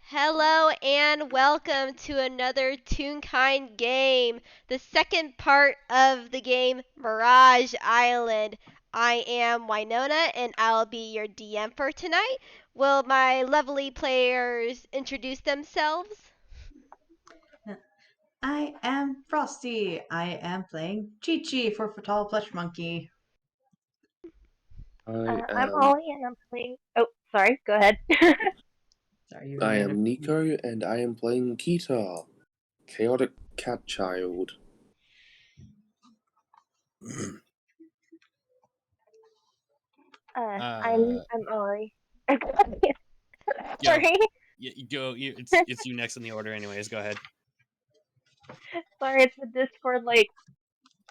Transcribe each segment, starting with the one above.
Hello and welcome to another Toonkind game, the second part of the game Mirage Island. I am Winona and I'll be your DM for tonight. Will my lovely players introduce themselves? I am Frosty. I am playing Chichi for Fatal Plush Monkey. I I'm am Ollie, and I'm playing. Oh, sorry. Go ahead. Sorry, you were I ahead of am me. Nicho, and I am playing Kita, chaotic cat child. I'm Ollie. Yo, Sorry, you go. It's you next in the order, anyways. Go ahead. sorry. It's the Discord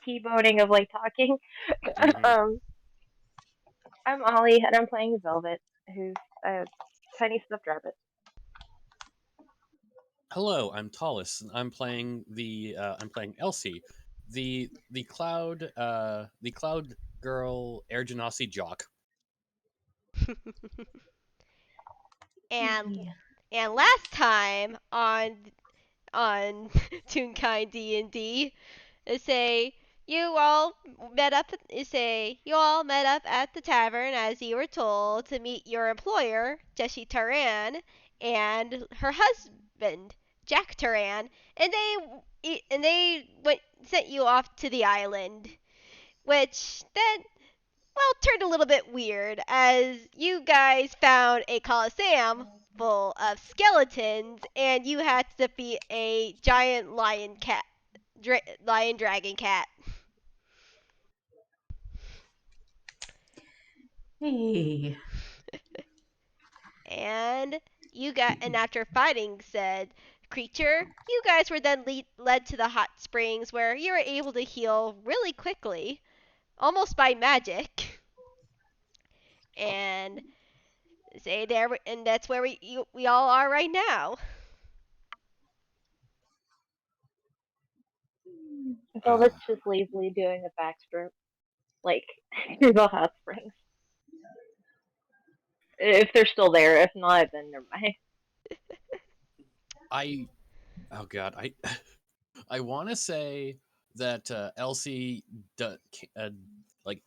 T-boning of talking. Mhm. um, I'm Ollie, and I'm playing Velvet, who's a tiny stuffed rabbit. Hello, I'm Tallest, and I'm playing Elsie, the cloud girl air genasi jock. and Yeah. and last time on Toonkind D&D, say you all met up at the tavern as you were told to meet your employer, Jessie Taran, and her husband, Jack Taran, and they went sent you off to the island, which then turned a little bit weird as you guys found a coliseum full of skeletons and you had to defeat a giant lion dragon cat. Hey. And after fighting said creature, you guys were then led to the hot springs where you were able to heal really quickly, almost by magic. And and that's where we all are right now. Velvet's just lazily doing a backstroke, like through the hot springs. If they're still there, if not, then never mind. I oh god, I I want to say that Elsie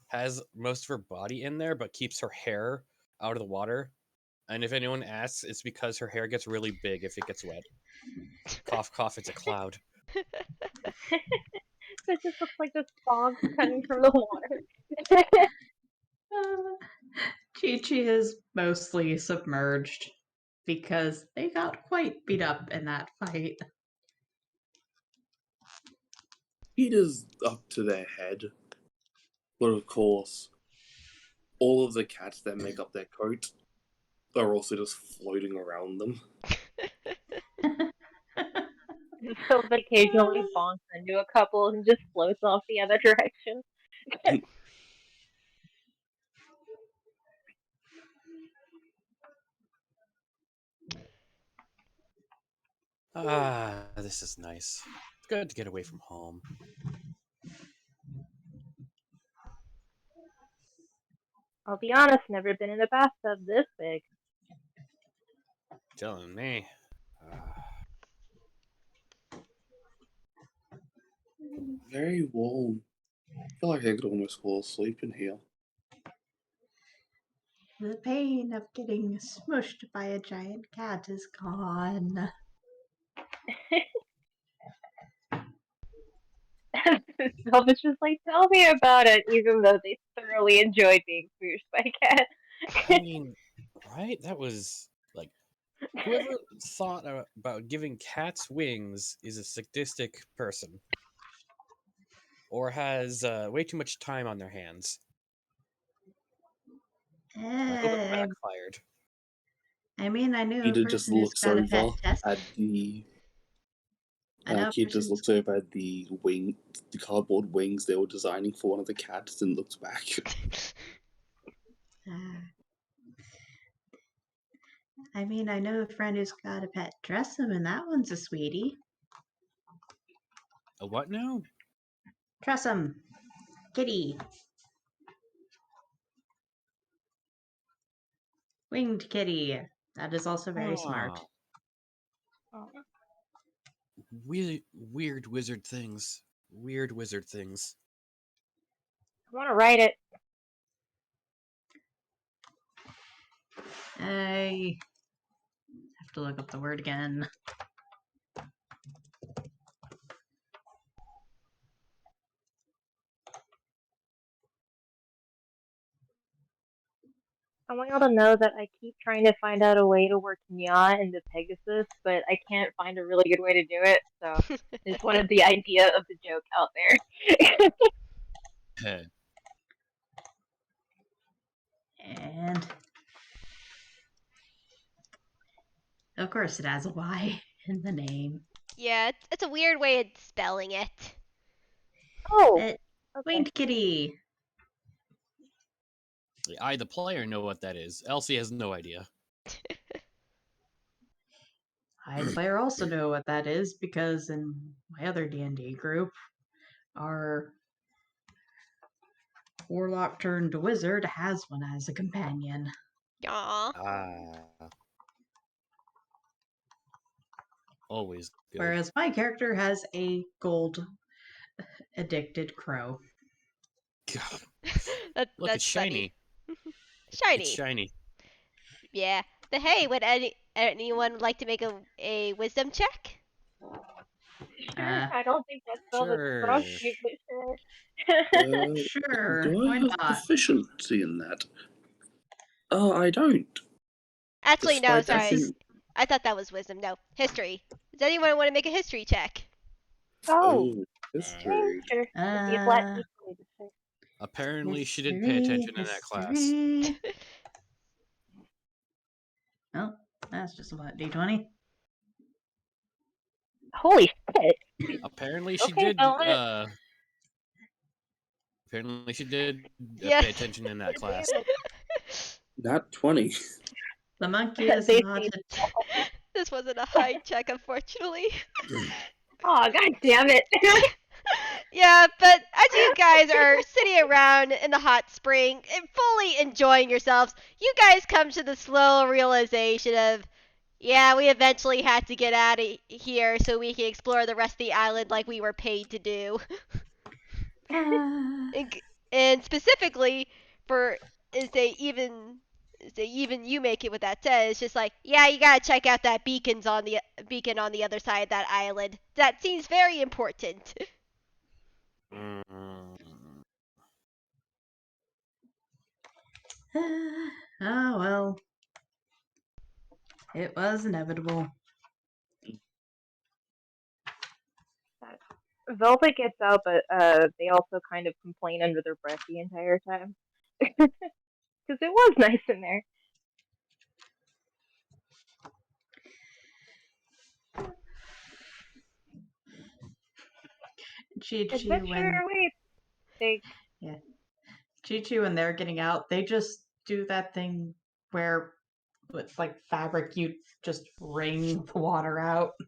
has most of her body in there, but keeps her hair out of the water. And if anyone asks, it's because her hair gets really big if it gets wet. Cough, cough. It's a cloud. It just looks like this fog coming from the water. Chi-Chi is mostly submerged because they got quite beat up in that fight. Kita's up to their head, but of course, all of the cats that make up their coat are also just floating around them. Velvet occasionally bonks into a couple and just floats off the other direction. This is nice. It's good to get away from home. I'll be honest, never been in a bathtub this big. Telling me. Very warm. I feel like I could almost fall asleep in here. The pain of getting smushed by a giant cat is gone. Velvet's just tell me about it, even though they thoroughly enjoyed being smooshed by a cat. I mean, right? That was like whoever thought about giving cats wings is a sadistic person or has way too much time on their hands. I hope it Eh, backfired. I mean, I knew a Kita just person who's looks got a pet over test. at the. I know a Kid just person. looks over at the cardboard wings they were designing for one of the cats, and looks back. I mean, I know a friend who's got a pet Tressum, and that one's a sweetie. A what now? Tressum, kitty, winged kitty. That is also very smart. Oh, Weird wizard things. Weird wizard things. I want to write it. I have to look up the word again. I want y'all to know that I keep trying to find out a way to work Nya into Pegasus, but I can't find a really good way to do it, so I just wanted the idea of the joke out there. And of course it has a Y in the name. Yeah, it's a weird way of spelling it. Oh, Okay. okay. Winged kitty. I, the player, know what that is. Elsie has no idea. I, the player, also know what that is because in my other D&D group, our warlock turned wizard has one as a companion. Aw. Always good. Whereas my character has a gold addicted crow. God. Look, Look, it's shiny. Shiny. It's shiny. Yeah. But hey, would anyone like to make a wisdom check? Sure, I don't think that's spelled as Sure. frosty, but sure. Sure, Do why I have not? proficiency in that? Oh, I don't. Actually, no, Despite that sorry. being- I thought that was wisdom. No, history. Does anyone want to make a history check? Oh, Oh, history. sure. It'd be a flat equally to say. Apparently, she didn't pay attention in that class. History. Oh, that's just a what, D20? Holy shit! Apparently, she Okay, did. Velvet. Apparently, she did Yes. pay attention in that class. Not 20. The monkey is They not see- a... This wasn't a high check, unfortunately. Aw, god damn it! Yeah, but as you guys are sitting around in the hot spring and fully enjoying yourselves, you guys come to the slow realization of, yeah, we eventually had to get out of here so we can explore the rest of the island like we were paid to do. And specifically for is they even you make it with that said, it's just like, yeah, you gotta check out that beacon on the other side of that island. That seems very important. Oh, well. It was inevitable. Velvet gets out, but they also kind of complain under their breath the entire time. Because it was nice in there. Chi-Chi Adventure awaits. Chi-Chi, when they're getting out, they just do that thing where with like fabric you just wring the water out. I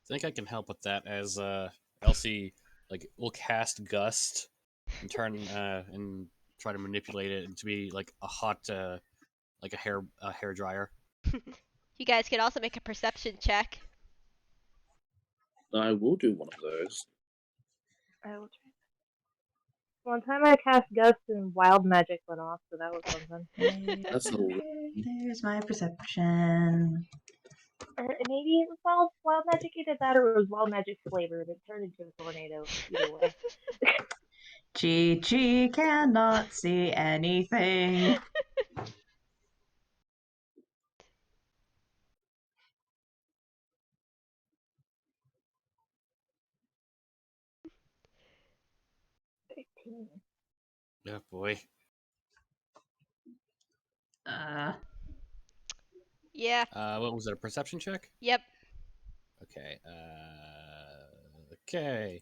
think I can help with that as Elsie will cast Gust and turn and try to manipulate it to be like a hot like a hair dryer. You guys could also make a perception check. I will do one of those. I will try. One time I cast Gust and Wild Magic went off, so that was something. That's a There's my perception. Maybe it was Wild Magic either that or it was Wild Magic flavored. It turned into a tornado. Either way. Chi-Chi cannot see anything. Oh boy. Yeah. What was it? A perception check? Yep. Okay. Okay.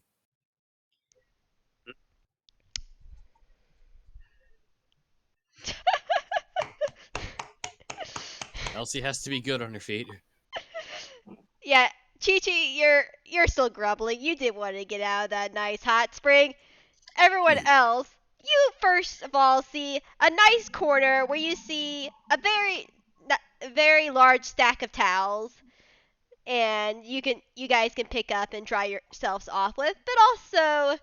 Elsie has to be good on her feet. Yeah, Chi-Chi, you're still grumbling. You did want to get out of that nice hot spring. Everyone else, you first of all see a nice corner where you see a very large stack of towels. and you guys can pick up and dry yourselves off with. But also,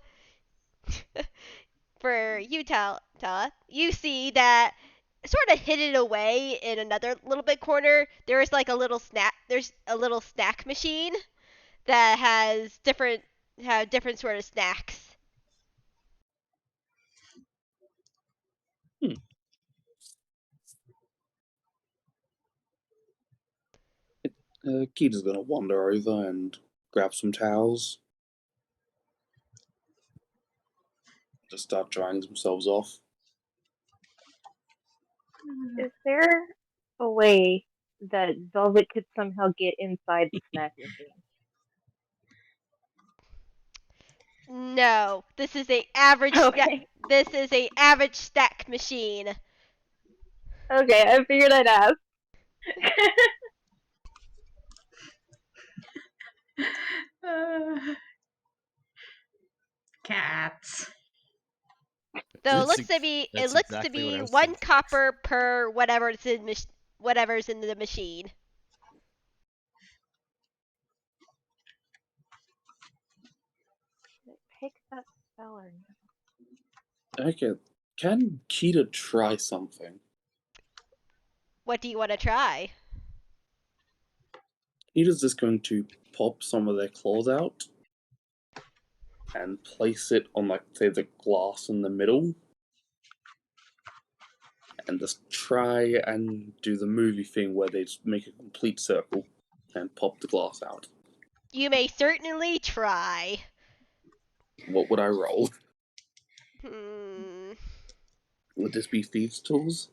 for you, Tala, you see that sort of hidden away in another little bit corner, there's like a little snack. There's a little snack machine that has different sort of snacks. Kita's gonna wander over and grab some towels. Just start drying themselves off. Is there a way that Velvet could somehow get inside the snack machine? No, this is a average Okay. this is a average snack machine. Okay, I figured I'd ask. Cats. Though That's it that's looks to exactly what I be was 1 thinking. copper per whatever's in the machine. Pick that spell or no? Okay, can Kita try something? What do you want to try? Kita's just going to pop some of their claws out and place it on, like, say, the glass in the middle. And just try and do the movie thing where they just make a complete circle and pop the glass out. You may certainly try. What would I roll? Hmm. Would this be thieves' tools?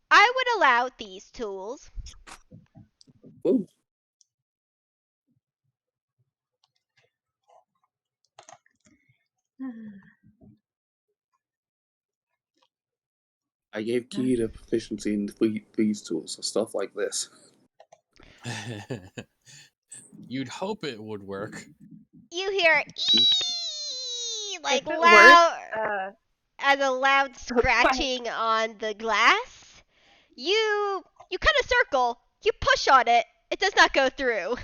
I would allow these tools. Whoa. I gave Kita proficiency in thieves' tools, so stuff like this. You'd hope it would work. You hear ee, like If it loud as a loud fine. scratching on the glass. You cut a circle. You push on it. It does not go through.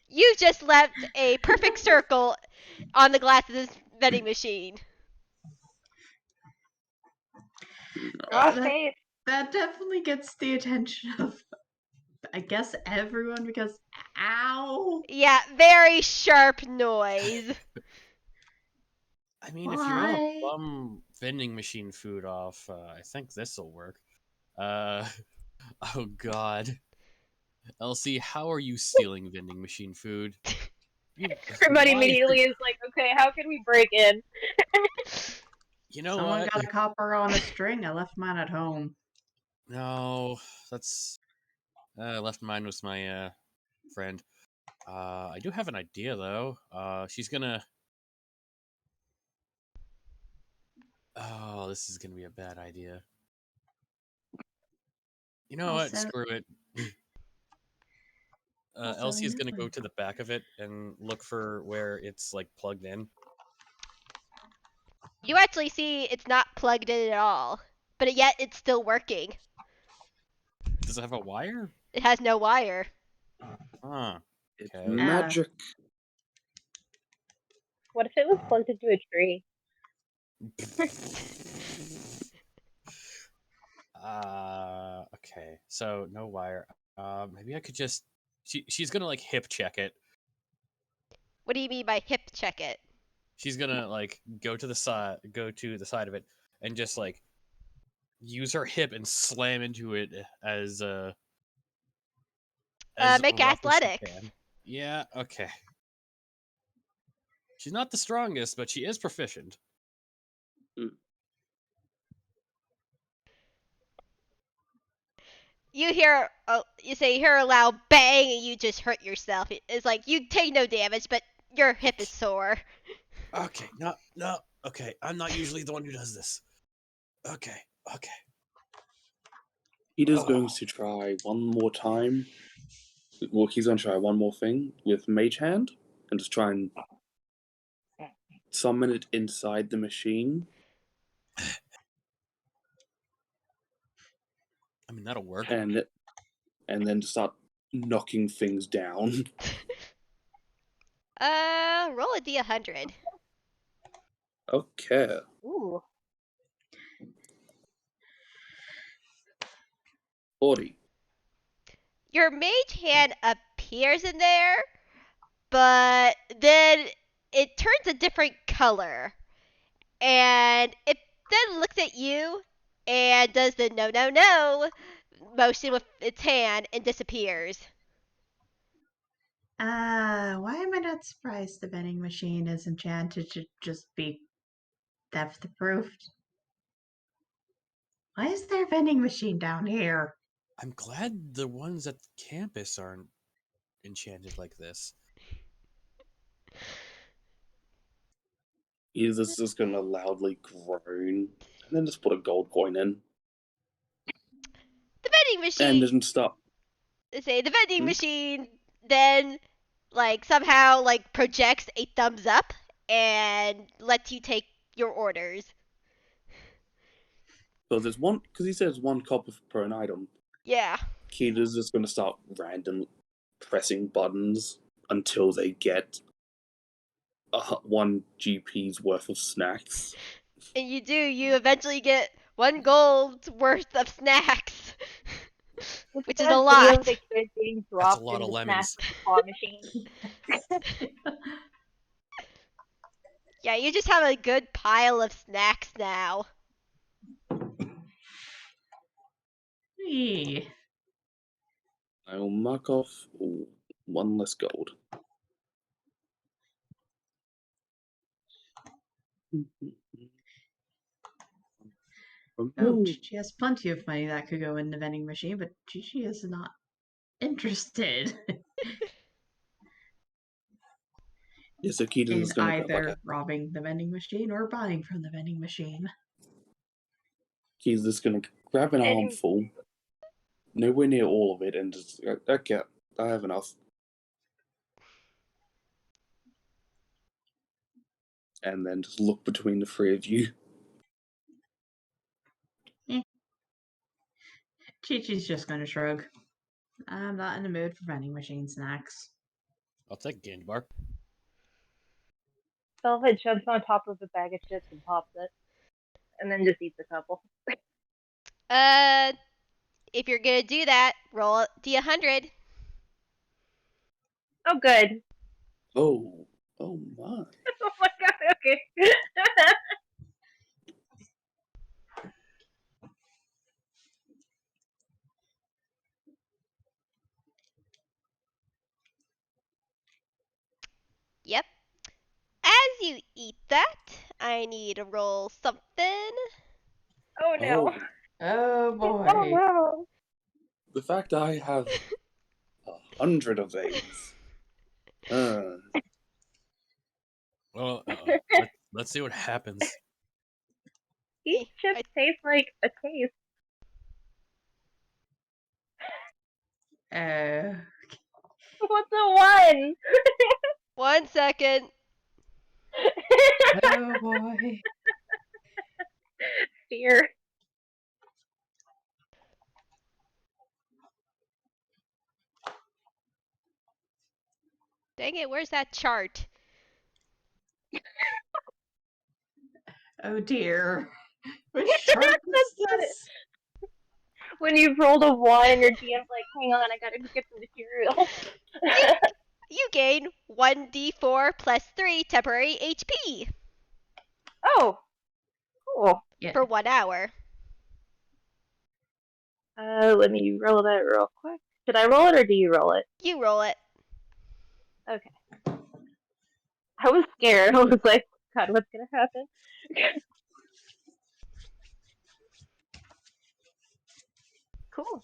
You just left a perfect circle on the glass of this vending machine. Okay. That definitely gets the attention of, I guess, everyone because, ow. Yeah, very sharp noise. I mean, if you want to Why? bum vending machine food off, I think this'll work. Oh God, Elsie, how are you stealing vending machine food? Everybody Why- immediately is like, okay, how can we break in? You know Someone what? got a copper on a string. I left mine at home. No, that's I left mine with my friend. I do have an idea though. She's gonna. Oh, this is gonna be a bad idea. You know what? Also- Screw it. Also, Elsie is I gonna know go it. to the back of it and look for where it's like plugged in. You actually see it's not plugged in at all, but yet it's still working. Does it have a wire? It has no wire. Huh. It's Okay. magic. What if it was plugged into a tree? Okay. So no wire. Maybe I could just. She's gonna like hip check it. What do you mean by hip check it? She's gonna like go to the side of it, and just like use her hip and slam into it as Make rough as she athletics. can. Yeah. Okay. She's not the strongest, but she is proficient. You hear a loud bang and you just hurt yourself. It's like you take no damage, but your hip is sore. Okay. No. Okay. I'm not usually the one who does this. Okay. Kita's going to try one more time. Well, he's going to try one more thing with Mage Hand and just try and summon it inside the machine. I mean, that'll work. And and then start knocking things down. Roll a d100. Okay. Ooh. 40. Your mage hand appears in there, but then it turns a different color. And it then looks at you and does the no, no, no motion with its hand and disappears. Why am I not surprised the vending machine is enchanted to just be theft proofed? Why is there a vending machine down here? I'm glad the ones at the campus aren't enchanted like this. He's just gonna loudly groan and then just put a gold coin in The vending and machine, then stop. the vending machine then somehow projects a thumbs up and lets you take your orders. So there's one, because he says one copper per an item. Yeah. Kita's just gonna start random pressing buttons until they get 1 GP's worth of snacks. And you eventually get 1 gold's worth of snacks. Which is a lot. Of the kid being dropped That's a lot in of the lemons. snack claw machine. Yeah, you just have a good pile of snacks now. Hey. I will mark off 1 less gold. Oh, Chichi has plenty of money that could go in the vending machine, but Chichi is not interested Yeah, so Kita in is gonna grab either robbing the vending machine or buying from the vending machine. Kita's just gonna grab an armful, nowhere near all of it, and just okay, I have enough. And then just look between the 3 of you. Chi-Chi's just gonna shrug. I'm not in the mood for vending machine snacks. I'll take a candy bar. Velvet jumps on top of a bag of chips and pops it. And then just eats a couple. If you're gonna do that, roll d100. Oh, good. Oh my. Oh my god, okay. Yep. As you eat that, I need to roll something. Oh no. Oh boy. Oh no. The fact I have 100 of these. Well, let's see what happens. These chips taste like a taste. What's a one? 1 second. Oh boy. Fear. Dang it, where's that chart? Oh dear. Which chart is this? When you've rolled a one and your GM's like, hang on, I gotta go get some material. You gain 1d4 plus 3 temporary HP Oh, cool. Yeah. for 1 hour. Let me roll that real quick. Should I roll it or do you roll it? You roll it. Okay. I was scared. I was like, God, what's gonna happen? Cool.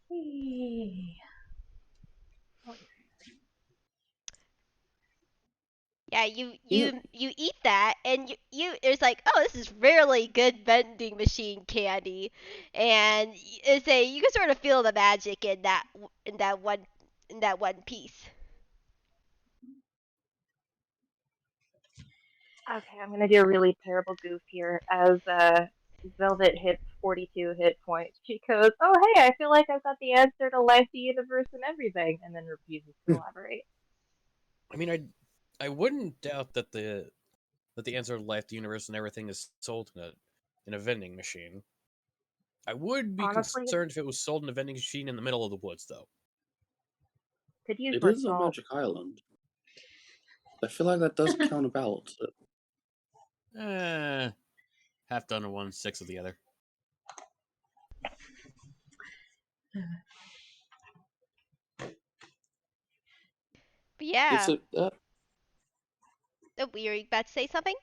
Hey. Yeah, you eat that, and you it's like, oh, this is really good vending machine candy, and you can sort of feel the magic in that one piece. Okay, I'm gonna do a really terrible goof here as Velvet hits 42 hit points. She goes, "Oh hey, I feel like I've got the answer to life, the universe, and everything," and then refuses to elaborate. I mean, I wouldn't doubt that the answer to life, the universe, and everything is sold in a vending machine. I would be Honestly, concerned if it was sold in a vending machine in the middle of the woods, though. could use It more is a salt. magic island. I feel like that does counterbalance it. Half done of one, 6 of the other. But yeah. It's a, Oh, were you about to say something?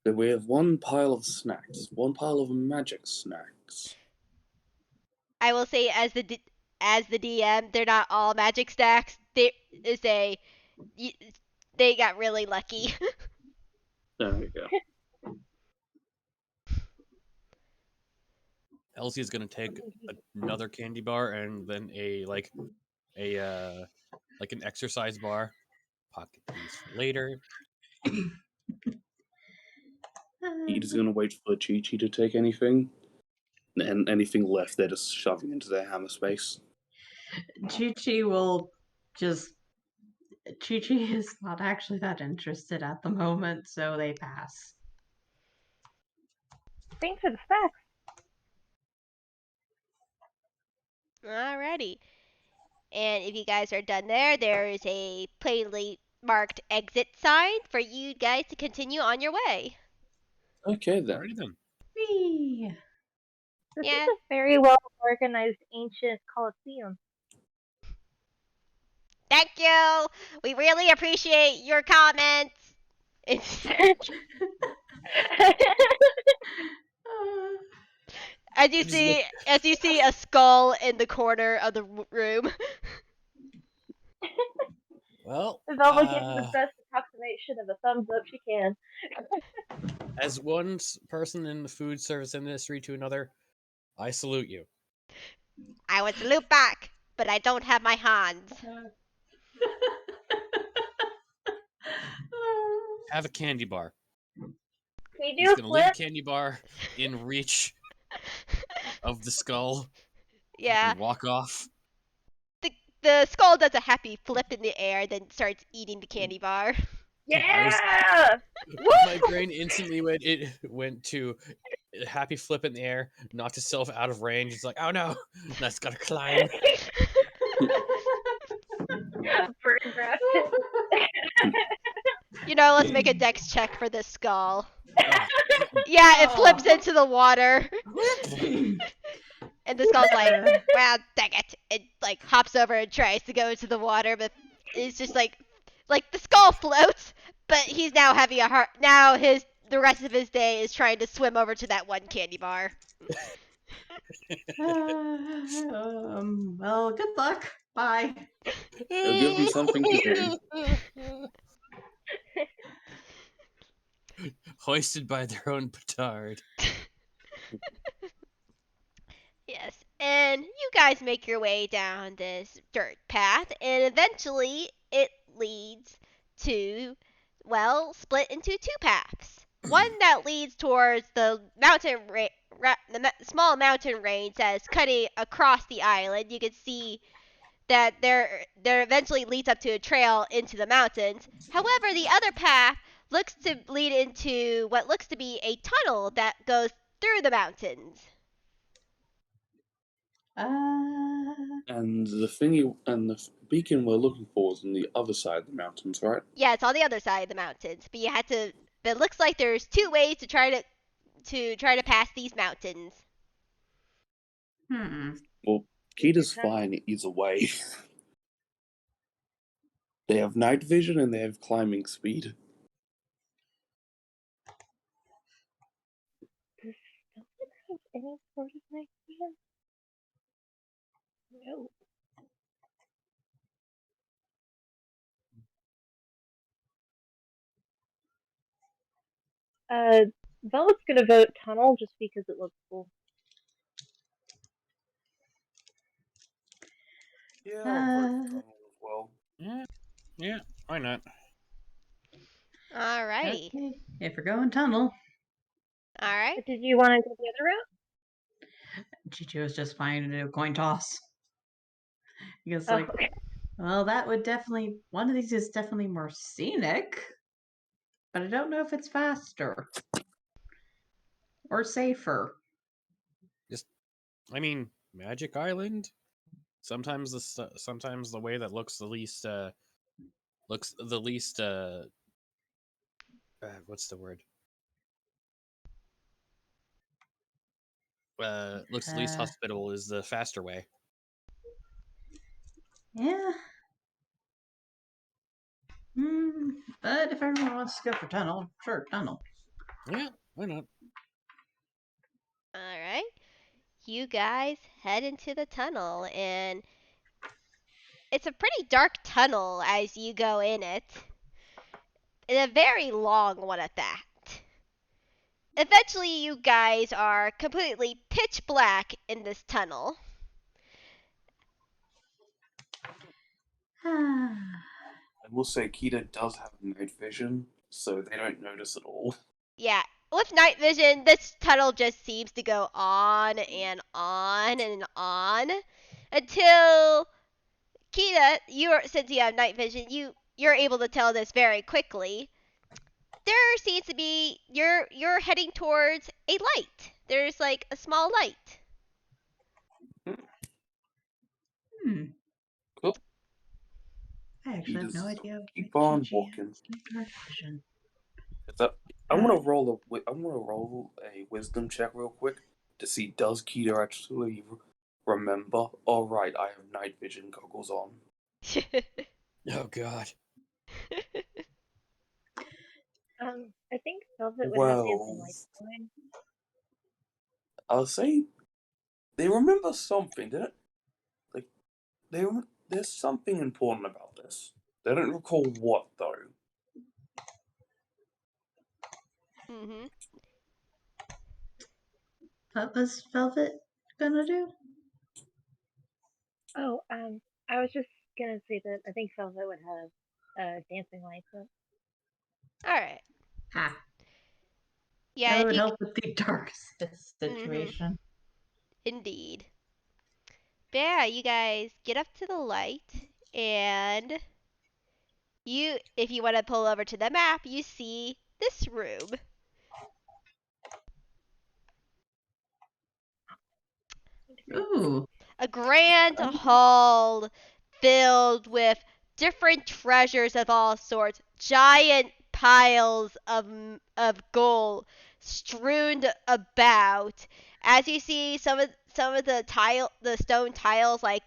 we have one pile of snacks, one pile of magic snacks. I will say, as the DM, they're not all magic stacks. They got really lucky. There we go. Elsie is going to take another candy bar and then an exercise bar. Pocket these for later. He's gonna wait for Chi-Chi to take anything, and anything left they're just shoving into their hammer space. Chi-Chi will just... Chi-Chi is not actually that interested at the moment, so they pass. Thanks for the facts. Alrighty. And if you guys are done there, there is a plainly marked exit sign for you guys to continue on your way. Okay then. Alrighty then. Whee! This Yeah. is a very well organized ancient coliseum. Thank you. We really appreciate your comments. As you see a skull in the corner of the room. Well, Velma gives the best approximation of a thumbs up she can. as one person in the food service industry to another, I salute you. I would salute back, but I don't have my hands. Have a candy bar. We He's do going to leave flip. the candy bar in reach of the skull Yeah. and walk off. The skull does a happy flip in the air, then starts eating the candy bar. Yeah! My brain instantly went to a happy flip in the air, knocked itself out of range. It's like, oh no, that's gotta climb. Let's make a dex check for this skull. Oh, Yeah, it flips into the water. And the skull's like, well, dang it. It like hops over and tries to go into the water, but it's just like the skull floats, but he's now having a hard. Now the rest of his day is trying to swim over to that one candy bar. Well, good luck. Bye. It'll give them something to do. Hoisted by their own petard. Yes, and you guys make your way down this dirt path, and eventually it leads to, well, split into two paths. One that leads towards the small mountain range that's cutting across the island. You can see that there eventually leads up to a trail into the mountains. However, the other path looks to lead into what looks to be a tunnel that goes through the mountains. And the beacon we're looking for is on the other side of the mountains, right? Yeah, it's on the other side of the mountains, but But it looks like there's two ways to try to pass these mountains. Well, Kita's fine either way. They have night vision and they have climbing speed. Does Stomach have any sort of night vision? No. Velvet's gonna vote tunnel just because it looks cool. Yeah, I'll vote tunnel as well. Yeah, why not? Alrighty. Okay, if we're going tunnel. All right. Did you want to go the other route? Chichi was just fine to do a coin toss. He was Oh, like, okay. well, that would definitely, one of these is definitely more scenic, but I don't know if it's faster or safer. I mean, Magic Island. Sometimes sometimes the way that looks the least what's the word? Looks the least hospitable is the faster way. Yeah. But if everyone wants to go for tunnel, sure, tunnel. Yeah, why not? All right. You guys head into the tunnel, and it's a pretty dark tunnel as you go in it. And a very long one at that. Eventually, you guys are completely pitch black in this tunnel. I will say Kita does have night vision, so they don't notice at all. Yeah, with night vision, this tunnel just seems to go on and on and on until Kita, since you have night vision, you're able to tell this very quickly. There seems to be you're heading towards a light. There's like a small light. Hmm. Cool. I actually have no Just idea keep what on Chichi walking. has in dark vision. I'm gonna roll a wisdom check real quick to see does Kita actually remember. All right, I have night vision goggles on. Oh God. I think Velvet would have dancing Well, lights going. I'll say they remember something. Like there's something important about this. They don't recall what though. Mhm. What was Velvet gonna do? Oh, I was just gonna say that I think Velvet would have dancing lights up. All right. Ha. Yeah, That if would you. help with the dark Mhm. situation. Indeed. But yeah, you guys get up to the light, and if you want to pull over to the map, you see this room. Ooh. A grand hall filled with different treasures of all sorts, giant piles of gold strewn about. As you see, some of the stone tiles like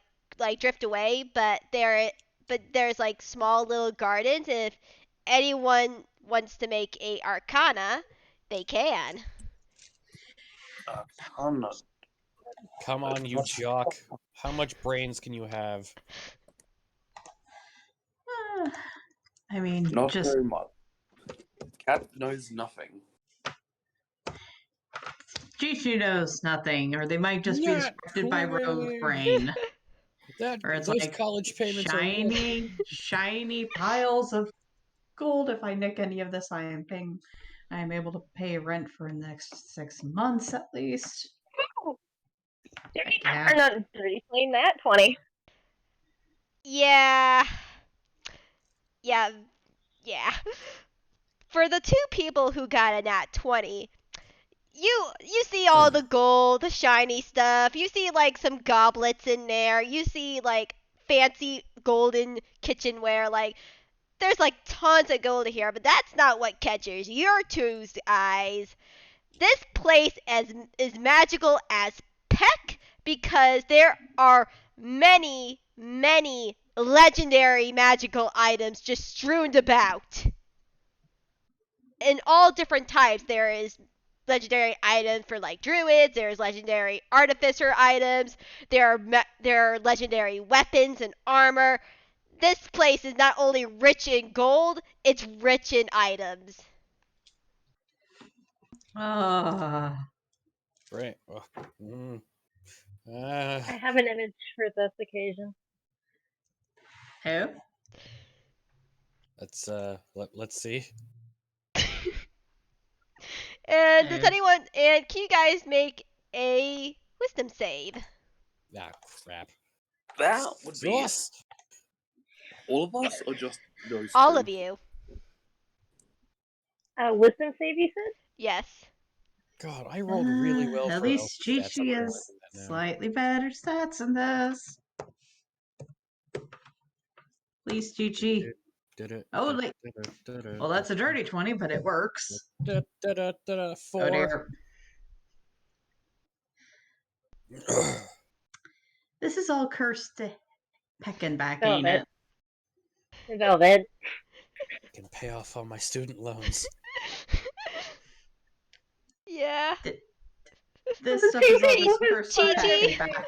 drift away, but there's like small little gardens. And if anyone wants to make a Arcana, they can. Arcana. Come on, you jock. How much brains can you have? I mean, Not just very much. Cat knows nothing. Chichi knows nothing, or they might just be Not distracted by rogue quick. brain. That Or it's those like college payments are worth. shiny piles of gold. If I nick any of this, I am able to pay rent for the next 6 months at least. Oh, Heck dirty yeah. darn on dirty playing that 20. Yeah. Yeah. Yeah. For the two people who got a nat 20, you see all the gold, the shiny stuff. You see like some goblets in there. You see like fancy golden kitchenware. Like there's like tons of gold here, but that's not what catches your two's eyes. This place is magical as peck because there are many, many legendary magical items just strewn about in all different types. There is legendary items for like druids. There's legendary artificer items. There are legendary weapons and armor. This place is not only rich in gold, it's rich in items. Ah. Right. Oh, I have an image for this occasion. Who? let's see. And And does anyone? And can you guys make a wisdom save? Ah, crap. That would be Yes. all of us, or just those All two? of you. Wisdom save, you said? Yes. God, I rolled really well At for least Elsie stats. I'm Chichi has realizing that now. slightly better stats than this. Please, Chichi. Oh, well, that's a dirty 20, but it works. 4. Oh dear. This is all cursed pecking back, ain't it? Velvet. I can pay off all my student loans. Yeah. This stuff is all just cursed Chi-Chi. pecking back.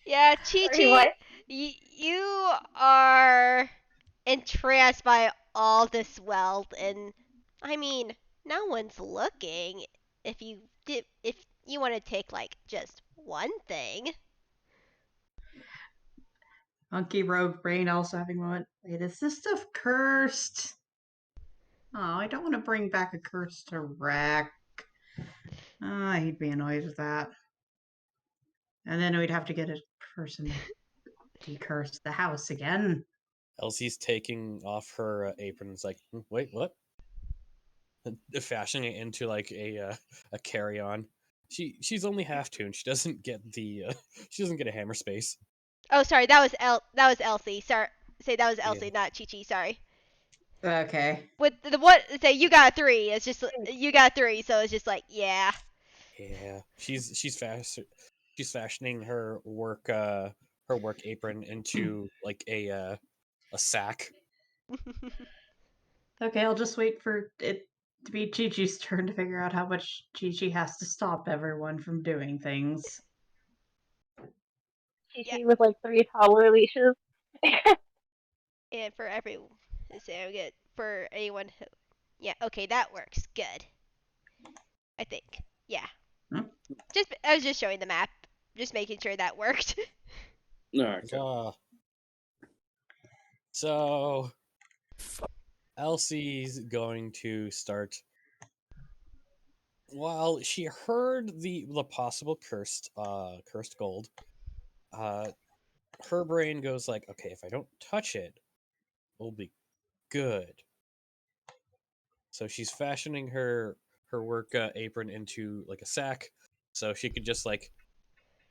Yeah, Sorry, Chi-Chi, what? you are entranced by all this wealth, and I mean, no one's looking. If you want to take like just one thing. Monkey Rogue Brain also having one. Wait, is this stuff cursed? Oh, I don't want to bring back a curse to Rack. Oh, he'd be annoyed with that. And then we'd have to get a person to decurse the house again. Elsie's taking off her apron. It's like, wait, what? Fashioning it into like a carry-on. She's only half tuned. She doesn't get she doesn't get a hammer space. Oh, sorry, that was Elsie. Sorry, say that was Elsie, Yeah. not Chi-Chi. Sorry. Okay. With the what? Say you got 3. It's just you got 3, so it's just like yeah. Yeah, she's fashioning her work apron into like a sack. Okay, I'll just wait for it to be Chi-Chi's turn to figure out how much Chi-Chi has to stop everyone from doing things. Chi-Chi with like 3 toddler leashes. And for everyone, so good for anyone who, yeah, okay, that works. Good. I think. Yeah. Hmm? I was just showing the map, just making sure that worked. No. So Elsie's going to start. While she heard the possible cursed gold, her brain goes like, okay, if I don't touch it, we'll be good. So she's fashioning her work apron into like a sack, so she could just like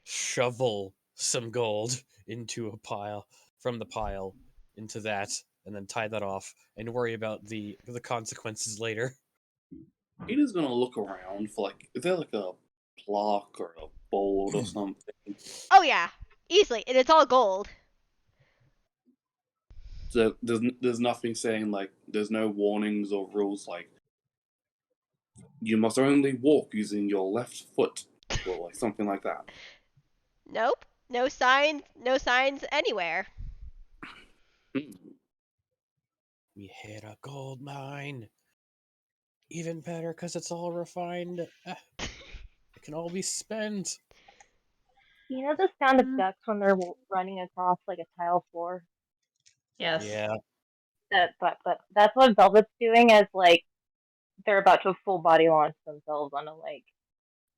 shovel some gold into a pile from the pile into that, and then tie that off and worry about the consequences later. Peter's gonna look around for like, is there like a plaque or a board or something? Oh yeah, easily, and it's all gold. So there's nothing saying like there's no warnings or rules like you must only walk using your left foot or like something like that. Nope, no signs anywhere. We hit a gold mine. Even better because it's all refined. It can all be spent. You know the sound of ducks when they're running across like a tile floor? Yes. Yeah. That's what Velvet's doing as like they're about to full body launch themselves on a like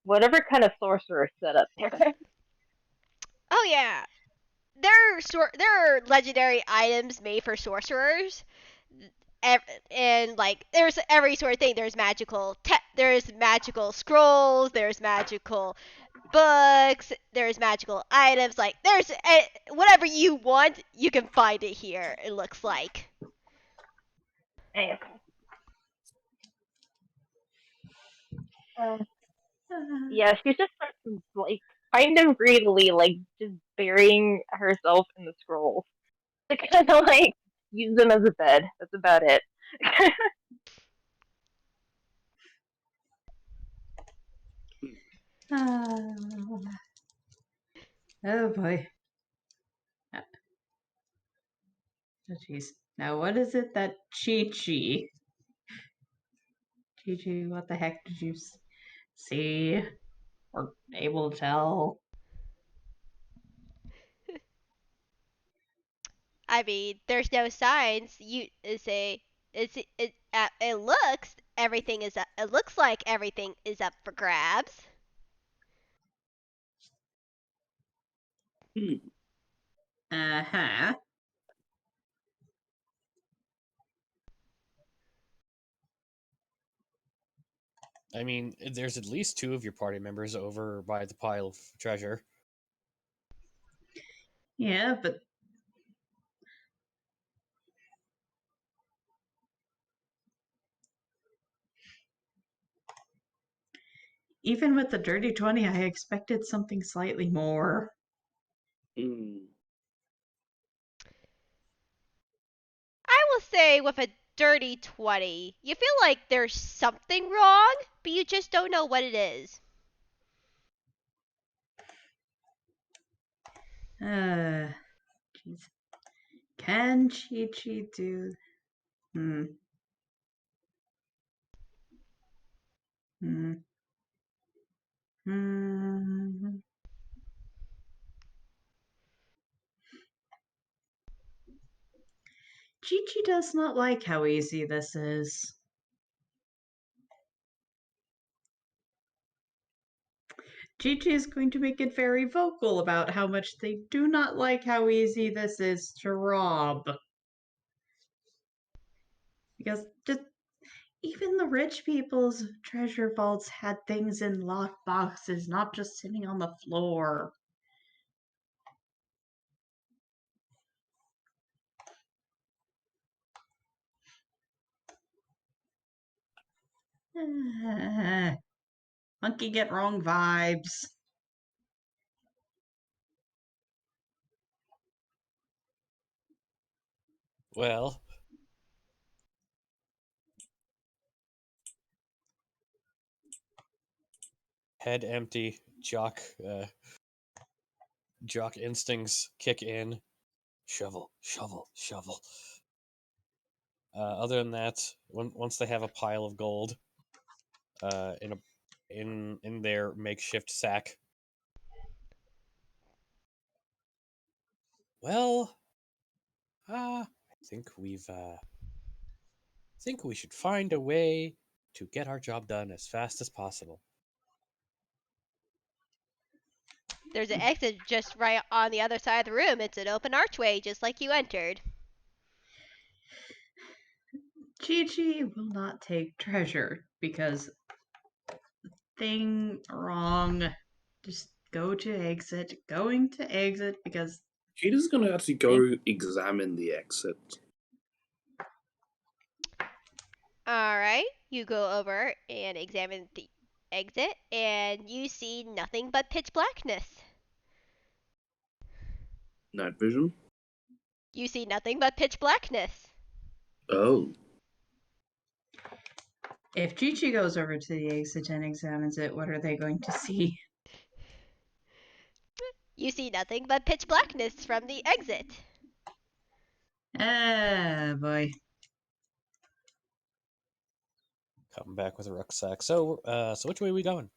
whatever kind of sorcerer setup there. Oh yeah, there are legendary items made for sorcerers. And like there's every sort of thing. There's there's magical scrolls, there's magical books, there's magical items. Like there's whatever you want, you can find it here. It looks like. Yeah, she's just like kind of greedily like just burying herself in the scrolls to kind of like use them as a bed. That's about it. Oh boy. Oh jeez. Now what is it that Chi-Chi? Chi-Chi, what the heck did you see? Or able to tell? I mean, there's no signs. You say it looks everything is it looks like everything is up for grabs. Uh-huh. I mean, there's at least 2 of your party members over by the pile of treasure. Yeah, but even with the dirty 20, I expected something slightly more. Hmm. I will say with a dirty 20, you feel like there's something wrong, but you just don't know what it is. Jeez. Can Chi-Chi do... Hmm. Hmm. Hmm. Chi-Chi does not like how easy this is. Chi-Chi is going to make it very vocal about how much they do not like how easy this is to rob. Because just even the rich people's treasure vaults had things in locked boxes, not just sitting on the floor. Monkey get wrong vibes. Well, head empty, jock instincts kick in. Shovel, shovel, shovel. Other than that, once they have a pile of gold in their makeshift sack, well, I think we should find a way to get our job done as fast as possible. There's an exit just right on the other side of the room. It's an open archway, just like you entered. Chi-Chi will not take treasure because thing wrong. Just go to exit. Going to exit because Kita's gonna actually go examine the exit. Alright, you go over and examine the exit, and you see nothing but pitch blackness. Night vision. You see nothing but pitch blackness. Oh. if Chi-Chi goes over to the exit and examines it, what are they going to see? You see nothing but pitch blackness from the exit. Ah, boy. Come back with a rucksack. So which way are we going?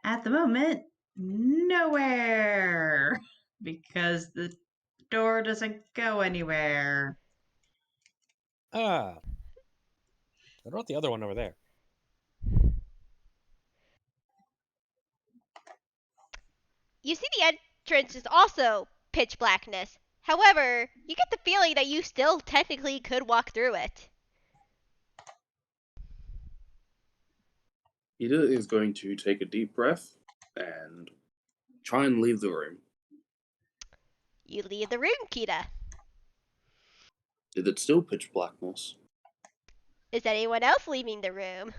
At the moment, nowhere. Because the door doesn't go anywhere. Ah, what about the other one over there? You see the entrance is also pitch blackness. However, you get the feeling that you still technically could walk through it. Kita is going to take a deep breath and try and leave the room. You leave the room, Kita. Is it still pitch blackness? Is anyone else leaving the room?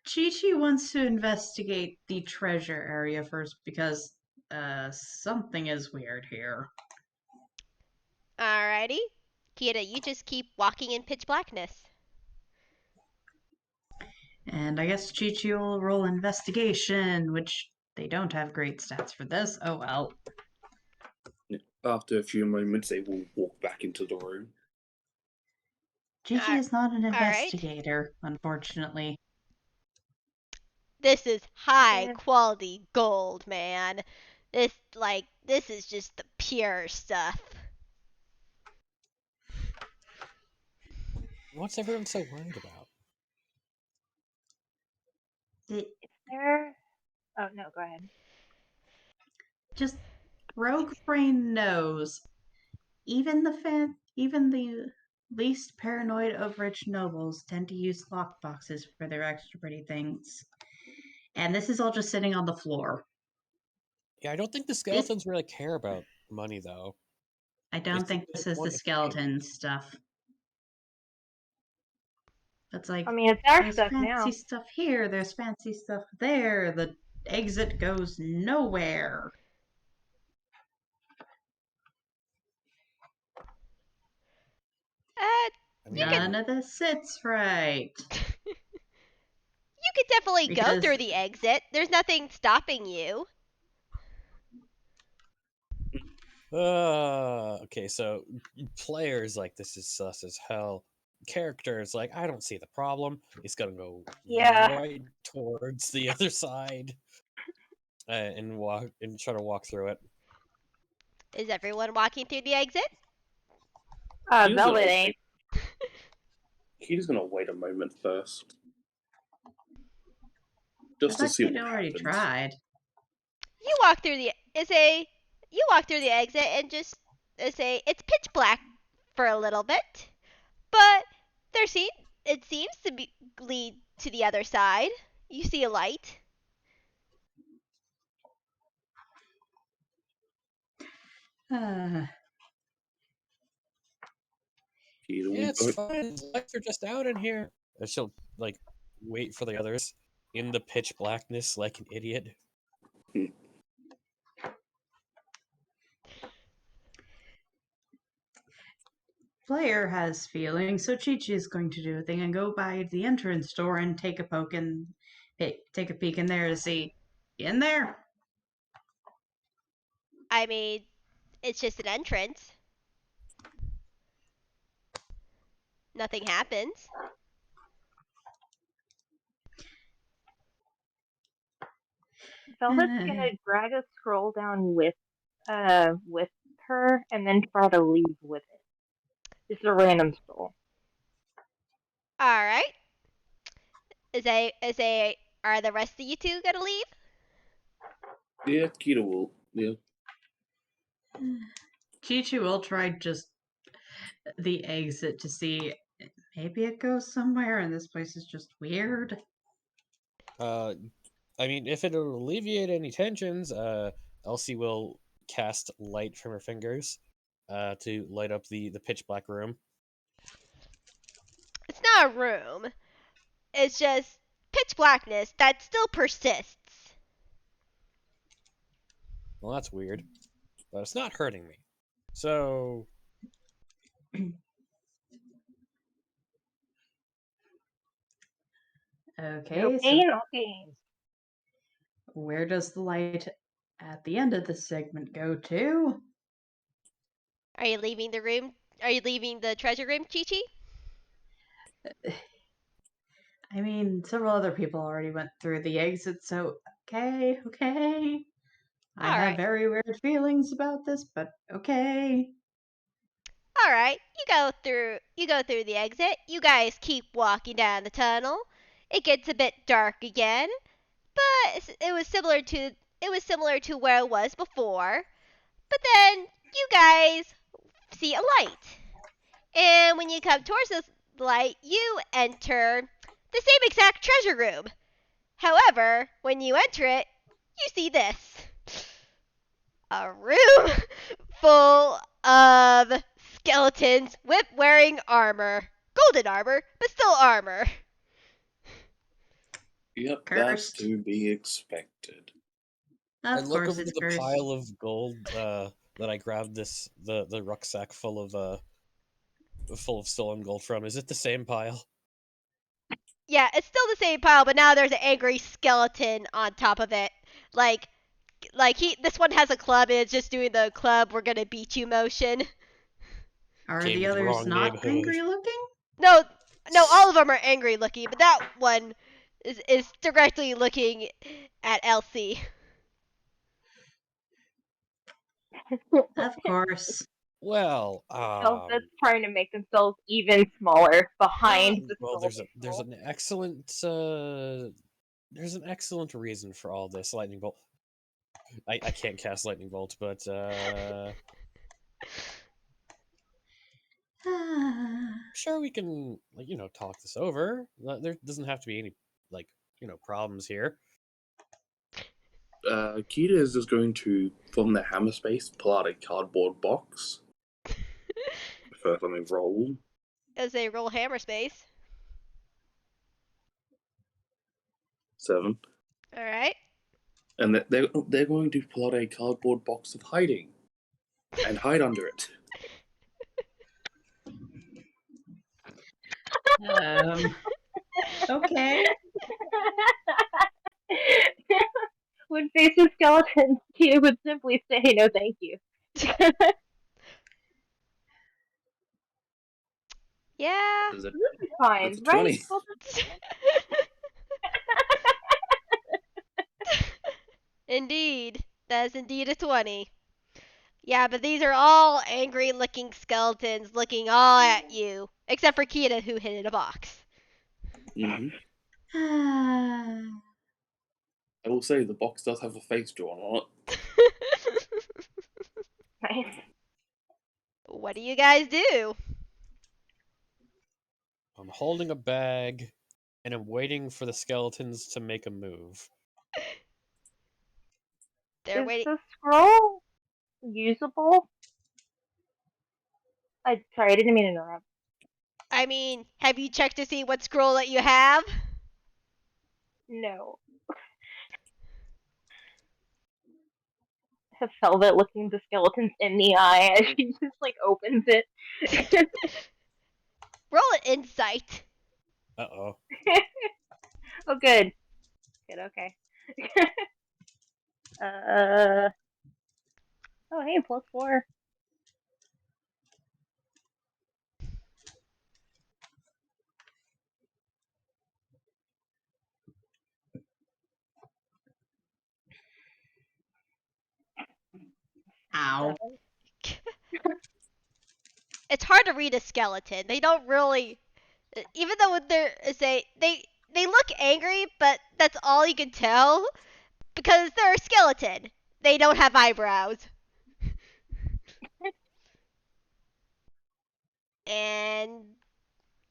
Chi-Chi wants to investigate the treasure area first because something is weird here. Alrighty. Kita, you just keep walking in pitch blackness. And I guess Chi-Chi will roll investigation, which they don't have great stats for this. Oh well. After a few moments, they will walk back into the room. Chi-Chi is not an Alright. investigator, unfortunately. This is high Yeah. quality gold, man. This is just the pure stuff. What's everyone so worried about? It, There. Oh no, go ahead. just Rogue Brain knows. Even the least paranoid of rich nobles tend to use lockboxes for their extra pretty things. And this is all just sitting on the floor. Yeah, I don't think the This, skeletons really care about money, though. I They don't seem think to this just is the want to skeleton stuff. It's like, I mean, it's our there's stuff fancy now. stuff here, there's fancy stuff there. The exit goes nowhere. I You could None of this sits right. you could definitely go Because through the exit. There's nothing stopping you. Okay, so players like this is sus as hell. Characters like I don't see the problem. It's gonna go Yeah. right towards the other side and walk and try to walk through it. Is everyone walking through the exit? He's Velvet gonna, ain't. he's gonna wait a moment first, I just to thought see you'd what already happens. tried. You walk through the you walk through the exit and just say it's pitch black for a little bit, but it seems to be lead to the other side. You see a light. Uh, Yeah, it's fine. The lights are just out in here. And she'll like wait for the others in the pitch blackness like an idiot. player has feelings, so Chichi is going to do a thing and go by the entrance door and take a peek in there to see. In there? I mean, it's just an entrance. Nothing happens. Velvet's gonna drag a scroll down with her and then try to leave with it. Just a random scroll. All right. Are the rest of you two gonna leave? Yeah, Kita will. Yeah. Chichi will try just the exit to see. Maybe it goes somewhere and this place is just weird. I mean, if it'll alleviate any tensions, Elsie will cast light from her fingers to light up the pitch black room. It's not a room. It's just pitch blackness that still persists. Well, that's weird, but it's not hurting me. So, Okay, No so pain, no gain. where does the light at the end of this segment go to? Are you leaving the room? Are you leaving the treasure room, Chi-Chi? I mean, several other people already went through the exit, so okay. I All have right. very weird feelings about this, but okay. All right. You go through the exit. You guys keep walking down the tunnel. It gets a bit dark again, but it was similar to where it was before. But then you guys see a light. And when you come towards this light, you enter the same exact treasure room. However, when you enter it, you see this. A room full of skeletons with wearing armor. Golden armor, but still armor. Yep, that's Cursed. to be expected. I Of look course over it's the cursed. pile of gold that I grabbed the rucksack full of stolen gold from. Is it the same pile? Yeah, it's still the same pile, but now there's an angry skeleton on top of it. Like this one has a club and it's just doing the club we're gonna beat you motion. Are Came the to the others wrong not neighborhood. angry looking? No, all of them are angry looking, but that one is directly looking at Elsie. Of course. Well, That's trying to make themselves even smaller behind the well, skull there's people. there's an excellent reason for all this lightning bolt. I can't cast lightning bolt, but sure we can talk this over. There doesn't have to be any problems here. Kita is just going to, from the hammer space, pull out a cardboard box. First, let me roll. As a roll hammer space. 7. All right. And they're going to pull out a cardboard box of hiding and hide under it. Okay. When faced with skeletons, Tia would simply say no thank you. Yeah. Is it? Fine, It's a right? 20. Indeed. That is indeed a 20. Yeah, but these are all angry looking skeletons looking all at you. Except for Kita, who hid in a box. Mm-hmm. I will say the box does have a face drawn on it. Nice. What do you guys do? I'm holding a bag, and I'm waiting for the skeletons to make a move. They're Is waiting. the scroll usable? Sorry, I didn't mean to interrupt. I mean, have you checked to see what scroll that you have? No. Have Velvet looking the skeletons in the eye as she just opens it. Roll an insight. Uh-oh. Oh, good. Good, okay. Oh, hey, +4. Ow. It's hard to read a skeleton. They don't really, even though they're they look angry, but that's all you can tell because they're a skeleton. They don't have eyebrows. And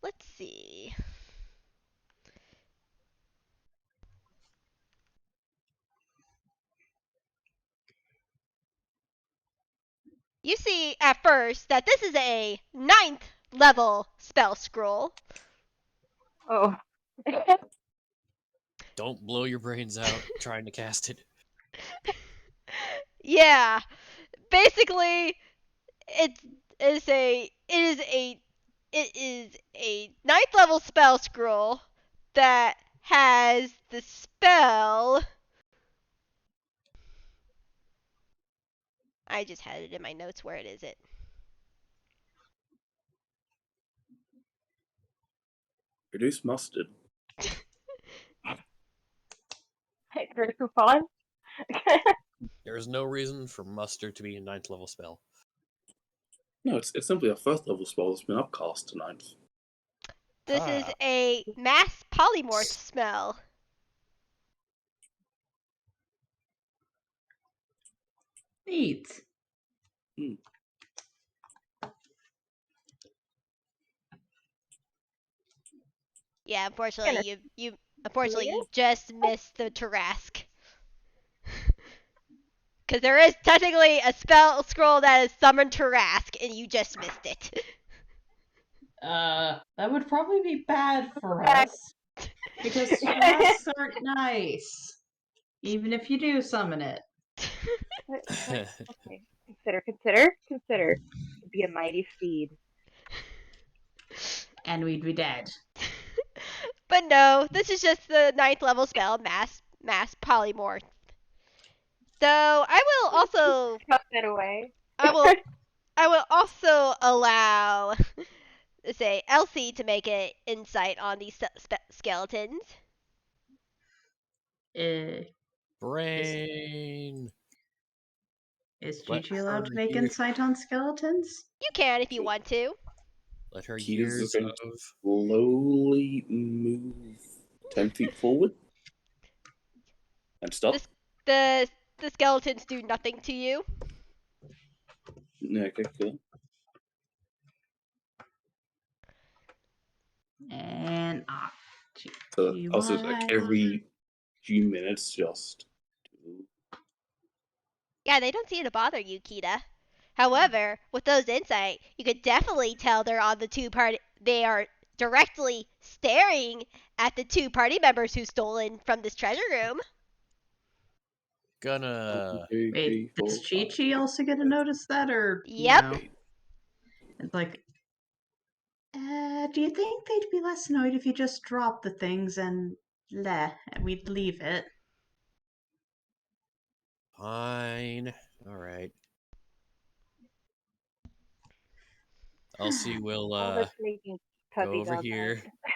let's see. You see at first that this is a 9th level spell scroll. Oh. Don't blow your brains out trying to cast it. Yeah, basically, it is a 9th level spell scroll that has the spell. I just had it in my notes. Where is it? Reduce mustard. Great coupon. There is no reason for mustard to be a 9th level spell. No, it's simply a first level spell that's been upcast to 9th. This is a mass polymorph spell. Neat. Yeah, unfortunately, you just missed the Tarask. Because there is technically a spell scroll that is summon Tarask, and you just missed it. That would probably be bad for us. Because Tarasks aren't nice. Even if you do summon it. Okay. Consider. It'd be a mighty steed. And we'd be dead. But no, this is just the 9th level spell, mass polymorph. So I will also Tuck that away. I will also allow say Elsie to make an insight on these skeletons. Brain. Is Let Chichi allowed to her make year- insight on skeletons? You can if you want to. Let her Kita's years just gonna of slowly move 10 feet forward and stop. The skeletons do nothing to you. Yeah, okay, cool. And So Chichi, also like every few minutes, just Yeah, they don't seem to bother you, Kita. However, with those insight, you could definitely tell they're on the two party. They are directly staring at the two party members who stolen from this treasure room. gonna. Wait, does Chichi also get to notice that, or Yep. no? It's like, do you think they'd be less annoyed if you just dropped the things and we'd leave it? Fine. All right. Elsie will All that's making go puppy over dog here eyes.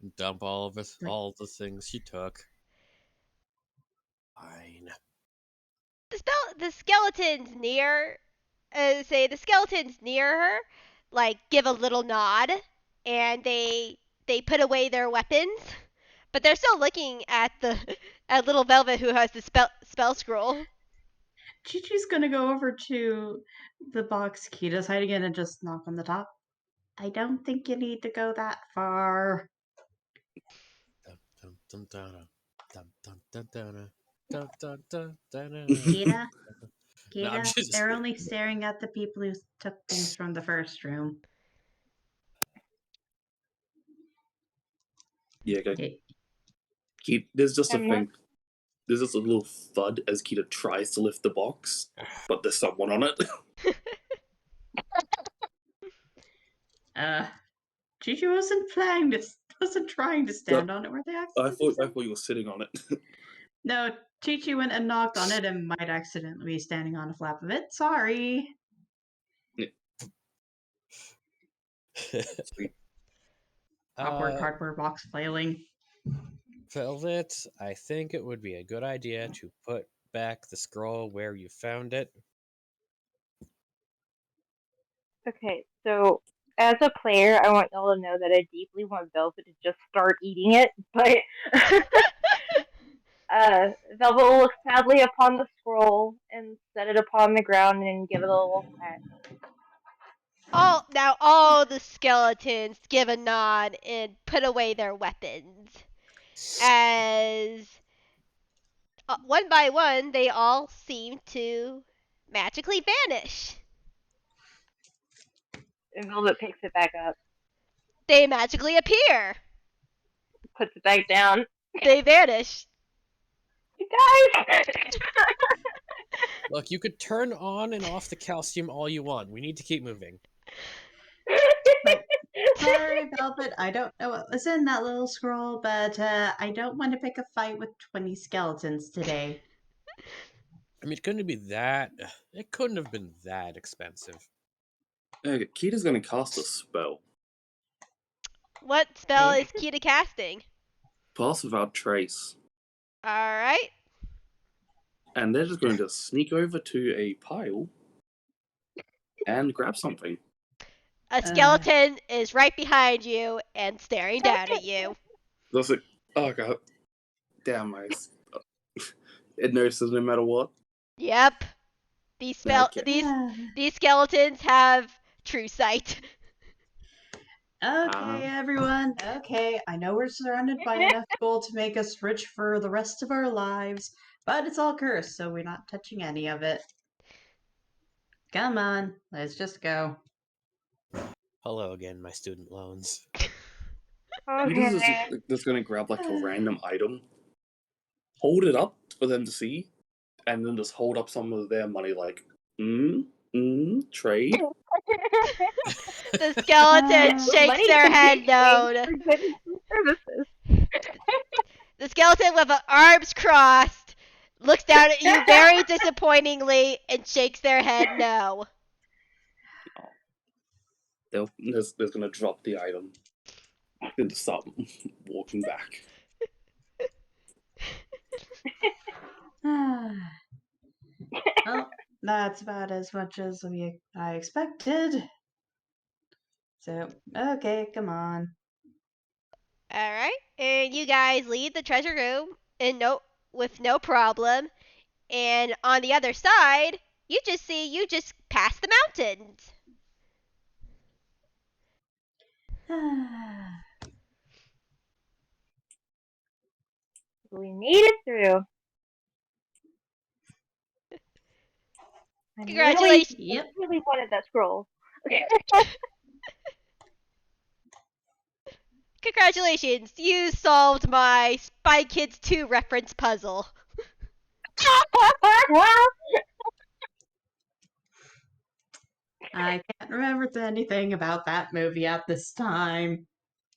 and dump all of it, Like- all the things she took. Fine. The skeletons near, the skeletons near her, like give a little nod, and they put away their weapons, but they're still looking at the at little Velvet who has the spell scroll. Chichi's gonna go over to the box Kita's hiding in and just knock on the top. I don't think you need to go that far. Dun, dun, dun, dun, dun, dun, dun, dun, dun, dun, dun, dun, dun. Kita, No, I'm Kita, just- they're only staring at the people who took things from the first room. yeah, okay. It- There's just a I'm not- thing. There's just a little thud as Kita tries to lift the box, but there's someone on it. Chichi wasn't trying to stand on it, were they? I thought you were sitting on it. No, Chichi went and knocked on it and might accidentally be standing on a flap of it. Sorry. Sweet. Awkward cardboard box flailing. Velvet, I think it would be a good idea to put back the scroll where you found it. Okay, so as a player, I want y'all to know that I deeply want Velvet to just start eating it, but Velvet will look sadly upon the scroll and set it upon the ground and give it a little pat. All the skeletons give a nod and put away their weapons. As one by one, they all seem to magically vanish. And Velvet picks it back up, They magically appear. puts it back down. They vanish. You guys! Look, you could turn on and off the calcium all you want. We need to keep moving. Sorry, Velvet. I don't know what was in that little scroll, but I don't want to pick a fight with 20 skeletons today. I mean, it couldn't be that. It couldn't have been that expensive. Okay, Kita's gonna cast a spell. What spell is Kita casting? Pass without trace. Alright. And they're just going to sneak over to a pile and grab something. A skeleton is right behind you and staring down at you. That's like, oh god. Damn, it notices no matter what. Yep. These skeletons have true sight. Okay, everyone. Okay, I know we're surrounded by enough gold to make us rich for the rest of our lives, but it's all cursed, so we're not touching any of it. Come on, let's just go. Hello again, my student loans. Kita's Okay. just going to grab like a random item, hold it up for them to see, and then just hold up some of their money like, trade. The skeleton shakes their head no. The skeleton with arms crossed looks down at you very disappointingly and shakes their head no. They're just going to drop the item and just start walking back. Well, That's about as much as I expected. So, okay, come on. All right, and you guys leave the treasure room with no problem. And on the other side, you just pass the mountains. We made it through. I Congratulations. Yep. really wanted that scroll. Okay. Congratulations, you solved my Spy Kids 2 reference puzzle. I can't remember anything about that movie at this time.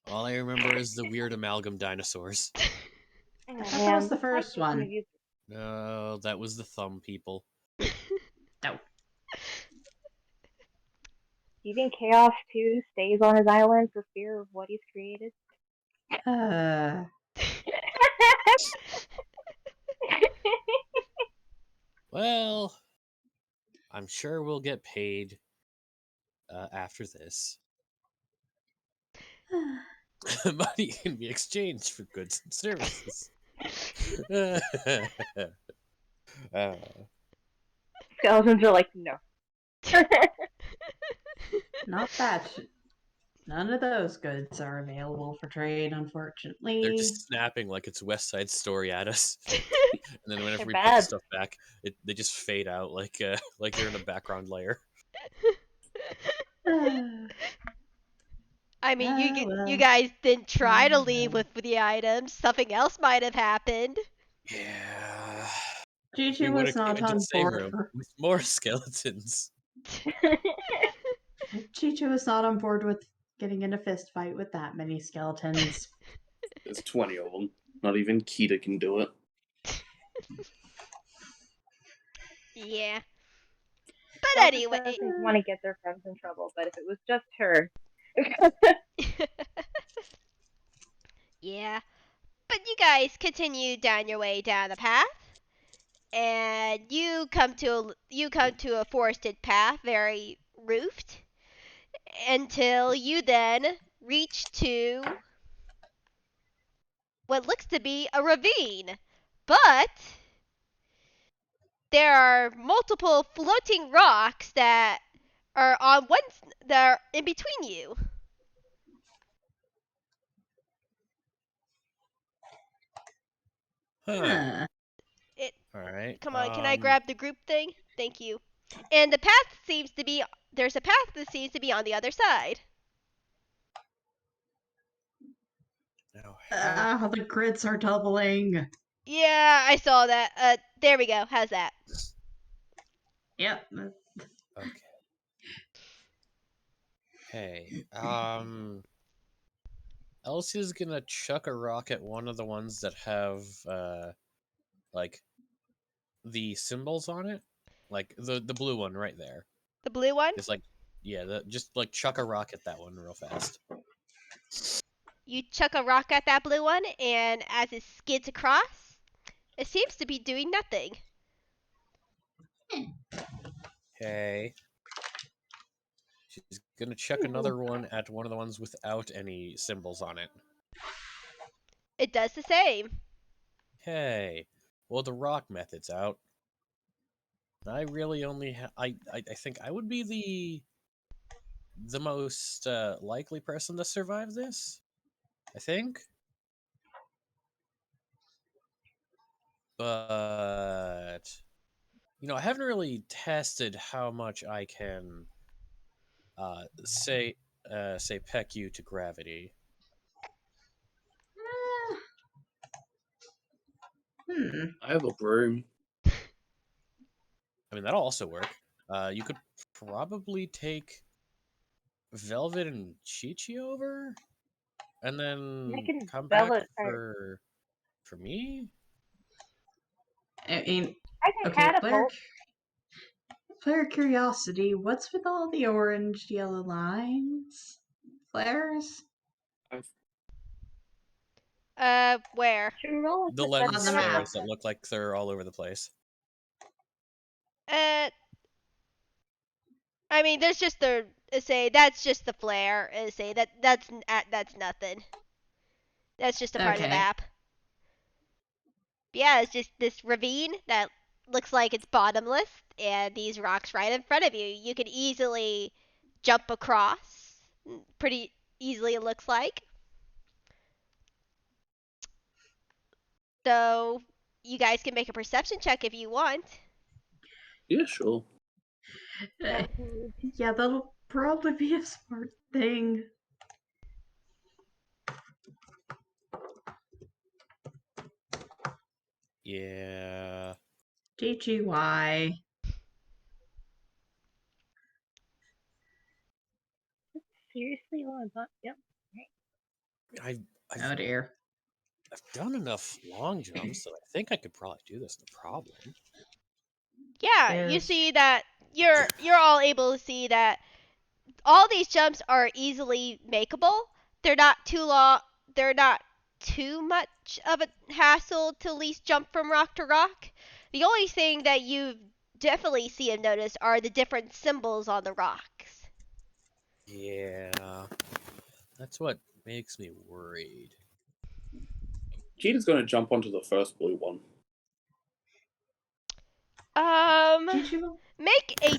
All I remember is the weird amalgam dinosaurs. Oh, I thought that was man. the first one. No, that was the thumb people. No. Do you think Chaos 2 stays on his island for fear of what he's created? Well, I'm sure we'll get paid after this. Money can be exchanged for goods and services. Skeletons are like, no. Not that. None of those goods are available for trade, unfortunately. They're just snapping like it's West Side Story at us, and then whenever They're we put the bad. stuff back, they just fade out like they're in a background layer. I mean, you well. guys didn't try to Oh, leave well. with the items. Something else might have happened. Yeah. Gigi We would was have came not into the on same board room for with more skeletons. Chichi was not on board with getting in a fist fight with that many skeletons. There's 20 of them. Not even Kita can do it. Yeah. But Zelda anyway. doesn't want to get their friends in trouble, but if it was just her. Yeah. But you guys continue down your way down the path, and you come to a forested path, very roofed, until you then reach to what looks to be a ravine. But there are multiple floating rocks that are that are in between you. Huh. It All right. Come on, can I grab the group thing? Thank you. And there's a path that seems to be on the other side. Now, The grids are doubling. Yeah, I saw that. There we go. How's that? Yep. okay. Hey, Elsie's gonna chuck a rock at one of the ones that have like the symbols on it, like the blue one right there. The blue one? It's like, yeah, just like chuck a rock at that one real fast. You chuck a rock at that blue one, and as it skids across, it seems to be doing nothing. Okay. She's gonna chuck another one at one of the ones without any symbols on it. It does the same. Okay. Well, the rock method's out. I really only I think I would be the most likely person to survive this. I think. But I haven't really tested how much I can say peck you to gravity. I have a broom. I mean, that'll also work. You could probably take Velvet and Chichi over, and then I can come back Velvet. for me. I mean, I can okay, catapult. player curiosity, what's with all the orange yellow lines? Flares? Where? Should we roll The a lens On the perception? map. flares that look like they're all over the place. I mean, there's just the say that's just the flare. Say that's nothing. That's just a part of the Okay. map. Yeah, it's just this ravine that looks like it's bottomless, and these rocks right in front of you. You could easily jump across. Pretty easily, it looks like. So you guys can make a perception check if you want. Yeah, sure. Uh, yeah, that'll probably be a smart thing. Yeah. GGY. Seriously, hold on. Yep. I've Oh dear. done enough long jumps that I think I could probably do this, no problem. Yeah, you There's see that you're all able to see that all these jumps are easily makeable. They're not too long. They're not too much of a hassle to at least jump from rock to rock. The only thing that you definitely see and notice are the different symbols on the rocks. Yeah. That's what makes me worried. Kita's going to jump onto the first blue one. GG. Make a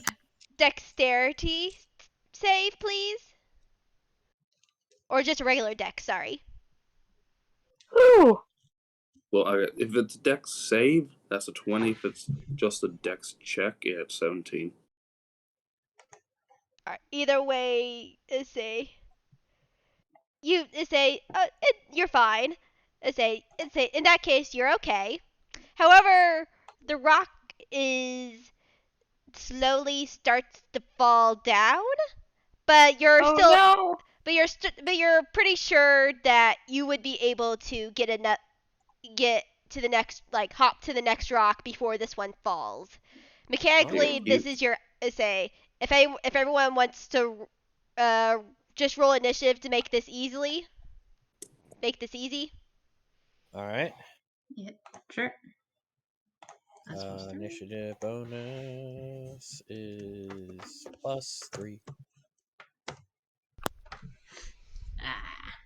dexterity save, please, or just a regular dex. Sorry. Ooh. Well, if it's Dex save, that's a 20. If it's just a Dex check, yeah, it's 17. Either way, you're fine. In that case, you're okay. However, the rock is slowly starts to fall down, but you're Oh still, no. but you're pretty sure that you would be able to get to the next, like hop to the next rock before this one falls. Mechanically, Yeah, this is your if everyone wants to uh, just roll initiative to make this easy. All right. Yeah, sure. That's Initiative bonus is +3. Ah.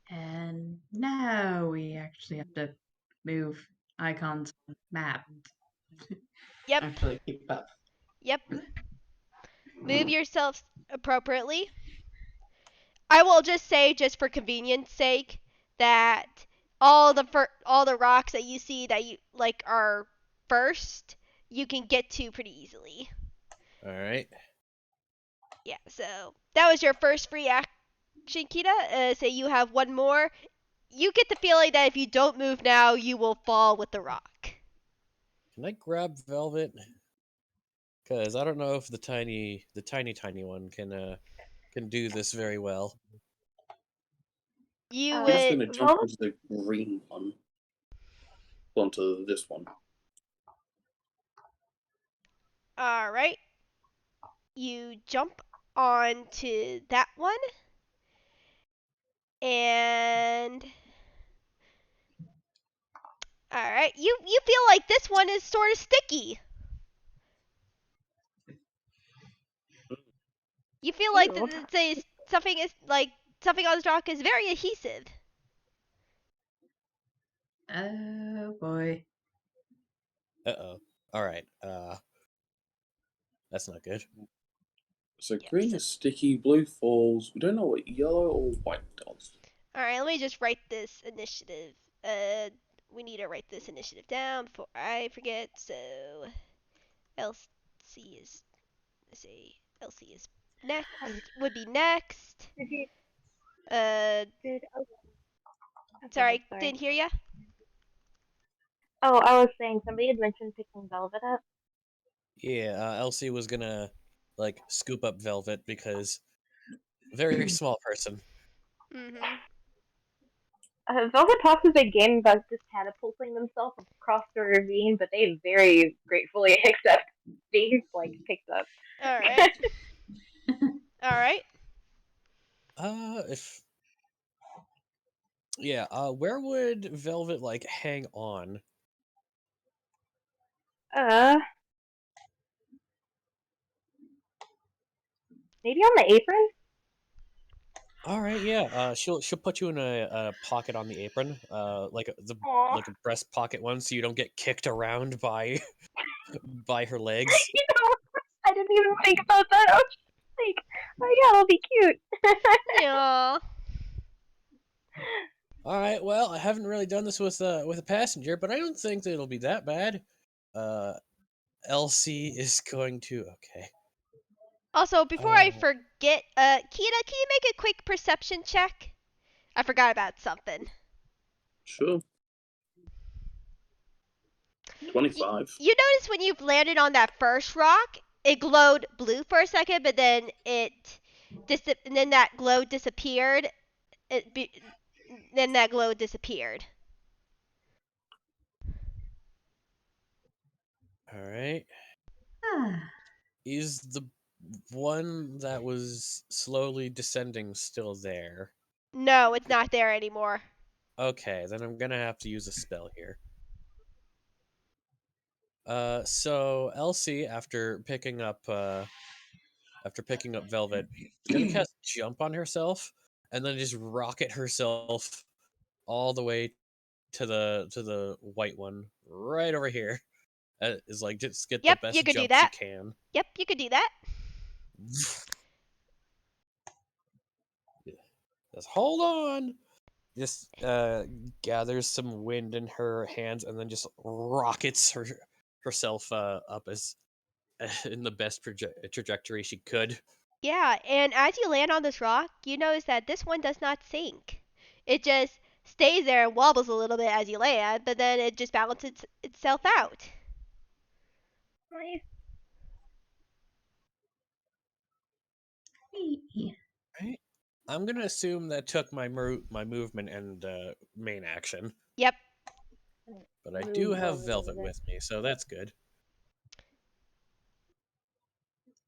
And now we actually have to move icons on the map. Yep, Actually keep up. yep. Move yourselves appropriately. I will just say, just for convenience sake, that all the rocks that you see that you like are first, you can get to pretty easily. All right. Yeah. So that was your first free action, Kita. So you have one more. You get the feeling that if you don't move now, you will fall with the rock. Can I grab Velvet? Because I don't know if the tiny one can do this very well. You Kita's would. going to jump onto the green one. Onto this one. All right. You jump onto that one, and all right. You feel like this one is sort of sticky. You feel like Ew. something is like something on this rock is very adhesive. Oh boy. Uh-oh. All right. That's not good. So Yeah. green So, is sticky, blue falls. We don't know what yellow or white does. all right. Let me just write this initiative. We need to write this initiative down before I forget. So, Elsie is let's see. Elsie is next. Would be next. Did you? Uh, Did? Oh, sorry, sorry. didn't hear ya. Oh, I was saying somebody had mentioned picking Velvet up. Yeah. Elsie was gonna like scoop up Velvet because very small person. Mhm. Velvet talks a big game about just catapulting themselves across the ravine, but they very gratefully accept being like picked up. All right. All right. If yeah, where would Velvet like hang on? Maybe on the apron. All right, yeah. She'll put you in a pocket on the apron, like Aw. like a breast pocket one, so you don't get kicked around by by her legs. You know, I didn't even think about that. I was just like, oh yeah, that'll be cute. Yeah. All right. Well, I haven't really done this with a passenger, but I don't think that it'll be that bad. Uh, Elsie is going to okay. Also, before I forget, Kita, can you make a quick perception check? I forgot about something. Sure. 25. You notice when you've landed on that first rock, it glowed blue for a second, but then and then that glow disappeared. Then that glow disappeared. All right. Ah. Is the one that was slowly descending still there? No, it's not there anymore. Okay, then I'm gonna have to use a spell here. So Elsie, after picking up Velvet, is gonna cast Jump on herself, and then just rocket herself all the way to the white one right over here. Is like just get the Yep, you best could do jump she that. can. Yep, you could do that. Just hold on. Just gathers some wind in her hands and then just rockets herself up as in the best trajectory she could. Yeah, and as you land on this rock, you notice that this one does not sink. It just stays there and wobbles a little bit as you land, but then it just balances itself out. Nice. Right? I'm gonna assume that took my movement and main action, Yep. but I do have Velvet with me, so that's good.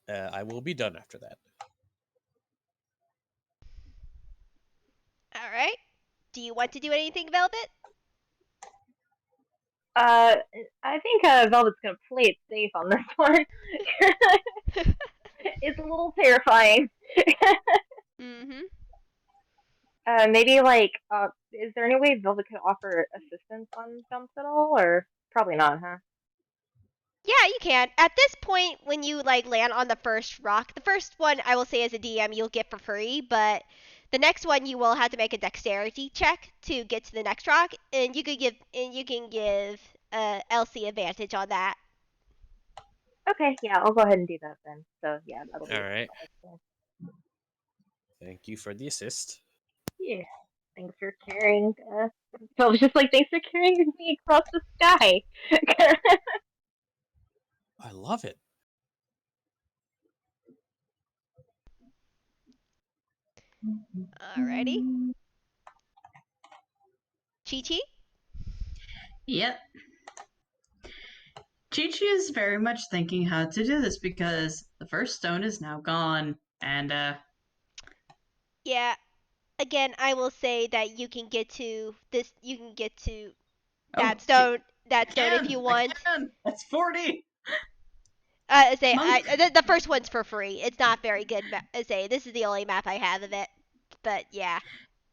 I will be done after that. All right. Do you want to do anything, Velvet? I think Velvet's gonna play it safe on this one. It's a little terrifying. Mm-hmm. Maybe like, is there any way Velvet could offer assistance on jumps at all, or probably not, huh? Yeah, you can. At this point, when you like land on the first rock, the first one I will say as a DM you'll get for free, but the next one you will have to make a dexterity check to get to the next rock, and you can give Elsie advantage on that. Okay, yeah, I'll go ahead and do that then. So yeah, that'll be. All right. Thank you for the assist. Yeah. Thanks for carrying. So I was just like, thanks for carrying me across the sky. I love it. Alrighty. Chi-Chi? Yep. Chi-Chi is very much thinking how to do this because the first stone is now gone, and Yeah. Again, I will say that you can get to this. You can get to that stone. That stone if you want. That's 40. The first one's for free. It's not very good. This is the only map I have of it. But yeah,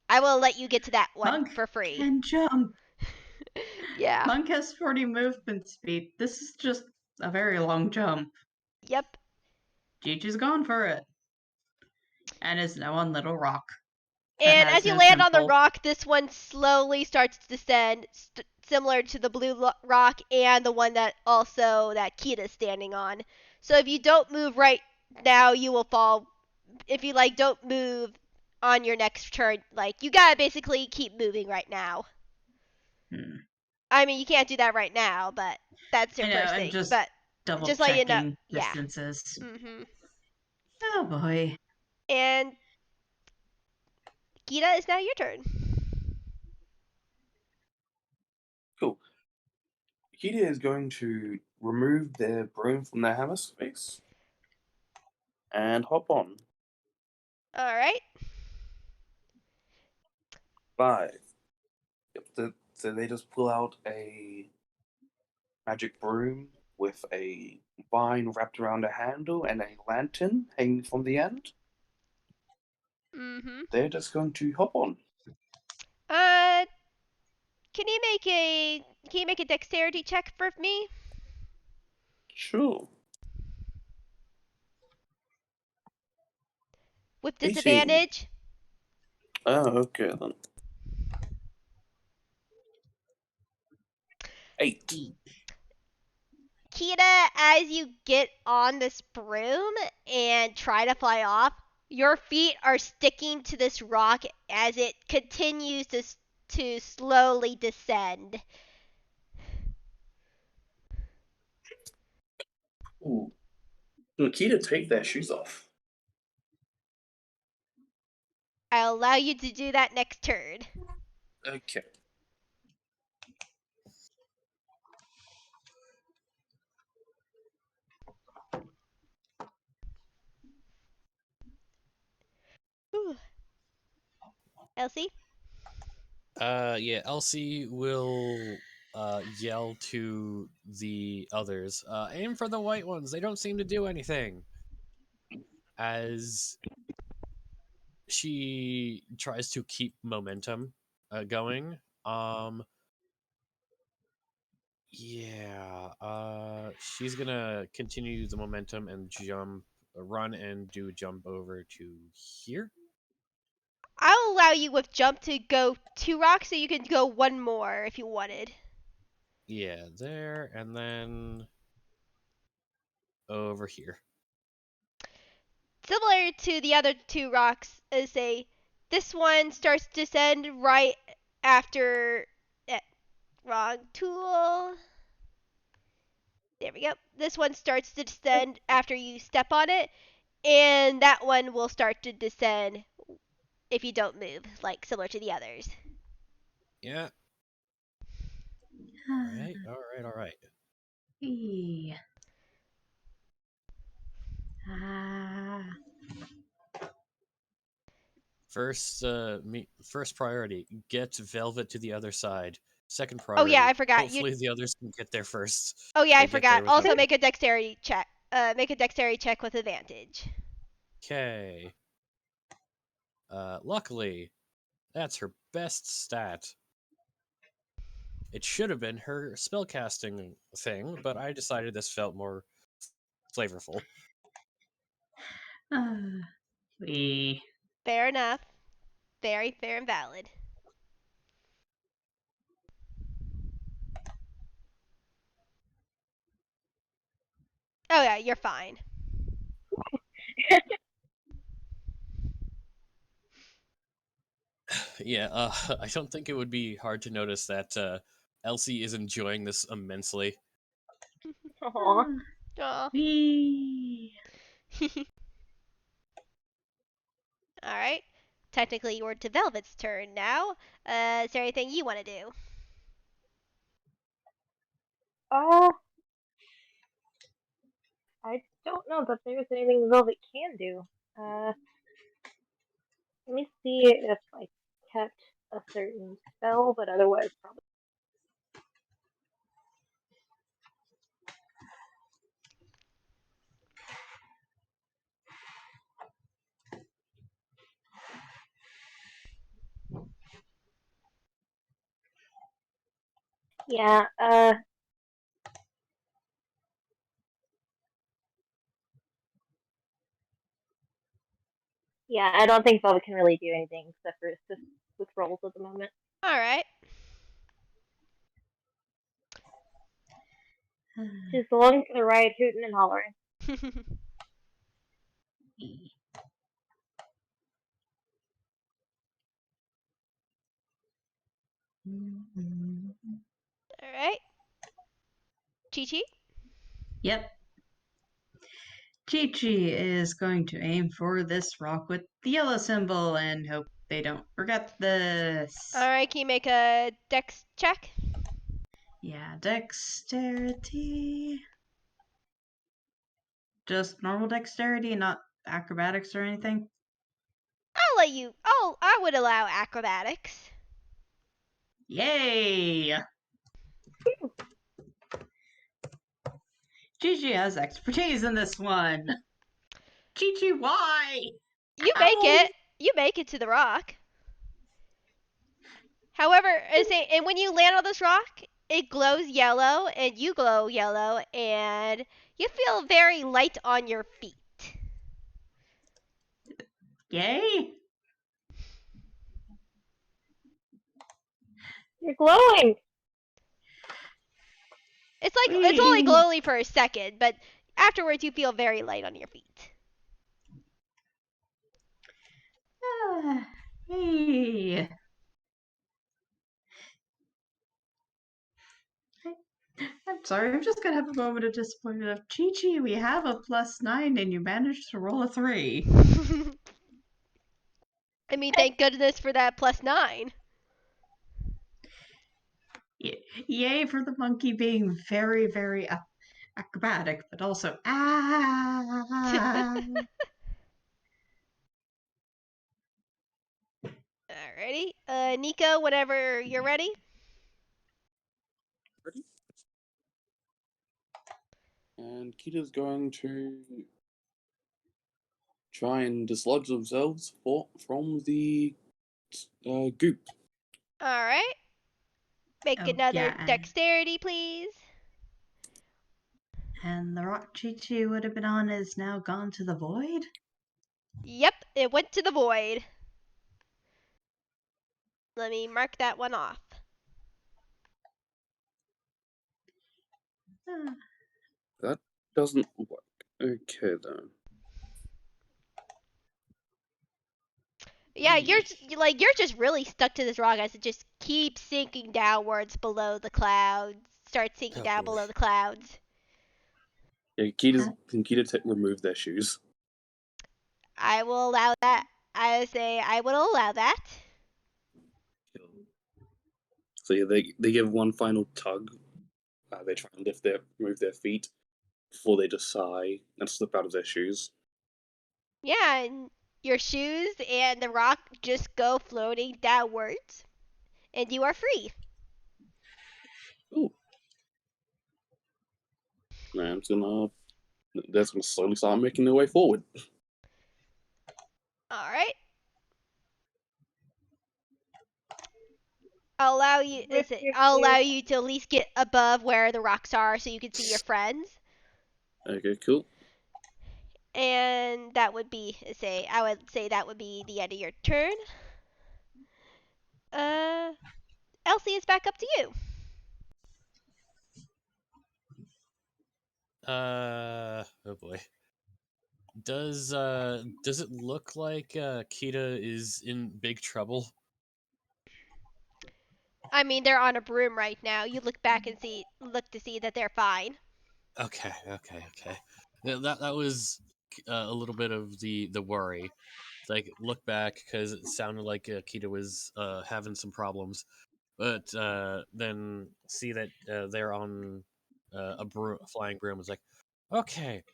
I will let you get to that one Monk for free. can jump. Yeah. Monk has 40 movement speed. This is just a very long jump. Yep. Chi-Chi's gone for it. And is now on Little Rock. And as you land on the rock, this one slowly starts to descend, similar to the blue rock and the one that Kita's standing on. So if you don't move right now, you will fall. If you don't move on your next turn, you gotta basically keep moving right now. I mean, you can't do that right now, but that's your first thing. Just but double just checking let you know, distances. Yeah. Mm-hmm. Oh boy. And Kita, is now your turn. Cool. Kita is going to remove their broom from their hammer space and hop on. All right. 5. Yep, so they just pull out a magic broom with a vine wrapped around a handle and a lantern hanging from the end. Mm-hmm. They're just going to hop on. Uh, can you make a dexterity check for me Sure. with 18. disadvantage? Oh, okay then. 8. Kita, as you get on this broom and try to fly off, your feet are sticking to this rock as it continues to slowly descend. Ooh. Nikita, take their shoes off. I'll allow you to do that next turn. Okay. Whew. Elsie? Yeah, Elsie will yell to the others, aim for the white ones. They don't seem to do anything. As she tries to keep momentum going. She's gonna continue the momentum and run and do jump over to here. I'll allow you with jump to go 2 rocks, so you can go 1 more if you wanted. Yeah, there, and then over here. Similar to the other 2 rocks, this one starts to descend right after. Wrong tool. There we go. This one starts to descend after you step on it, and that one will start to descend if you don't move, like similar to the others. Yeah. All right. Hey. Ah. First priority: get Velvet to the other side. Second Oh yeah, priority: I forgot. hopefully the others can get there first. Oh yeah, I They get there forgot. without Also me. make a dexterity check. Make a dexterity check with advantage. Okay. Luckily, that's her best stat. It should have been her spellcasting thing, but I decided this felt more flavorful. We. Fair enough. Very fair and valid. Oh yeah, you're fine. Yeah, I don't think it would be hard to notice that Elsie is enjoying this immensely. Aww. Aw. We. Alright. Technically, you're to Velvet's turn now. Is there anything you want to do? Uh, I don't know that there's anything Velvet can do. Uh, let me see if I kept a certain spell, but otherwise probably. Yeah, yeah, I don't think Velvet can really do anything except for assist with rolls at the moment. Alright. She's along for the ride, hooting and hollering. Alright. Chi-Chi? Yep. Chichi is going to aim for this rock with the yellow symbol and hope they don't forget this. Alright, can you make a dex check? Yeah, dexterity. Just normal dexterity, not acrobatics or anything? I would allow acrobatics. Yay! Chichi has expertise in this one. Chichi, why? You make Ow! it. You make it to the rock. However, and when you land on this rock, it glows yellow, and you glow yellow, and you feel very light on your feet. Yay! You're glowing. It's only glowing for a second, but afterwards you feel very light on your feet. Hey. I'm sorry, I'm just gonna have a moment of disappointment of Chi-Chi, we have a +9 and you managed to roll a 3. I mean, thank goodness for that +9. Yay for the monkey being very, very acrobatic, but also Alrighty. Nicho, whenever you're ready. Ready? And Kita's going to try and dislodge themselves from the goop. Alright. Make Oh, another yeah. dexterity, please. And the rock Chi-Chi would have been on is now gone to the void? Yep, it went to the void. Let me mark that one off. That doesn't work. Okay then. Yeah, you're just really stuck to this rock as it just keeps sinking downwards below the clouds. Starts sinking down boy. below the clouds. Yeah, can Kita remove their shoes? I will allow that. I will allow that. So yeah, they give one final tug. They try and move their feet before they just sigh and slip out of their shoes. Yeah, and your shoes and the rock just go floating downwards, and you are free. Ooh. And they're gonna slowly start making their way forward. All right. I'll allow you to at least get above where the rocks are so you can see your friends. Okay, cool. And that would be I would say that would be the end of your turn. Elsie, it's back up to you. Oh boy. Does it look like Kita is in big trouble? I mean, they're on a broom right now. You look back and look to see that they're fine. Okay. That was a little bit of the worry. Like look back because it sounded like Kita was having some problems, but then see that they're on a flying broom. Was like, okay.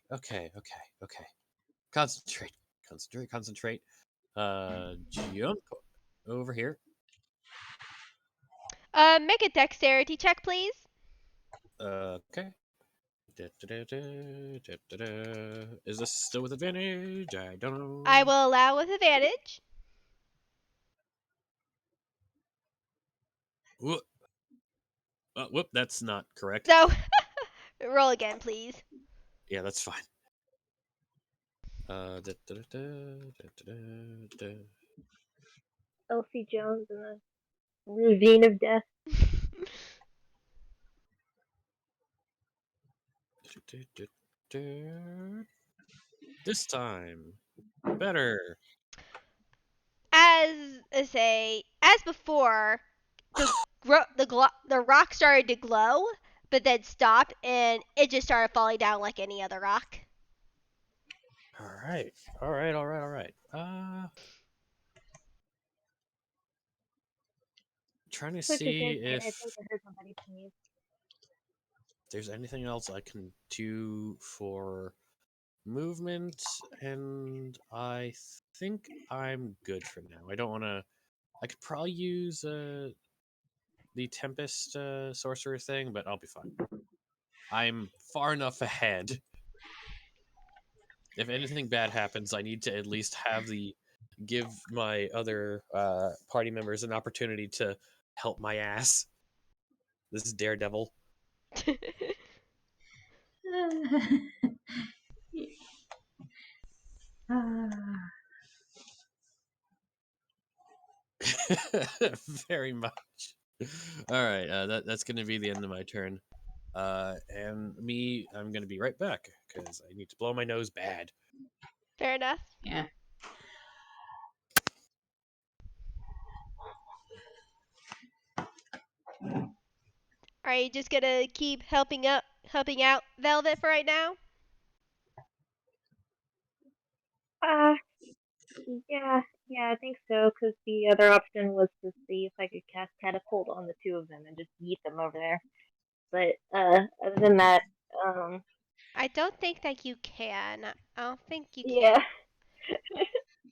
Concentrate. Jump over here. Make a dexterity check, please. Okay. Is this still with advantage? I don't know. I will allow with advantage. Whoop. Whoop, that's not correct. So, roll again, please. Yeah, that's fine. Elsie Jones in a ravine of death. This time, better. As before, the rock started to glow, but then stopped, and it just started falling down like any other rock. All right. Trying to see if there's anything else I can do for movement, and I think I'm good for now. I don't want to. I could probably use the Tempest sorcerer thing, but I'll be fine. I'm far enough ahead. If anything bad happens, I need to at least give my other party members an opportunity to help my ass. This is Daredevil. Very much. All right, that's going to be the end of my turn. And I'm going to be right back because I need to blow my nose bad. Fair enough. Yeah. Are you just gonna keep helping out Velvet for right now? Yeah, I think so. Because the other option was to see if I could cast catapult on the two of them and just yeet them over there. But other than that, I don't think that you can. I don't think you yeah, can.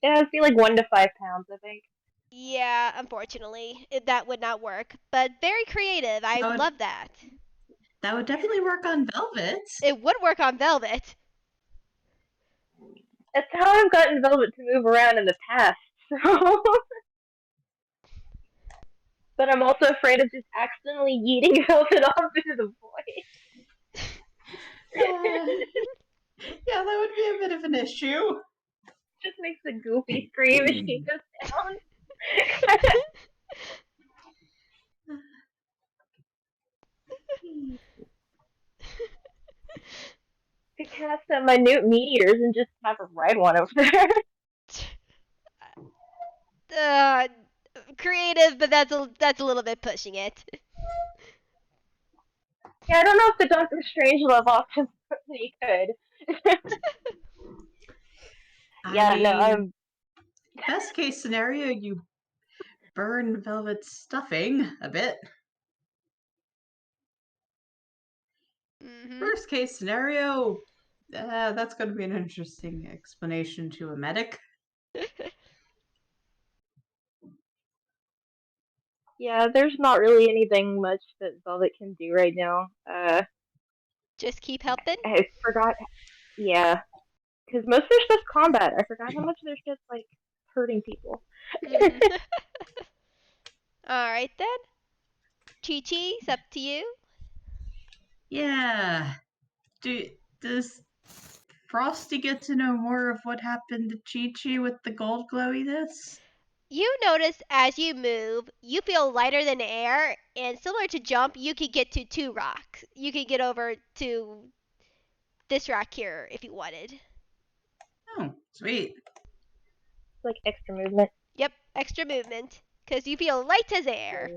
it has to be like 1 to 5 pounds, I think. Yeah, unfortunately, that would not work. But very creative. I That would, love that. that would definitely work on Velvet. It would work on Velvet. That's how I've gotten Velvet to move around in the past. So. But I'm also afraid of just accidentally yeeting Velvet off into the void. Yeah, that would be a bit of an issue. Just makes a goofy scream as she goes down. To cast some minute meteors and just have her ride one over there. Creative, but that's a little bit pushing it. Yeah, I don't know if the Doctor Strangelove option he could. Yeah, no, I'm. Best case scenario, you burn Velvet's stuffing a bit. Mm-hmm. Worst case scenario, that's going to be an interesting explanation to a medic. Yeah, there's not really anything much that Velvet can do right now. Just keep helping. I forgot. Yeah, because most of their stuff's combat. I forgot how much of their stuff's like hurting people. Mm-hmm. All right then. Chi-Chi, it's up to you. Yeah. Does Frosty get to know more of what happened to Chi-Chi with the gold glowiness? You notice as you move, you feel lighter than air, and similar to jump, you can get to 2 rocks. You can get over to this rock here if you wanted. Oh, sweet. Like extra movement. Yep, extra movement. Because you feel light as air.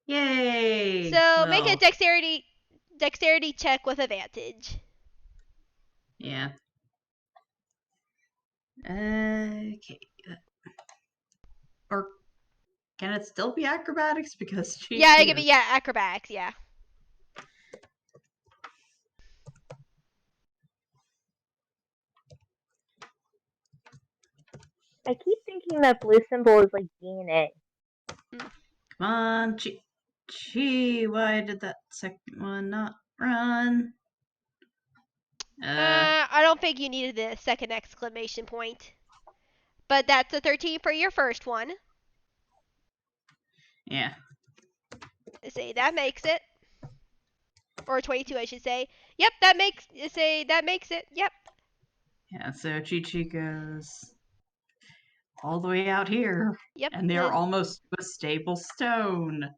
Yay! So make a Well, dexterity check with advantage. yeah. Okay. Or can it still be acrobatics? Because Chi-Chi Yeah, it can be acrobatics, yeah. I keep thinking that blue symbol is like DNA. Come on, Chi. Why did that second one not run? I don't think you needed the second exclamation point. But that's a 13 for your first one. Yeah. Say that makes it. Or 22, I should say. Yep, that makes it. Yep. Yeah, so Chi-Chi goes all the way out here. Yep. And they're almost to a stable stone.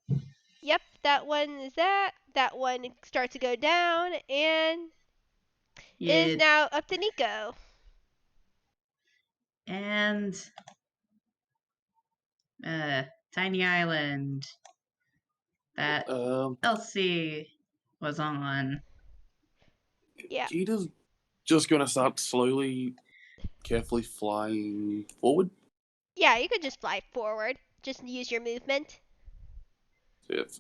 Yep, that one is that. That one starts to go down and is now up to Nicho. And Tiny Island that Elsie was on. Yeah. Kita's just gonna start slowly, carefully flying forward. Yeah, you could just fly forward. Just use your movement.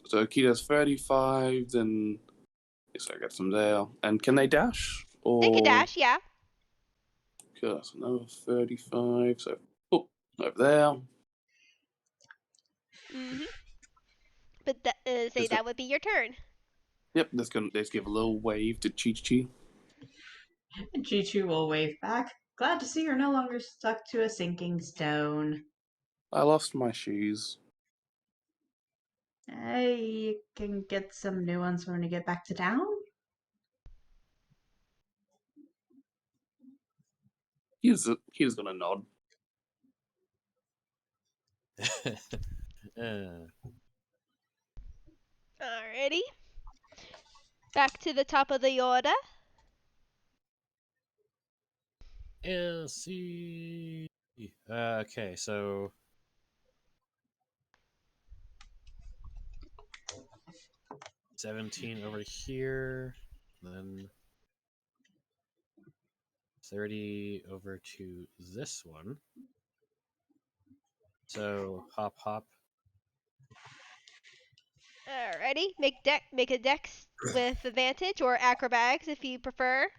So Kita's 35, then so I got some there. And can they dash? Or They can dash, yeah. Okay, that's another 35. So over there. Mhm. gonna say that would be your turn. Yep, let's give a little wave to Chichi. And Chichi will wave back. Glad to see you're no longer stuck to a sinking stone. I lost my shoes. Hey, you can get some new ones when you get back to town. He's gonna nod. Alrighty. Back to the top of the order. Elsie. Okay, so 17 over here, then 30 over to this one. So hop, hop. Alrighty. Make a dex with advantage or acrobatics if you prefer.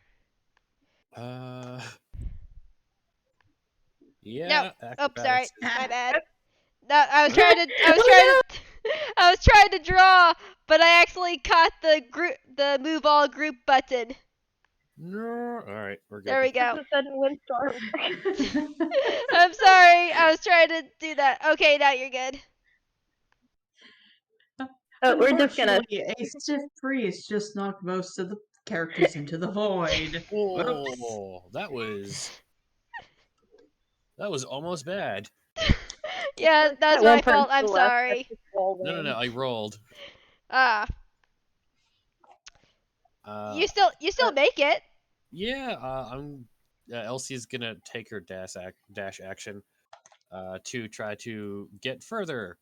Yeah. No. Oh, sorry. Acrobatics. My bad. No, I was trying to draw, but I actually caught the move all group button. No. All right, we're good. There we go. Just a sudden windstorm. I'm sorry. I was trying to do that. Okay, now you're good. Oh, we're just gonna. Unfortunately, a stiff breeze just knocked most of the characters into the void. Whoops. Oh, that was almost bad. Yeah, that's my fault. I'm sorry. No. I rolled. Ah. You still make it. Yeah. Elsie's gonna take her dash action to try to get further.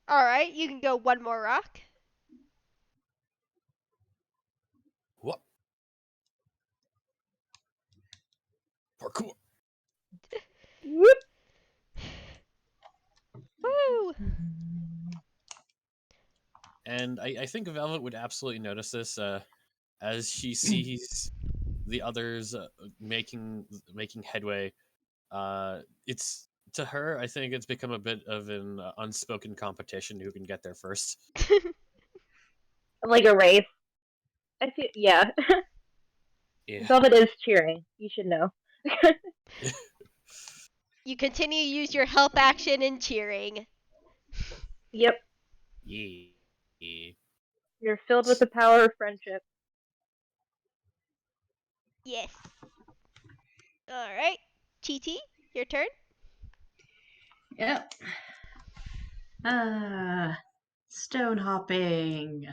All right, you can go one more rock. What? Parkour. Whoop. Woo! And I think Velvet would absolutely notice this as she sees the others making headway. It's to her, I think it's become a bit of an unspoken competition who can get there first. Like a race. I feel, yeah. Yeah. Velvet is cheering. You should know. You continue to use your help action in cheering. Yep. Yeah. You're filled with the power of friendship. Yes. All right, Chichi, your turn. Yep. Stone hopping.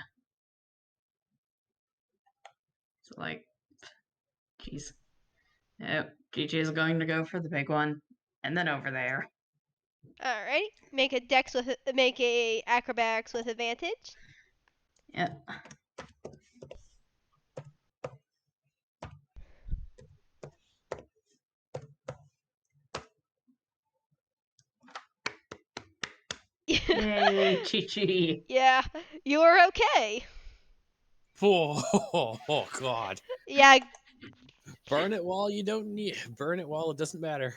So like, jeez. Yep. Gigi is going to go for the big one, and then over there. All right, make a acrobatics with advantage. Yep. Yay, Chichi. Yeah, you are okay. Oh, God. Yeah. Burn it while you don't need. Burn it while it doesn't matter.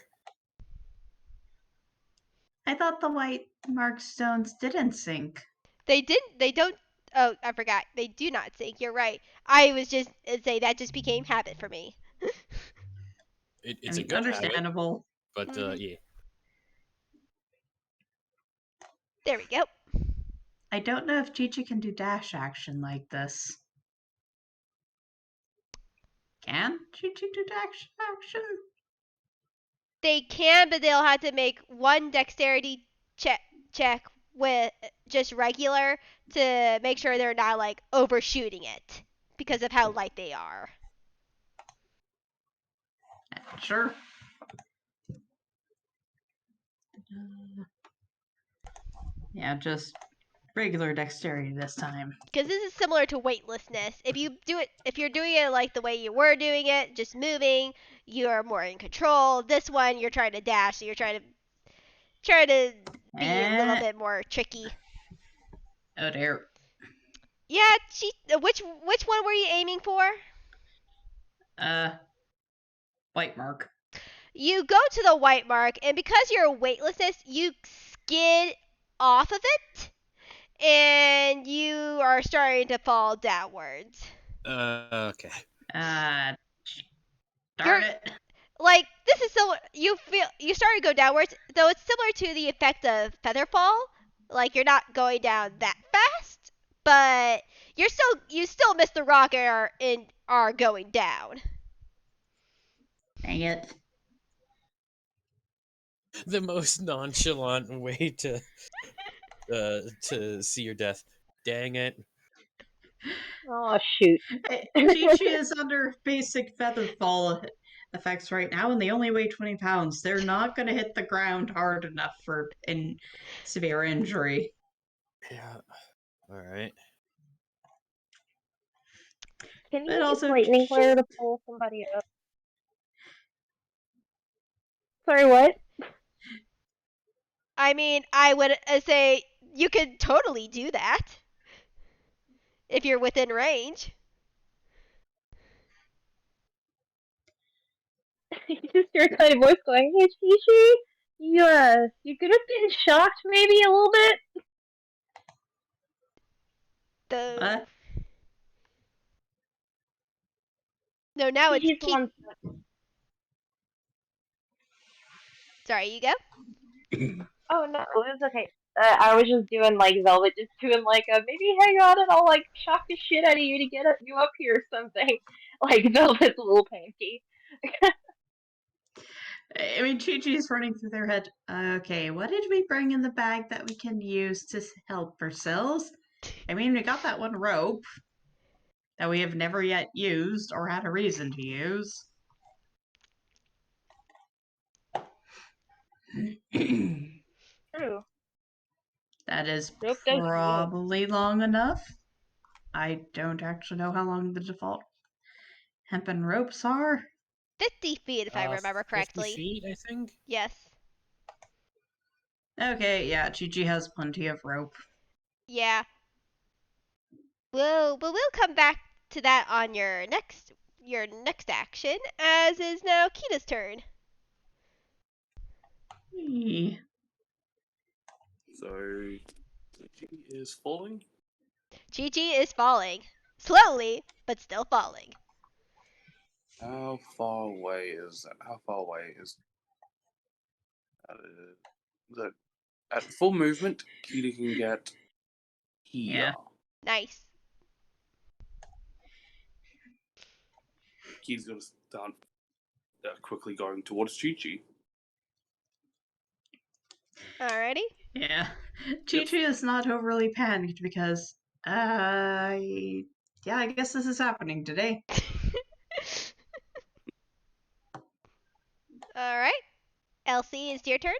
I thought the white mark stones didn't sink. They don't. Oh, I forgot. They do not sink. You're right. I was just say that just became habit for me. It's a good understandable. Habit, but yeah. There we go. I don't know if Chichi can do dash action like this. Can Chichi do dash action? They can, but they'll have to make one dexterity check with just regular to make sure they're not like overshooting it because of how light they are. Sure. Yeah, just regular dexterity this time. Because this is similar to weightlessness. If you're doing it like the way you were doing it, just moving, you're more in control. This one, you're trying to dash, so you're trying to be a little bit more tricky. Oh dear. Yeah, which one were you aiming for? White mark. You go to the white mark, and because you're weightlessness, you skid off of it, and you are starting to fall downwards. Okay. Darn You're it. like this is so you start to go downwards, though it's similar to the effect of feather fall. Like you're not going down that fast, but you still miss the rock and are going down. Dang it. The most nonchalant way to see your death. Dang it. Oh shoot. Chichi is under basic feather fall effects right now, and they only weigh 20 pounds. They're not going to hit the ground hard enough for severe injury. Yeah. All right. Can But you use also, lightning flare to pull somebody up? Sorry, what? I mean, I would say you could totally do that if you're within range. You just hear a tiny voice going, "Hey, Chichi, you could have been shocked maybe a little bit." The No, now it's Chichi's the one. Sorry, you go. Oh no, it was okay. I was just doing like Velvet, just doing like a maybe hang on and I'll like shock the shit out of you to get you up here or something. Like Velvet's a little panky. I mean, Chi-Chi's running through their head. Okay, what did we bring in the bag that we can use to help ourselves? I mean, we got that one rope that we have never yet used or had a reason to use. True. That is Rope does good. probably long enough. I don't actually know how long the default hempen ropes are. 50 feet, if I remember 50 correctly. feet, I think. Yes. Okay, yeah, Chi-Chi has plenty of rope. Yeah. We'll come back to that on your next action, as is now Kita's turn. So, Chi is falling. Chi-Chi is falling. Slowly, but still falling. How far away is that? How far away is that? At full movement, Kita can get here. Yeah. Nice. Kita's going to start quickly going towards Chi-Chi. Alrighty. Yeah. Chi-Chi is not overly panicked because, yeah, I guess this is happening today. Alright. Elsie, it's your turn.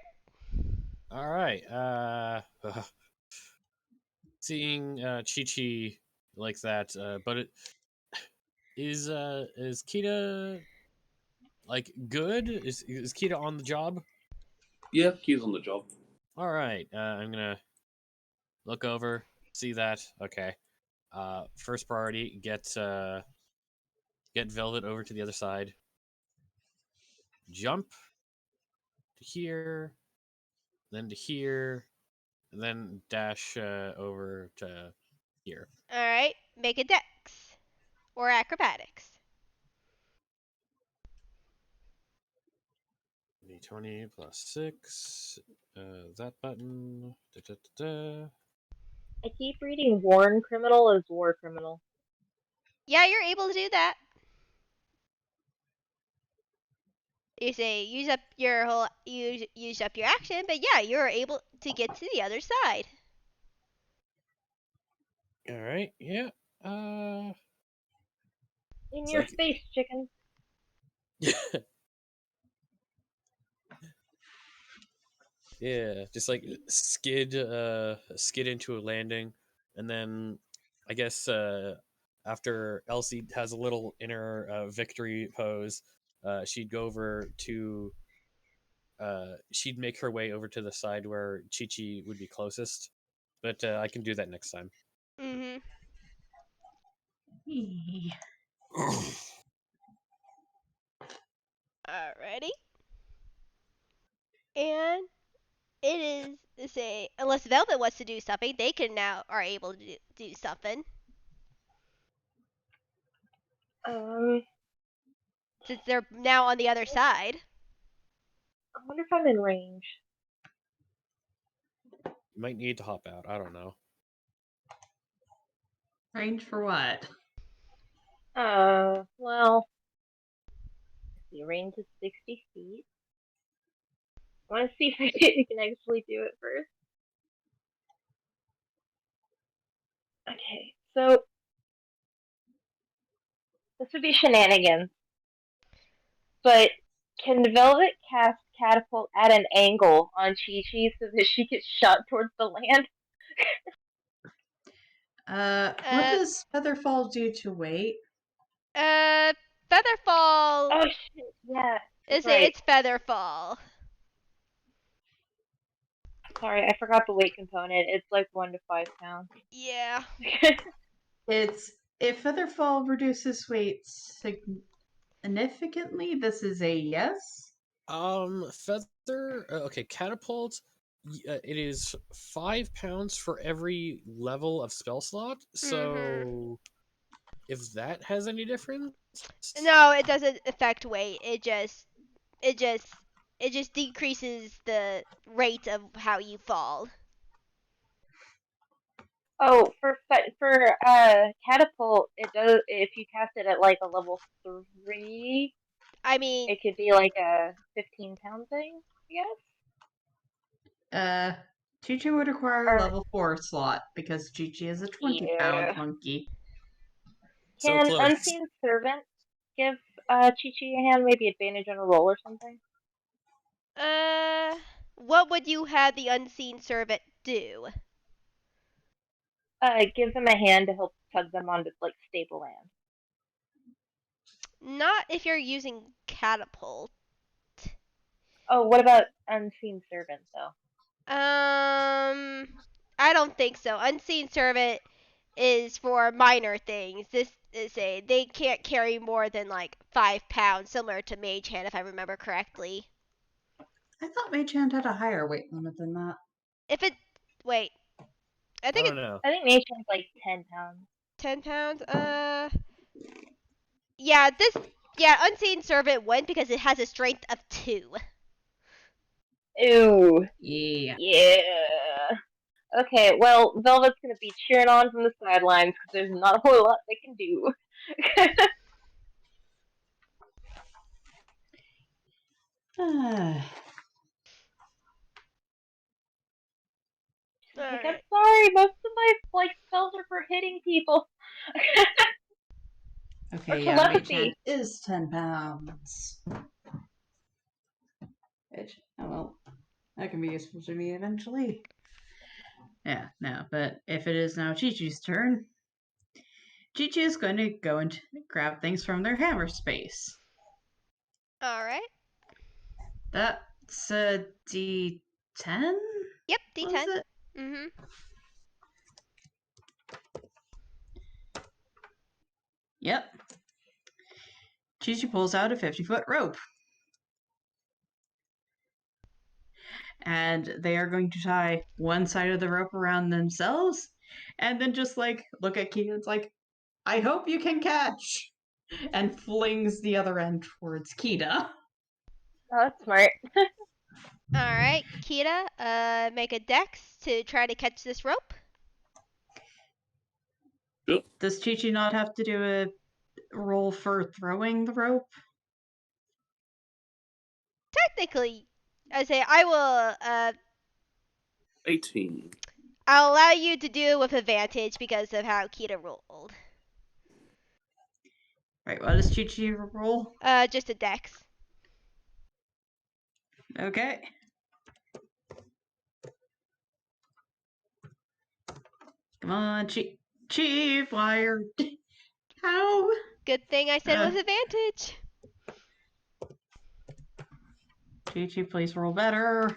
All right. Seeing Chi-Chi like that, but is Kita like good? Is Kita on the job? Yeah, Kita's on the job. All right. I'm gonna look over, see that. Okay. First priority, get Velvet over to the other side. Jump to here, then to here, and then dash over to here. Alright. Make a dex. Or acrobatics. D20 plus 6. That button. Da, da, da, da. I keep reading warn criminal as war criminal. Yeah, you're able to do that. You say use up your use up your action, but yeah, you're able to get to the other side. All right. Yeah. In It's your like face, chicken. yeah, just like skid into a landing, and then I guess after Elsie has a little inner victory pose, she'd go over to she'd make her way over to the side where Chi-Chi would be closest, but I can do that next time. Mhm. Alrighty. And It is say unless Velvet wants to do something, they can now are able to do something I since they're now on the other side. wonder if I'm in range. You might need to hop out. I don't know. Range for what? Well, the range is 60 feet. I want to see if I can actually do it first. Okay, so this would be shenanigans. But can Velvet cast catapult at an angle on Chi-Chi so that she gets shot towards the land? What does Featherfall do to weight? Featherfall Oh shit, yeah, that's is right. it's Featherfall. Sorry, I forgot the weight component. It's like 1 to 5 pounds. Yeah. It's if Featherfall reduces weight significantly, this is a yes. Feather. Okay, catapult. It is 5 pounds for every level of spell slot. So, if that has any difference, No, it doesn't affect weight. It just decreases the rate of how you fall. Oh, for catapult, it does. If you cast it at like a level 3, I mean, it could be like a 15-pound thing. I guess. Chi-Chi would require a Or level 4 slot because Chi-Chi is a 20-pound yeah. monkey. so Can close. Unseen Servant give Chi-Chi a hand? Maybe advantage on a roll or something. what would you have the unseen servant do? Give them a hand to help tug them onto like stable land. Not if you're using catapult. Oh, what about Unseen Servant though? I don't think so. Unseen servant is for minor things. This is they can't carry more than like 5 pounds, similar to Mage Hand, if I remember correctly. I thought Mage Hand had a higher weight limit than that. If it wait, I I think don't it's know. I think Nation's like 10 pounds. 10 pounds. Unseen servant went because it has a strength of 2. Ooh, Yeah. yeah. Okay, well, Velvet's gonna be cheering on from the sidelines because there's not a whole lot they can do. Like, I'm Alright. sorry, most of my like spells are for hitting people. Or Okay, yeah, Mage Hand telepathy. is 10 pounds. Which, oh well, that can be useful to me eventually. Yeah, no, but if it is now Chi-Chi's turn, Chi-Chi is going to go and grab things from their hammer space. Alright. That's a D10? Yep, Was D10. it? Mm-hmm. Yep. Chi-Chi pulls out a 50-foot rope. And they are going to tie one side of the rope around themselves and then just like look at Kita and it's like, I hope you can catch, and flings the other end towards Kita. Oh, that's smart. Alright, Kita, make a dex to try to catch this rope. Yep. Does Chi-Chi not have to do a roll for throwing the rope? Technically, I will, 18. I'll allow you to do it with advantage because of how Kita rolled. Right, what does Chi-Chi roll? Just a dex. Okay. Come on, Chief, wire. How? Good thing I said it was advantage. Chi-Chi, please roll better.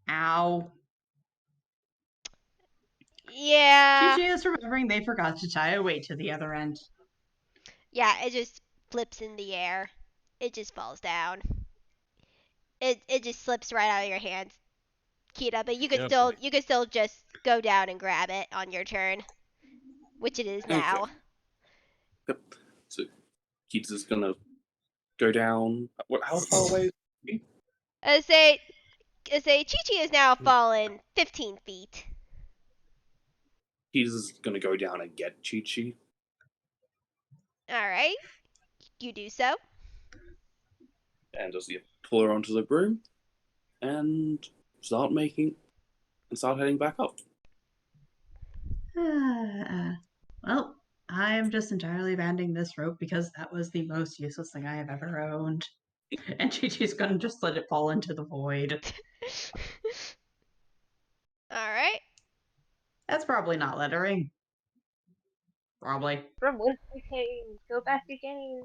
Ow. Yeah. Chi-Chi is remembering they forgot to tie a weight to the other end. Yeah, it just flips in the air. It just falls down. It just slips right out of your hands. Kita, but you could Oh, still boy. just go down and grab it on your turn, which it is Okay. now. Yep. So Kita's gonna go down. How far away is he? Say Chichi is now fallen 15 feet. Kita's gonna go down and get Chi-Chi. All right, you do so. And just pull her onto the broom and start heading back up. Well, I'm just entirely abandoning this rope because that was the most useless thing I have ever owned. And Chi-Chi's gonna just let it fall into the void. All right. That's probably not lettering. Probably. From whence we came, go back again.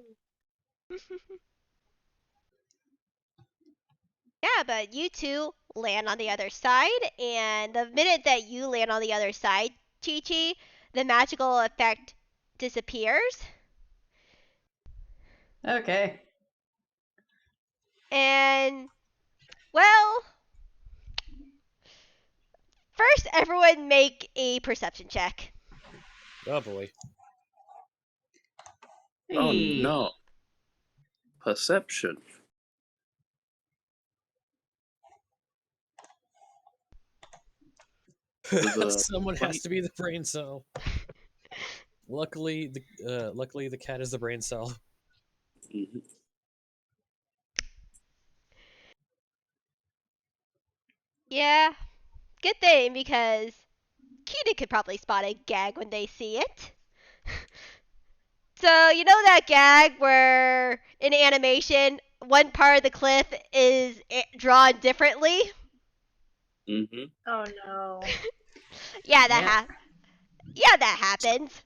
Yeah, but you two land on the other side, and the minute that you land on the other side, Chi-Chi, the magical effect disappears. Okay. And, well, first everyone make a perception check. Oh boy. Oh Hey. no. Perception. With a Someone has 20. to be the brain cell. Luckily, the cat is the brain cell. Mhm. Yeah, good thing, because Kita could probably spot a gag when they see it. So, you know that gag where in animation, one part of the cliff is drawn differently? Mhm. Oh no. Yeah, that happens.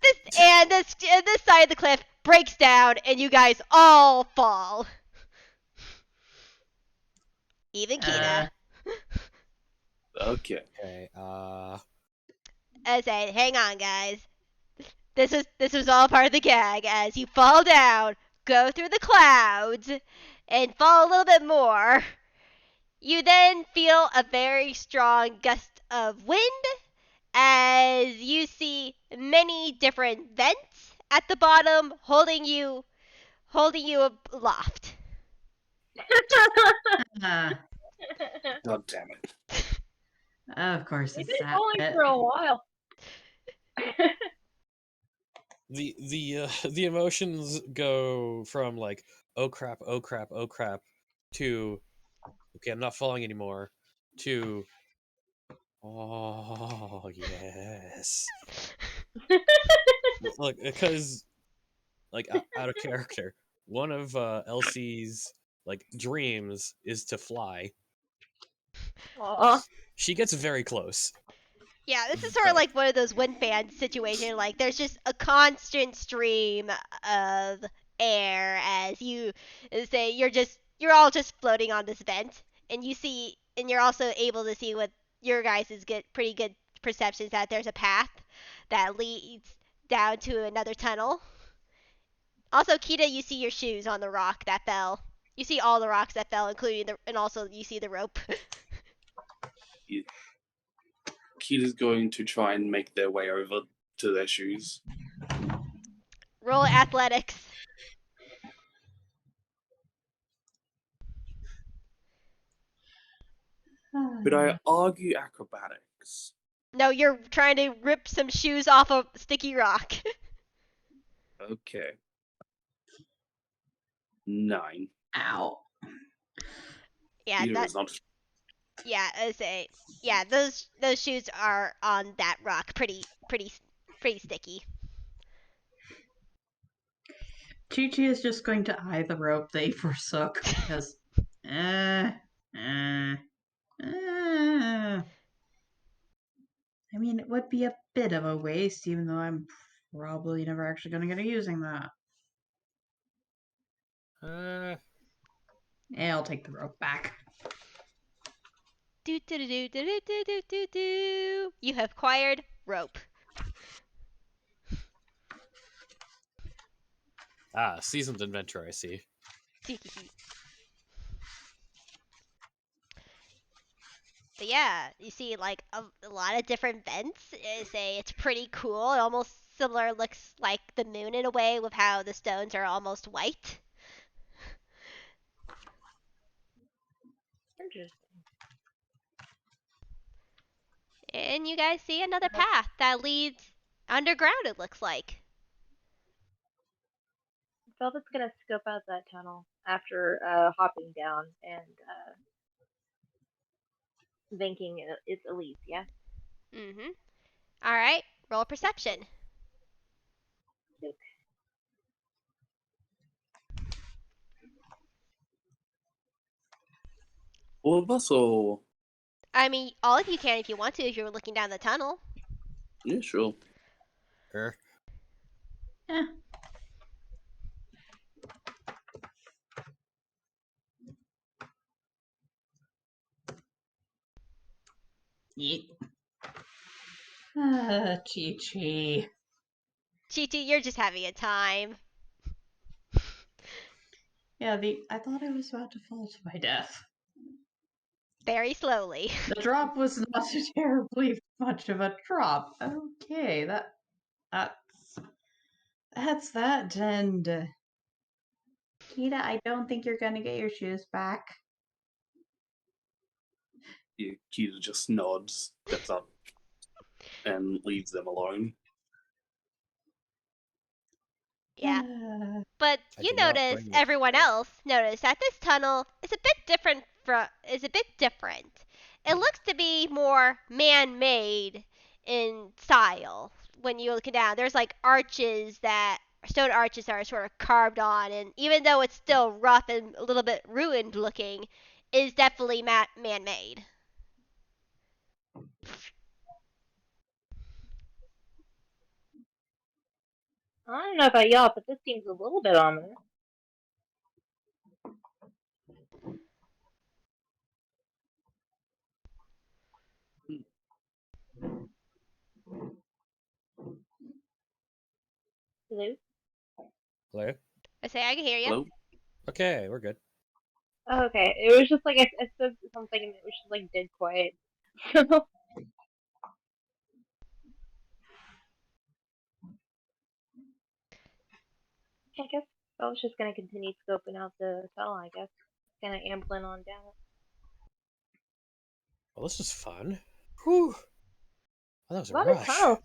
This side of the cliff breaks down, and you guys all fall. Even Kita. Okay. Okay. I said, hang on, guys. This was all part of the gag. As you fall down, go through the clouds, and fall a little bit more. You then feel a very strong gust of wind as you see many different vents at the bottom holding you aloft. Uh, God damn it. of course, We've it's been that falling bit. for a while. The emotions go from like oh crap, oh crap, oh crap to okay, I'm not falling anymore to oh yes. Look, because like out of character, one of Elsie's like dreams is to fly. Aw. She gets very close. Yeah, this is sort of But like one of those wind fan situations. Like, there's just a constant stream of air as you say you're all just floating on this vent, and you're also able to see with your guys' pretty good perceptions that there's a path that leads down to another tunnel. Also, Kita, you see your shoes on the rock that fell. You see all the rocks that fell, and also you see the rope. Kita's going to try and make their way over to their shoes. Roll athletics. Could I argue acrobatics? No, you're trying to rip some shoes off a sticky rock. Okay. 9. Ow. Yeah, Kita is not. I say, yeah, those shoes are on that rock, pretty sticky. Chi-Chi is just going to eye the rope they forsook because, uh, uh, uh. I mean, it would be a bit of a waste, even though I'm probably never actually going to get to using that. Yeah, I'll take the rope back. Do do do do do do do do do. You have acquired rope. seasoned adventurer, I see. But yeah, you see like a lot of different vents. It's pretty cool. It almost similar looks like the moon in a way with how the stones are almost white. Interesting. And you guys see another path that leads underground, it looks like. Velvet's gonna scope out that tunnel after hopping down and thinking it's Elise, yeah? Mm-hmm. Alright, roll perception. All of us, or I mean, all of you can if you want to, if you're looking down the tunnel. yeah, sure. Er, Eh. Yeet. Chi-Chi. Chichi, you're just having a time. Yeah, I thought I was about to fall to my death. Very slowly. The drop was not terribly much of a drop. Okay, that's that. And Kita, I don't think you're gonna get your shoes back. Yeah, Kita just nods, steps up, and leaves them alone. Yeah. But I you did not notice, bring the everyone shoes. else noticed that this tunnel is a bit different. It looks to be more man-made in style. When you look down, there's like stone arches that are sort of carved on, and even though it's still rough and a little bit ruined looking, it is definitely man-made. I don't know about y'all, but this seems a little bit ominous. Hello? Hello? I can hear you. Hello? Okay, we're good. Oh, okay. It was just like I said something and it was just like dead quiet. So I guess I was just gonna continue scoping out the tunnel, I guess. Kinda ambling on down. Well, this was fun. Whew. Well, that was A a lot of rush. tunnels.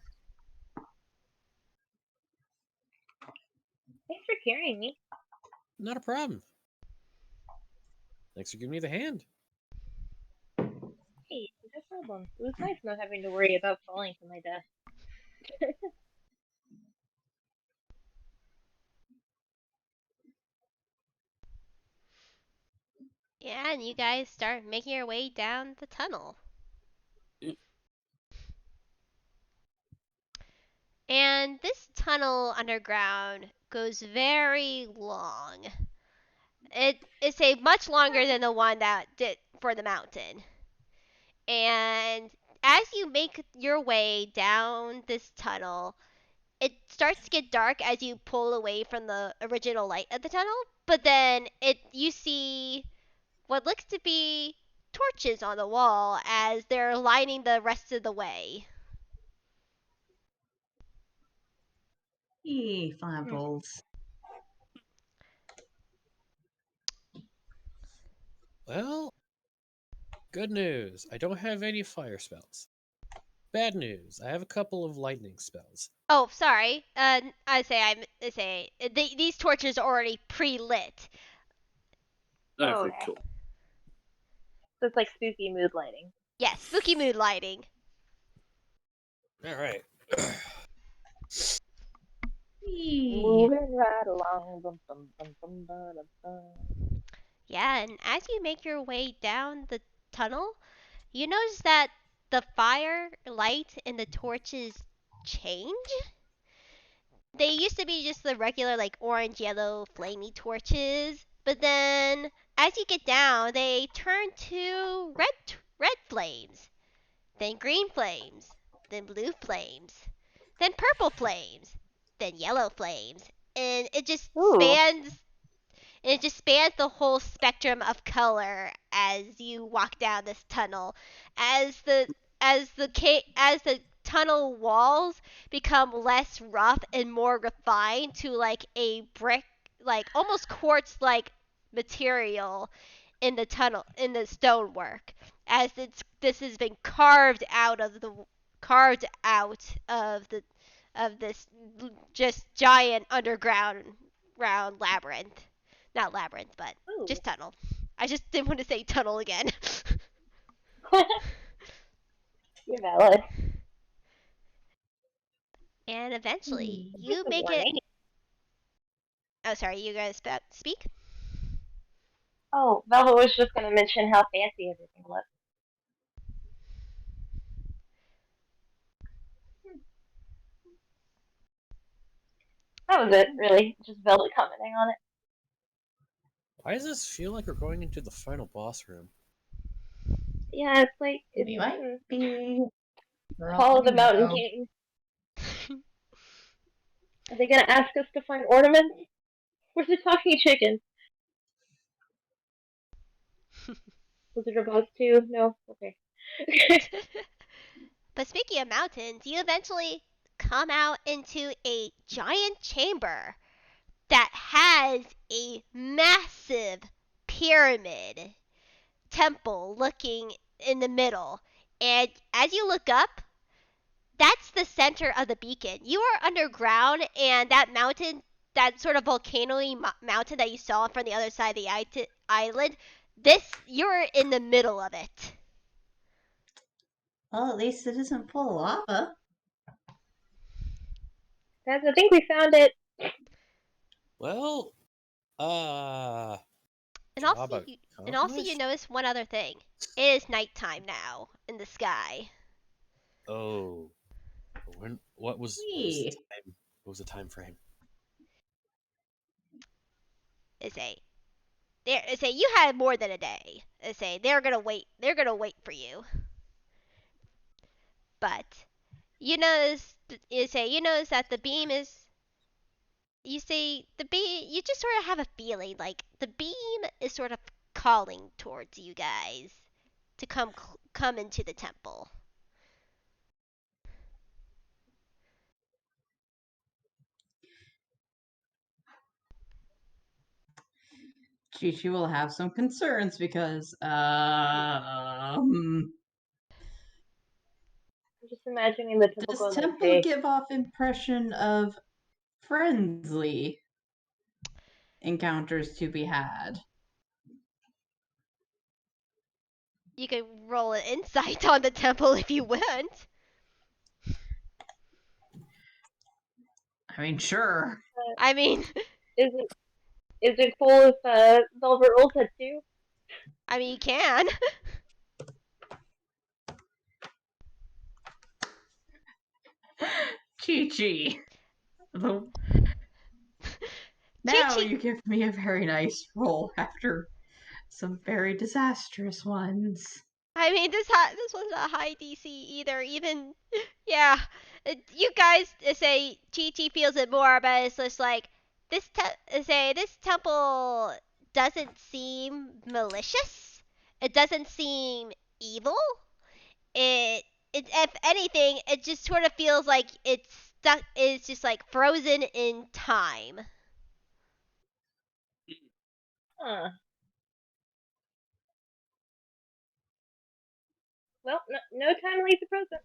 Thanks for carrying me. Not a problem. Thanks for giving me the hand. Hey, no problem. It was nice not having to worry about falling to my death. Yeah, and you guys start making your way down the tunnel. Yeah. And this tunnel underground goes very long. It's a much longer than the one that did for the mountain. And as you make your way down this tunnel, it starts to get dark as you pull away from the original light of the tunnel. But then you see what looks to be torches on the wall as they're lining the rest of the way. Flambles. Well, good news. I don't have any fire spells. Bad news. I have a couple of lightning spells. Oh, sorry. These torches are already pre-lit. Okay, Okay. cool. So it's like spooky mood lighting. Yes, spooky mood lighting. All right. Moving right along. Bum, bum, bum, bum, ba, da, bum. Yeah, and as you make your way down the tunnel, you notice that the fire light and the torches change. They used to be just the regular like orange, yellow, flamey torches, but then as you get down, they turn to red flames, then green flames, then blue flames, then purple flames, then yellow flames, and it just Ooh. and it just spans the whole spectrum of color as you walk down this tunnel. As the tunnel walls become less rough and more refined to like a brick, like almost quartz like material in the tunnel, in the stonework, as this has been carved out of this just giant underground round labyrinth. Not labyrinth, but Ooh. just tunnel. I just didn't want to say tunnel again. You're valid. And eventually, Thank you for make it. warning. Oh, sorry, you guys speak? Oh, Velva was just gonna mention how fancy everything looks. That was it, really. Just Velvet commenting on it. Why does this feel like we're going into the final boss room? Yeah, it's like We might be. For all Call of we the Mountain know. King. Are they gonna ask us to find ornaments? Where's the talking chicken? Was it a buzz too? No? Okay. But speaking of mountains, you eventually come out into a giant chamber that has a massive pyramid temple looking in the middle. And as you look up, that's the center of the beacon. You are underground, and that mountain, that sort of volcano-y mountain that you saw from the other side of the island, you're in the middle of it. Well, at least it isn't full of lava. Guys, I think we found it. Well, And job also, you accomplished? notice one other thing. It is nighttime now in the sky. Oh, what was Wee. the time? What was the time frame? You had more than a day. They're gonna wait. They're gonna wait for you. But you notice, you notice that the beam is. You see, the beam. You just sort of have a feeling like the beam is sort of calling towards you guys to come into the temple. Chichi will have some concerns because, I'm just imagining the temple does going like, temple hey. give off impression of friendly encounters to be had? You can roll an insight on the temple if you want. I mean, sure. I mean, Is it cool if Velvet rolls it too? you can. Chi-Chi. Now Chi-Chi. you give me a very nice roll after some very disastrous ones. This was a high DC either. Even, yeah. You guys say Chi-Chi feels it more, but it's just like this. This temple doesn't seem malicious. It doesn't seem evil. It, if anything, it just sort of feels like it's stuck. It's just like frozen in time. Huh. Well, no time leaves the present.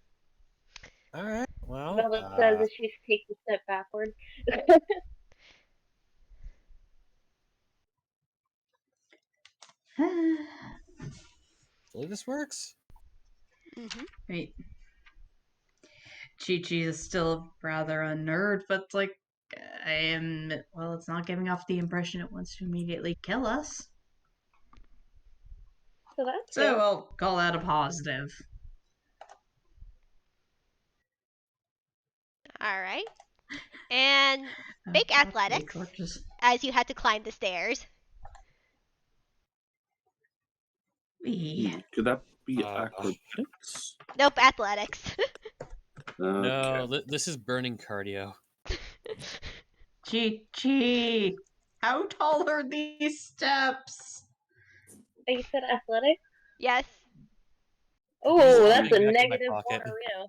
All right. Well, Velvet says as she takes a step backward. hopefully this works. Mm-hmm. Wait. Chi-Chi is still rather a nerd, but like, well, it's not giving off the impression it wants to immediately kill us. So that's So good. I'll call that a positive. All right. And make athletics Torches. as you had to climb the stairs. Could that be Uh, acrobatics? Nope, athletics. No, this is burning cardio. Chi-Chi. How tall are these steps? Oh, you said athletic? Yes. Oh, that's a Back in my negative pocket. 1 arena.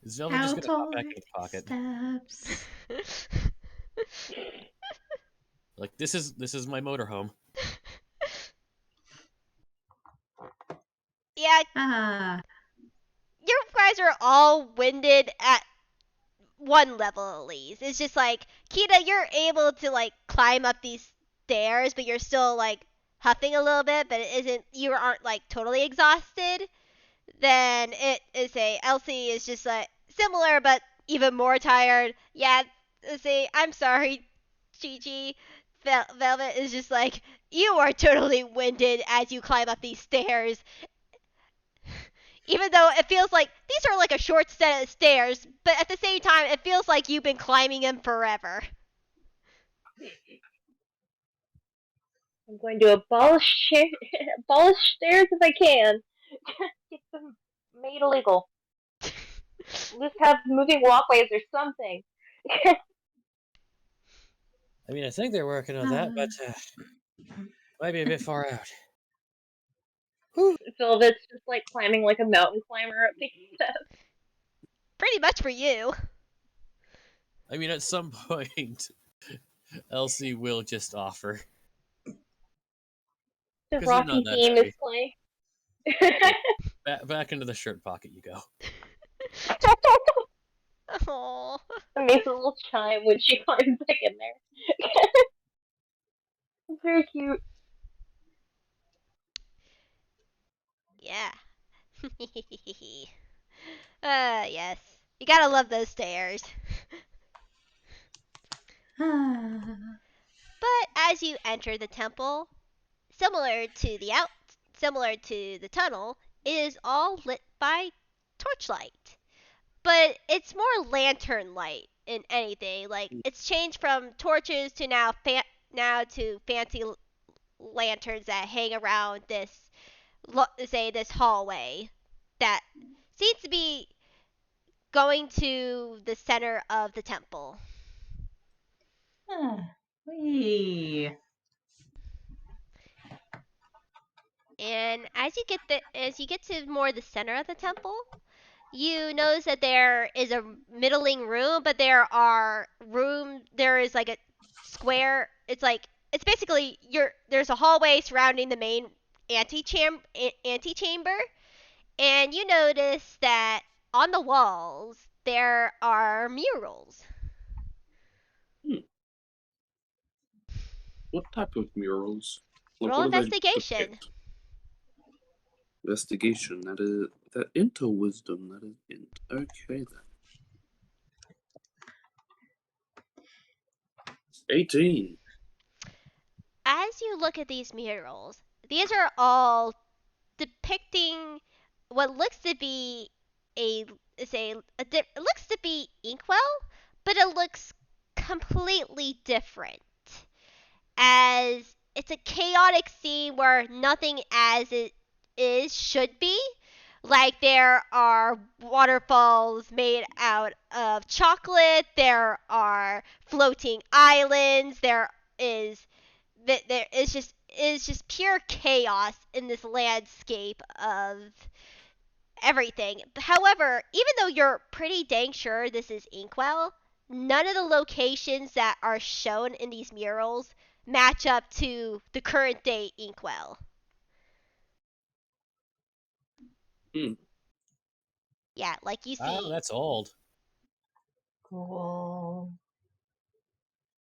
Is Velvet How just gonna pop tall back are in the pocket? steps? Like this is my motorhome. Yeah, Ah, you guys are all winded at one level at least. It's just like, Kita, you're able to like climb up these stairs, but you're still like huffing a little bit, but you aren't like totally exhausted. Then it is Elsie is just like similar but even more tired. Yeah, say I'm sorry, Chichi. Velvet is just like, you are totally winded as you climb up these stairs. Even though it feels like these are like a short set of stairs, but at the same time, it feels like you've been climbing them forever. I'm going to abolish stairs if I can. Get them made illegal. Let's have moving walkways or something. I mean, I think they're working on that, but might be a bit far out. Velvet's just like climbing like a mountain climber up these steps. Pretty much for you. I mean, at some point, Elsie will just offer. The 'Cause they're not Rocky that theme heavy. is playing. Back into the shirt pocket you go. Aww. It makes a little chime when she climbs back in there. It's very cute. Yeah. Yes. You gotta love those stairs. ah. But as you enter the temple, similar to the tunnel, it is all lit by torchlight. But it's more lantern light in anything. Like, it's changed from torches to now to fancy lanterns that hang around this hallway that seems to be going to the center of the temple. Wee. And as you get to more the center of the temple, you notice that there is a middling room, but there is like a square. It's basically there's a hallway surrounding the main antechamber, and you notice that on the walls there are murals. What type of murals? Roll what do they investigation. depict? Investigation. That into wisdom. That is int. Okay then. 18. As you look at these murals, these are all depicting what looks to be it looks to be inkwell, but it looks completely different. As it's a chaotic scene where nothing as it is should be. Like, there are waterfalls made out of chocolate. There are floating islands. There is just pure chaos in this landscape of everything. However, even though you're pretty dang sure this is Inkwell, none of the locations that are shown in these murals match up to the current day Inkwell. Yeah, like you see. Wow, that's old. Cool.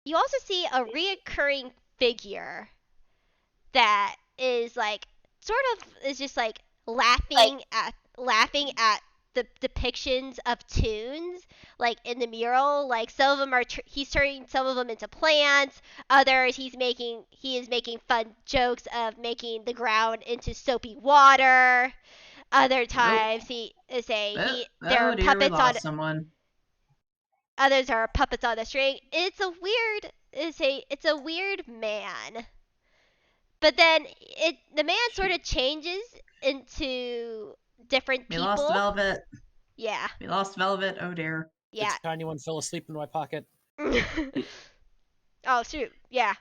You also see a reoccurring figure that is like is just like laughing at the depictions of tunes like in the mural. Like, some of them he's turning some of them into plants. Others he is making fun jokes of making the ground into soapy water. Other times there are dear, we puppets on lost someone. others are puppets on a string. It's a weird man. But then the man sort of changes into different We people. lost Velvet. Yeah. We lost Velvet. Oh dear. Yeah. The tiny one fell asleep in my pocket. Oh, shoot. Yeah.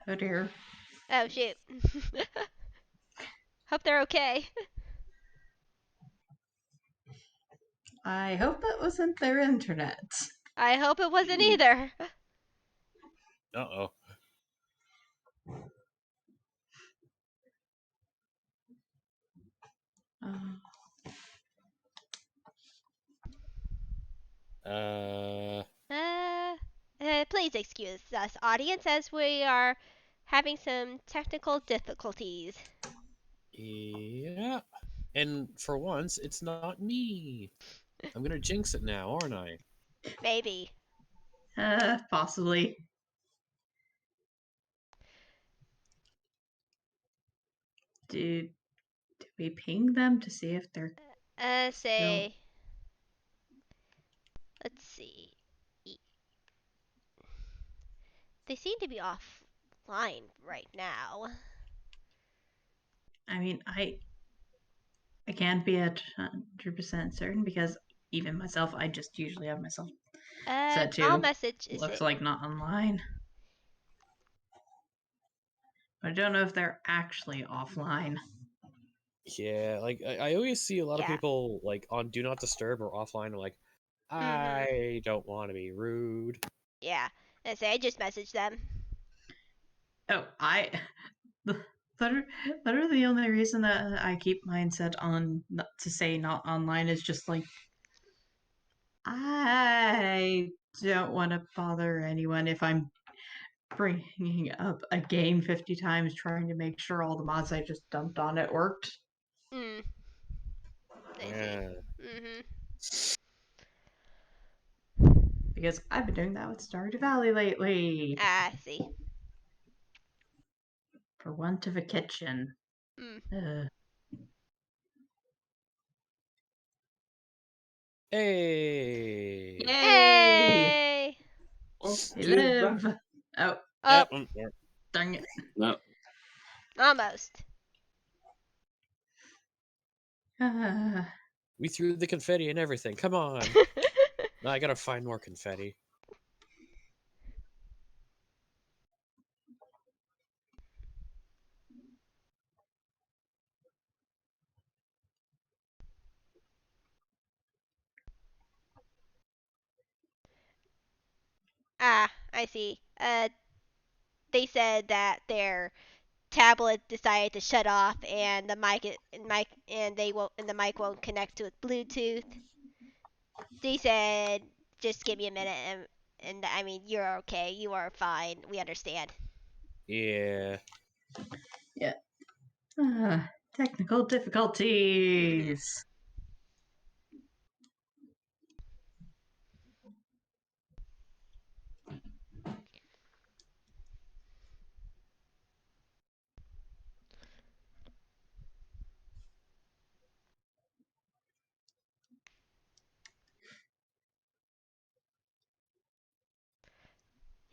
Oh dear. Oh, shoot. Hope they're okay. I hope that wasn't their internet. I hope it wasn't either. Uh-oh. Oh. Please excuse us, audience, as we are having some technical difficulties. Yeah. And for once, it's not me. I'm gonna jinx it now, aren't I? Maybe. Possibly. Did we ping them to see if they're Say. Let's see. They seem to be offline right now. I mean, I can't be 100% certain because even myself, I just usually have myself set I'll to message. looks like not online. I don't know if they're actually offline. Yeah, like I always see a lot of Yeah. people like on Do Not Disturb or offline. Like, I don't want to be rude. Yeah. I just messaged them. Oh, literally the only reason that I keep mine set on to say not online is just like I don't want to bother anyone if I'm bringing up a game 50 times trying to make sure all the mods I just dumped on it worked. I see. Yeah. Because I've been doing that with Stardew Valley lately. I see. For want of a kitchen. Hey. Yay! Hey! We live! Oh. Yep. Dang it. No. Almost. We threw the confetti and everything. Come on. Now I gotta find more confetti. I see. They said that their tablet decided to shut off and the mic won't connect to Bluetooth. They said just give me a minute and I mean you're okay. You are fine. We understand. Yeah. Yeah. Technical difficulties.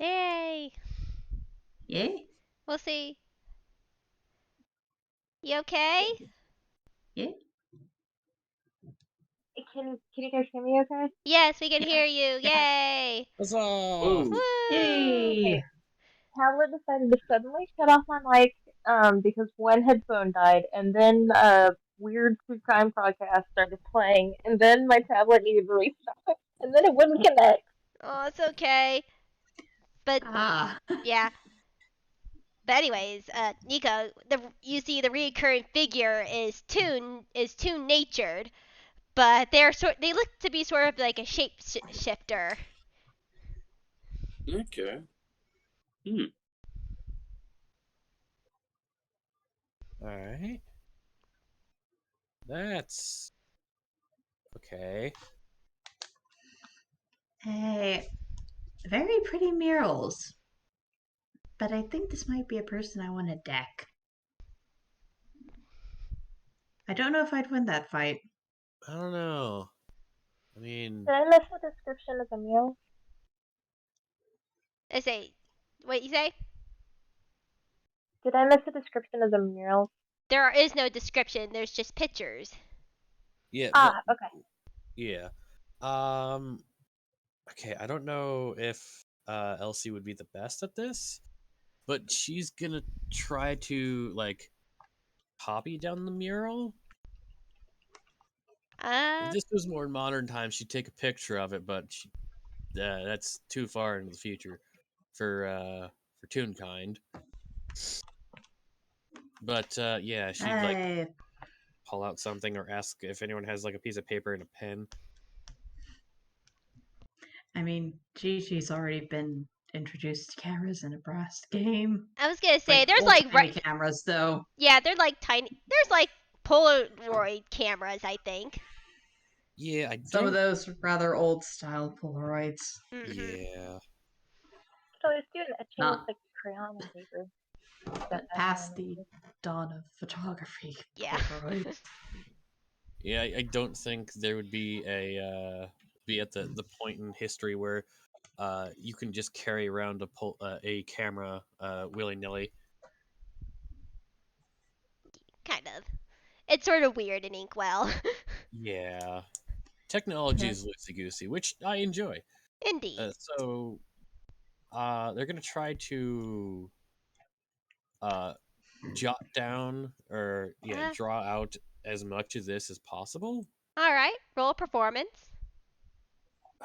Yay! Yay? We'll see. You okay? Yay? Can you guys hear me okay? Yes, we can Yeah. hear you. Yeah. Yay! Huzzah! Whoa. Woo! Yay! Tablet decided to suddenly shut off my mic because one headphone died, and then a weird true crime podcast started playing, and then my tablet needed to restart, and then it wouldn't connect. Oh, it's okay. But yeah. But anyways, Nico, you see the recurring figure is tune natured, but they look to be sort of like a shapeshifter. Okay. Alright. That's okay. Hey, very pretty murals. But I think this might be a person I want to deck. I don't know if I'd win that fight. I don't know. I mean, Did I miss the description of the meal? What you say? Did I miss the description of the mural? there is no description. There's just pictures. Yeah. Okay. Yeah. Okay, I don't know if Elsie would be the best at this, but she's gonna try to like copy down the mural. If this was more modern times, she'd take a picture of it, but that's too far into the future for Toonkind. But yeah, she'd like Hey, pull out something or ask if anyone has like a piece of paper and a pen. I mean, Gigi's already been introduced to cameras in a brass game. I was gonna say Like there's old like timey cameras, though. yeah, they're like tiny. There's like Polaroid cameras, I think. Yeah, I Some don't. of those rather old style Polaroids. Yeah. So I was doing a chain with Not like crayon and paper. past the dawn of photography. Yeah. Polaroids. Yeah, I don't think there would be be at the point in history where you can just carry around a camera willy nilly. Kind of. It's sort of weird in Inkwell. Yeah, technology is loosey goosey, which I enjoy. Indeed. So they're gonna try to jot down or draw out as much of this as possible. All right. Roll performance.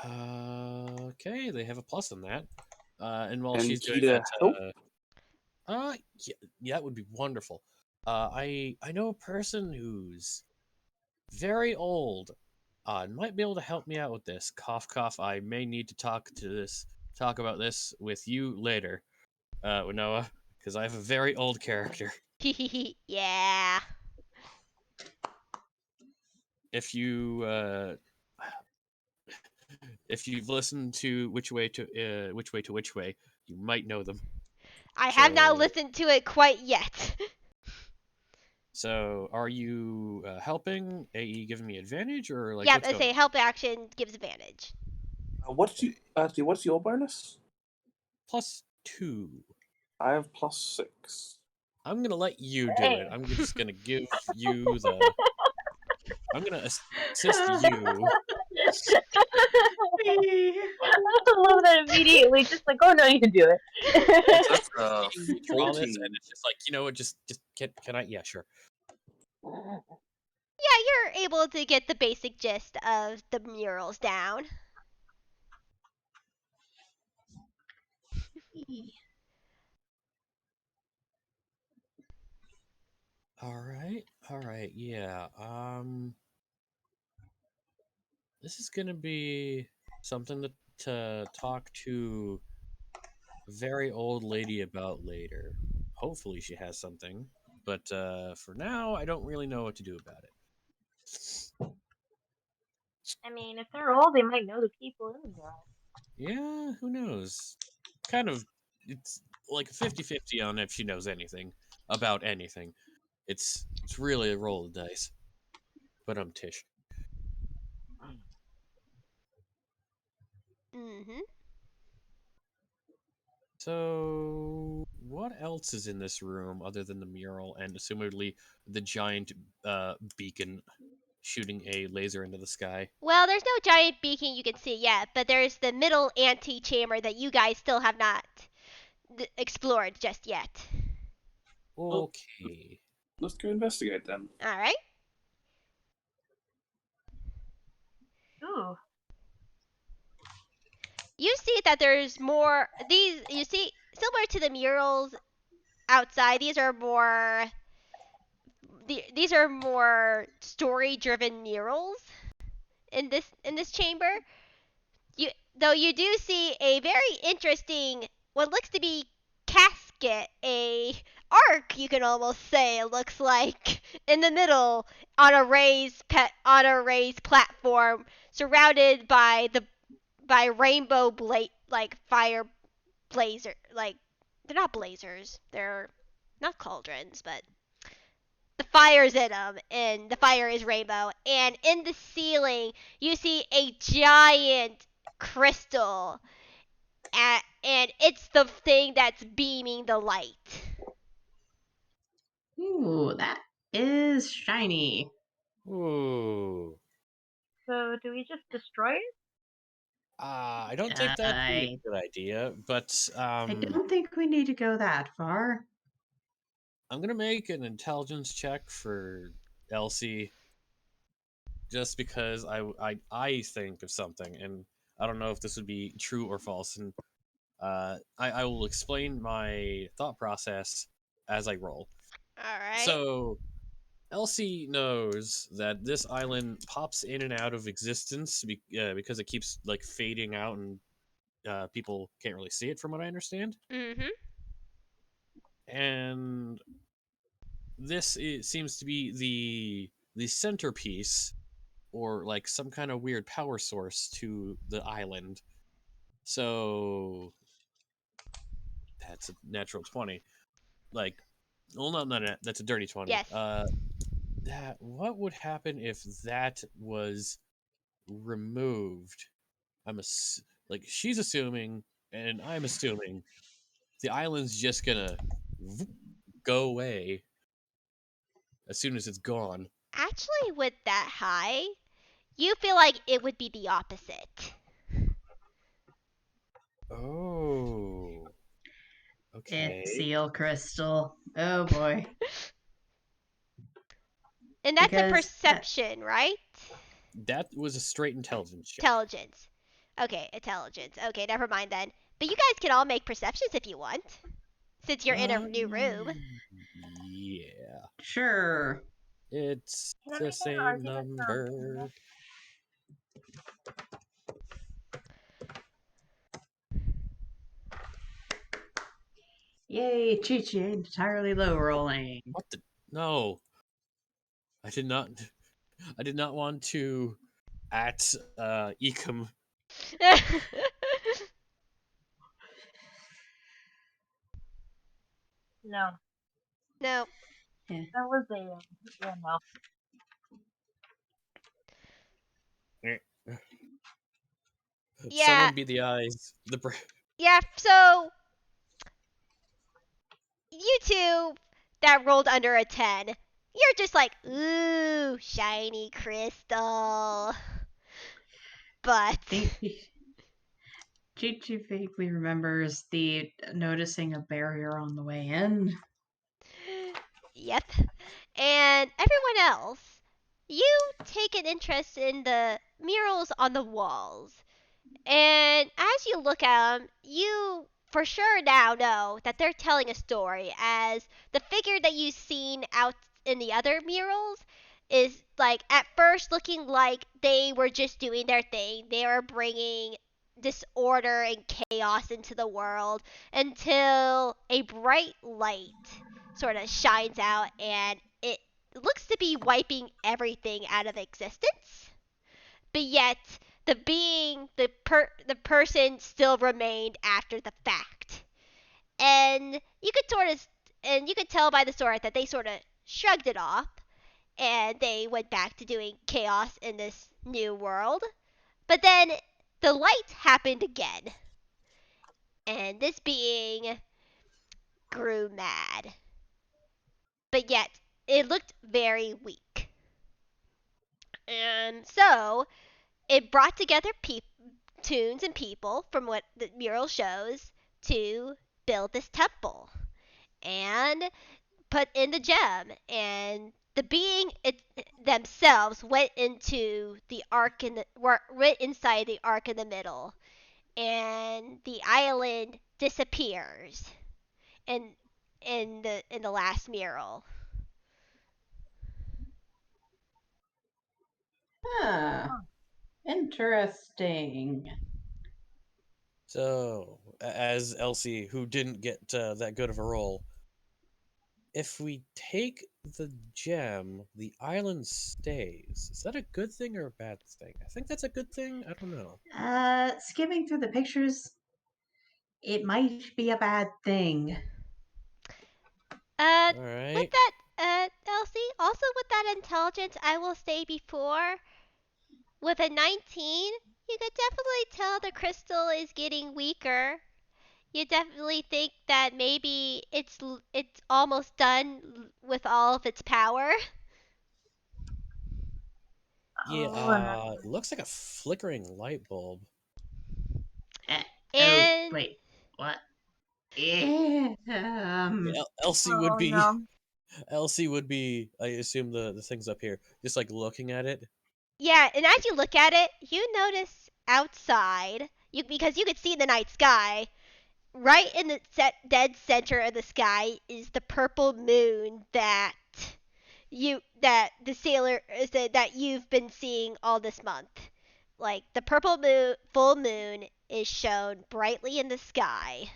Okay, they have a plus on that. And while And she's doing Kita, that, yeah, that would be wonderful. I know a person who's very old. And might be able to help me out with this. Cough, cough. I may need to talk about this with you later, Winona, because I have a very old character. Yeah. If you've listened to Which Way, you might know them. I have not listened to it quite yet. So, are you helping? AE giving me advantage, or like? Yeah, What's I going say on? help action gives advantage. what's your bonus? +2. I have +6. I'm gonna let you do it. I'm just gonna give you the. I'm gonna assist you. I love that immediately. Just like, oh no, you can do it. That's You draw this, 14. and it's just like, you know what? Just can I? Yeah, sure. Yeah, you're able to get the basic gist of the murals down. All right, yeah. This is gonna be something to talk to a very old lady about later. Hopefully, she has something. But for now, I don't really know what to do about it. I mean, if they're old, they might know the people in the mural. Yeah, who knows? Kind of, it's like a 50-50 on if she knows anything about anything. It's really a roll of dice. But I'm Tish. Mm-hmm. So, what else is in this room other than the mural and assumedly the giant beacon shooting a laser into the sky? Well, there's no giant beacon you can see yet, but there's the middle antechamber that you guys still have not explored just yet. Okay. Let's go investigate then. All right. Ooh. You see that there's more. You see, similar to the murals outside, these are more story-driven murals in this chamber. You do see a very interesting, what looks to be casket, a arc, you can almost say it looks like, in the middle on a raised platform, surrounded by rainbow fire blazer, like, they're not blazers, they're not cauldrons, but the fire's in them, and the fire is rainbow. And in the ceiling, you see a giant crystal, and it's the thing that's beaming the light. Ooh, that is shiny. Ooh. So do we just destroy it? I don't think that'd be a good idea, but I don't think we need to go that far. I'm gonna make an intelligence check for Elsie, just because I think of something, and I don't know if this would be true or false, and I will explain my thought process as I roll. Alright. So Elsie knows that this island pops in and out of existence because it keeps like fading out, and people can't really see it, from what I understand. Mm-hmm. And seems to be the centerpiece, or like some kind of weird power source to the island. So that's a natural 20. Like, well, not that's a dirty 20. Yes. That what would happen if that was removed? Like, she's assuming, and I'm assuming, the island's just gonna go away as soon as it's gone. Actually, with that high, you feel like it would be the opposite. Oh. Okay. It's seal crystal. Oh boy. And that's a Because perception, right? That was a straight intelligence check. Intelligence. Okay, intelligence. Okay, never mind then. But you guys can all make perceptions if you want. Since you're in a new room. Yeah. Sure. It's Can I the make an same argument for number. Yay, Chichi entirely low rolling. What the? No. I did not. I did not want to at Ecom. no? No. That was a yeah, no. Yeah. Someone be the eyes. Yeah, so you two that rolled under a 10, you're just like, ooh, shiny crystal. But Chichi vaguely remembers the noticing a barrier on the way in. yep. And everyone else, you take an interest in the murals on the walls. And as you look at them, you for sure now know that they're telling a story, as the figure that you've seen out in the other murals is like at first looking like they were just doing their thing. They were bringing disorder and chaos into the world until a bright light sort of shines out and it looks to be wiping everything out of existence. But yet the person still remained after the fact. And you could tell by the sword that they sort of shrugged it off and they went back to doing chaos in this new world. But then the light happened again. And this being grew mad. But yet it looked very weak. And so it brought together tunes and people from what the mural shows to build this temple and put in the gem, and the being themselves went into the arc went inside the arc in the middle, and the island disappears in the last mural. Huh. Interesting. So, as Elsie, who didn't get that good of a roll, if we take the gem, the island stays. Is that a good thing or a bad thing? I think that's a good thing. I don't know. Skimming through the pictures, it might be a bad thing. All With right. that, Elsie, also with that intelligence, I will say before, with a 19, you could definitely tell the crystal is getting weaker. You definitely think that maybe it's almost done with all of its power. Yeah, Oh, no. it looks like a flickering light bulb. Oh, And wait. What? Yeah. Elsie would Oh, be, no. Elsie would be. I assume the things up here, just like looking at it. yeah, and as you look at it, you notice outside, because you could see the night sky. Right in the dead center of the sky is the purple moon that the sailor is that you've been seeing all this month. Like the purple moon, full moon is shown brightly in the sky,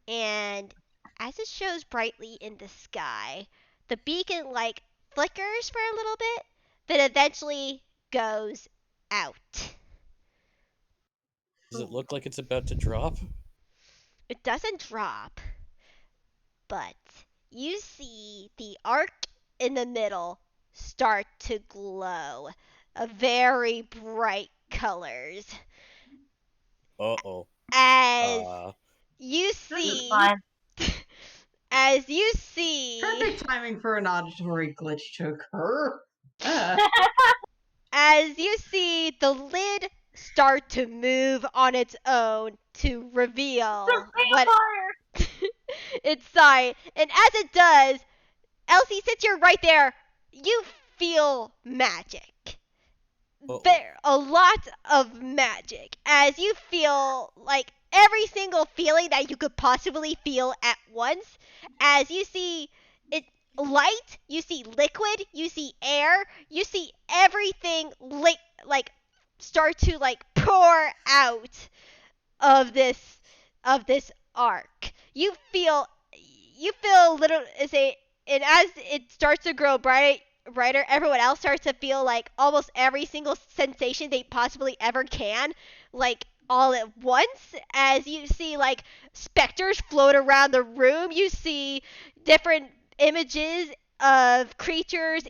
and as it shows brightly in the sky, the beacon like flickers for a little bit, then eventually goes out. Does it look like it's about to drop? It doesn't drop, but you see the arc in the middle start to glow a very bright colors Uh oh. as Uh, you This is see Fine. as you see perfect timing for an auditory glitch to occur. as you see the lid start to move on its own to reveal The what vampire! inside, and as it does, Elsie, since you're right there, you feel magic. uh-oh. There a lot of magic as you feel like every single feeling that you could possibly feel at once as you see it light, you see liquid, you see air, you see everything like start to like pour out of this arc. You feel little say, and as it starts to grow brighter, everyone else starts to feel like almost every single sensation they possibly ever can, like all at once. As you see like specters float around the room, you see different images of creatures,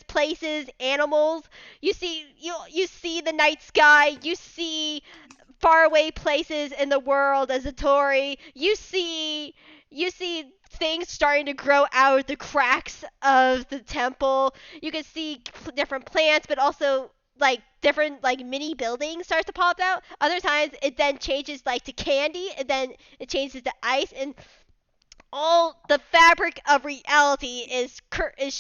places, animals. You see the night sky. You see faraway places in the world as a Tory. You see things starting to grow out of the cracks of the temple. You can see different plants, but also like different like mini buildings start to pop out. Other times it then changes like to candy, and then it changes to ice, and all the fabric of reality is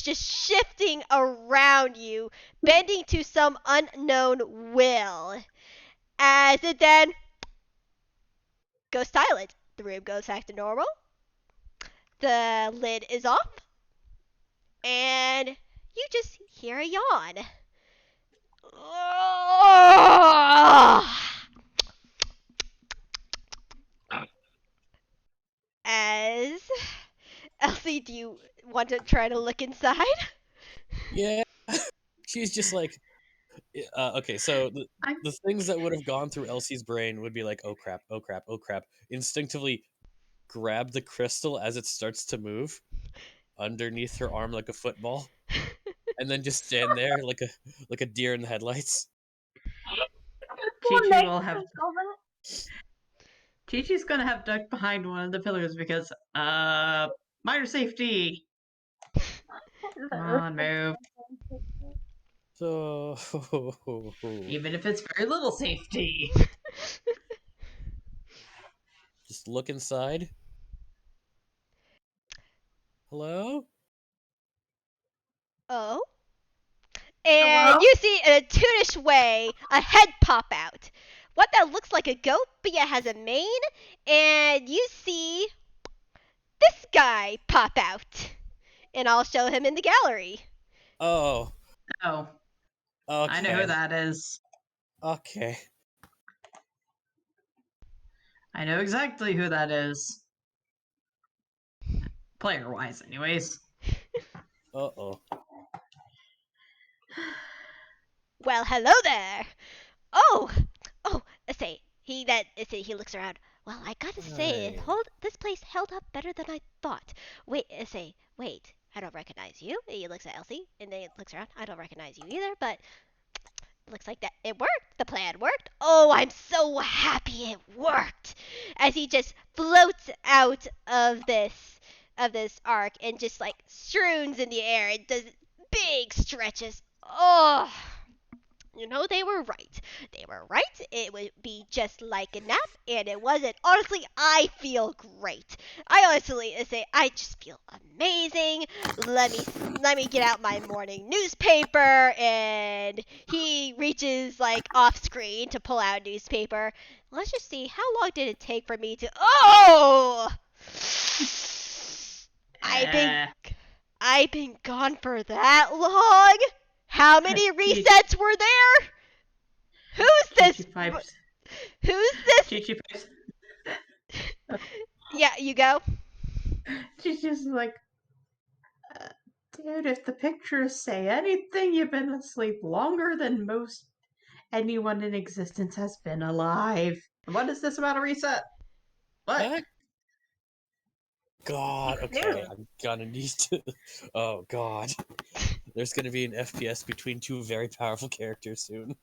just shifting around you, bending to some unknown will. As it then goes silent, the room goes back to normal. The lid is off, and you just hear a yawn. As Elsie, do you want to try to look inside? Yeah. She's just like, okay, so I'm the things that would have gone through Elsie's brain would be like, oh crap, oh crap, oh crap. Instinctively grab the crystal as it starts to move underneath her arm like a football, and then just stand there like a deer in the headlights. Chi-Chi will Nice have velvet. Chi-Chi's gonna have ducked behind one of the pillars because minor safety. Come on, move. So Even if it's very little safety. just look inside. Hello? Oh? Hello? And you see in a toonish way a head pop out. What that looks like a goat, but yet has a mane. And you see this guy pop out. And I'll show him in the gallery. Oh, Oh, I know okay. who that is. Okay. I know exactly who that is. Player wise, anyways. Uh-oh. Well, hello there. Oh, he looks around. Well, I gotta say, Hi. this place held up better than I thought. Wait, I don't recognize you. He looks at Elsie, and then he looks around. I don't recognize you either, but looks like that it worked. The plan worked. Oh, I'm so happy it worked. As he just floats out of this arc and just like strews in the air and does big stretches. Oh, they were right. They were right. It would be just like a nap, and it wasn't. Honestly, I feel great. I honestly say I just feel amazing. Let me get out my morning newspaper, and he reaches like off screen to pull out a newspaper. Let's just see how long did it take for me to. Oh, I've been gone for that long. How many resets were there? Who's this? Who's this? Chichi pipes. Yeah, you go. She's just like, dude, if the pictures say anything, you've been asleep longer than most anyone in existence has been alive. What is this about a reset? What? God, okay, I'm gonna need to. Oh God, there's gonna be an FPS between two very powerful characters soon.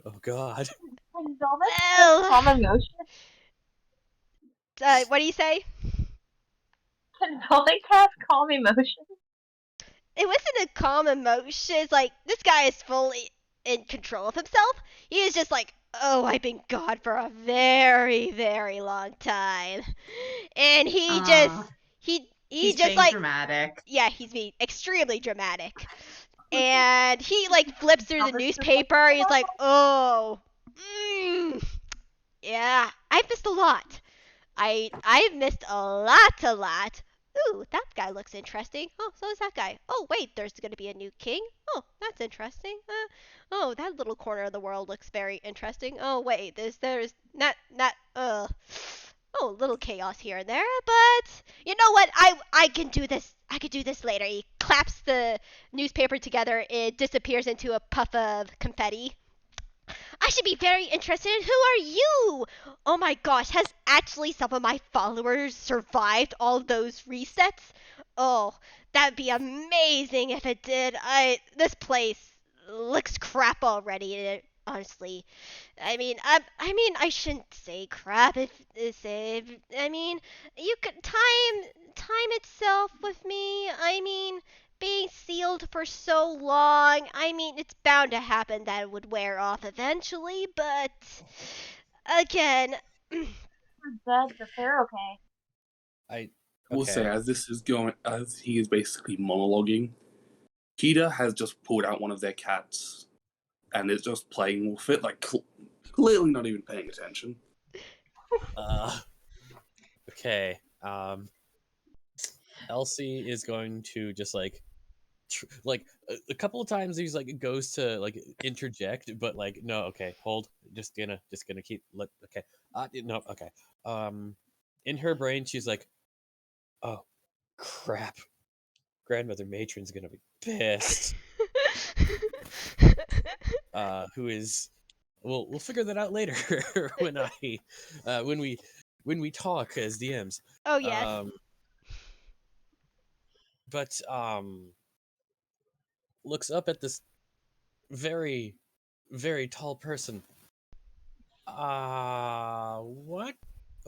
Oh God. Can Velvet Well, cast calm emotion? what do you say? Can Velvet cast calm emotion? It wasn't a calm emotion. It's like this guy is fully in control of himself. He is just like, oh, I've been gone for a very, very long time, and he He's just being like dramatic. Yeah, he's being extremely dramatic. And he like flips through the newspaper. He's like, oh, yeah, I've missed a lot. I've missed a lot. Ooh, that guy looks interesting. Oh, so is that guy. Oh, wait, there's gonna be a new king. Oh, that's interesting. Oh, that little corner of the world looks very interesting. Oh, wait, there's not. Oh, a little chaos here and there, but you know what? I can do this. I could do this later. He claps the newspaper together. It disappears into a puff of confetti. I should be very interested in who are you? Oh my gosh, has actually some of my followers survived all those resets? Oh, that'd be amazing if it did. This place looks crap already, honestly. I shouldn't say crap I mean, you could time itself with me. Being sealed for so long, it's bound to happen that it would wear off eventually, but again, We're dead, but they're okay. I will say, okay. as he is basically monologuing, Kita has just pulled out one of their cats and is just playing with it, like clearly not even paying attention. Okay. Elsie is going to just like a couple of times he's like goes to like interject, but like no, okay, hold, just gonna keep okay, no, okay. In her brain, she's like, oh crap, grandmother matron's gonna be pissed. Who is? We'll figure that out later when we talk as DMs. oh yes. But looks up at this very, very tall person. What?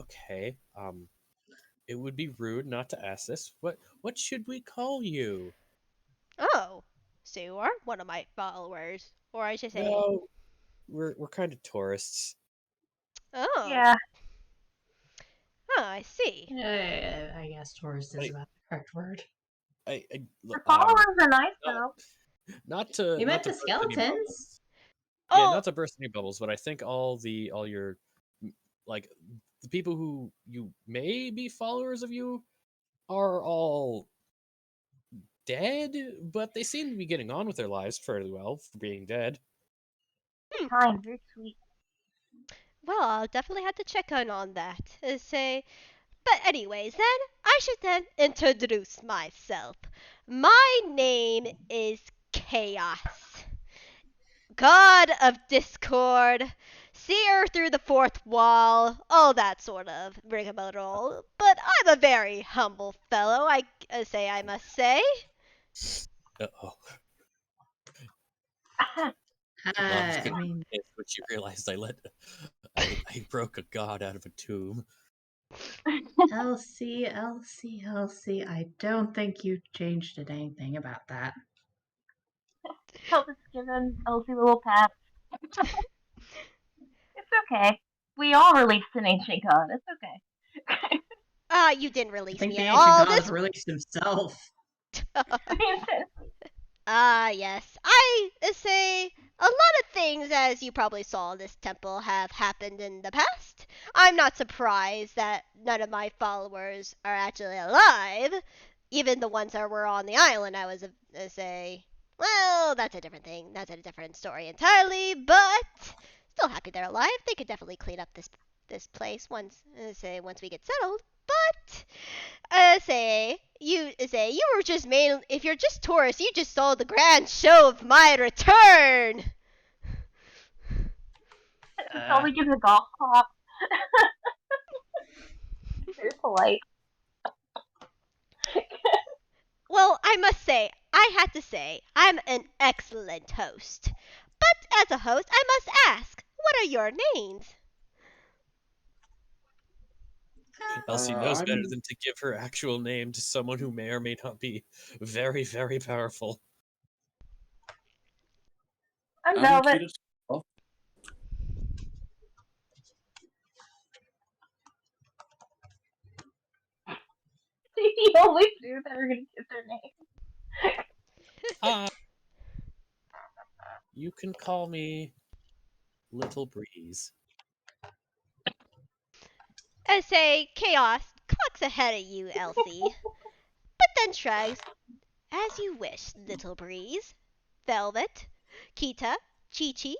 Okay. It would be rude not to ask this. What should we call you? Oh, so you are one of my followers, or I should say, No, we're kind of tourists. oh, Yeah. oh, I see. I guess tourist is about the correct word. Your followers are nice, though. Not to. You meant not to the burst any skeletons? bubbles. Oh, Yeah, not to burst any bubbles, but I think all your like the people who you may be followers of you are all dead, but they seem to be getting on with their lives fairly well for being dead. Kind, very sweet. well, I'll definitely have to check on that. But anyways, then I should then introduce myself. My name is Chaos, God of Discord, seer through the fourth wall, all that sort of rigmarole. But I'm a very humble fellow, I must say. Uh-oh. Mom's I gonna be mean, pissed when she realized I broke a god out of a tomb. Elsie, Elsie, Elsie, I don't think you changed anything about that. I'll just give Elsie a little pat. It's okay. We all released an ancient god. It's okay. You didn't I release think me the at ancient all. god has released himself. Yes. I say a lot of things, as you probably saw in this temple, have happened in the past. I'm not surprised that none of my followers are actually alive. Even the ones that were on the island, I was say, well, that's a different thing. That's a different story entirely. But still happy they're alive. They could definitely clean up this place once we get settled. But you were just made. If you're just tourists, you just saw the grand show of my return. Probably gives a golf clap. Very polite. Well, I must say, I had to say, I'm an excellent host. But as a host, I must ask, what are your names? Elsie knows better I'm than to give her actual name to someone who may or may not be very, very powerful. I'm I'm Velvet. Kita. Oh, The only two that are gonna get their name. Hi. You can call me Little Breeze. Chaos clocks ahead of you, Elsie. But then shrugs, as you wish, Little Breeze. Velvet, Kita, Chichi,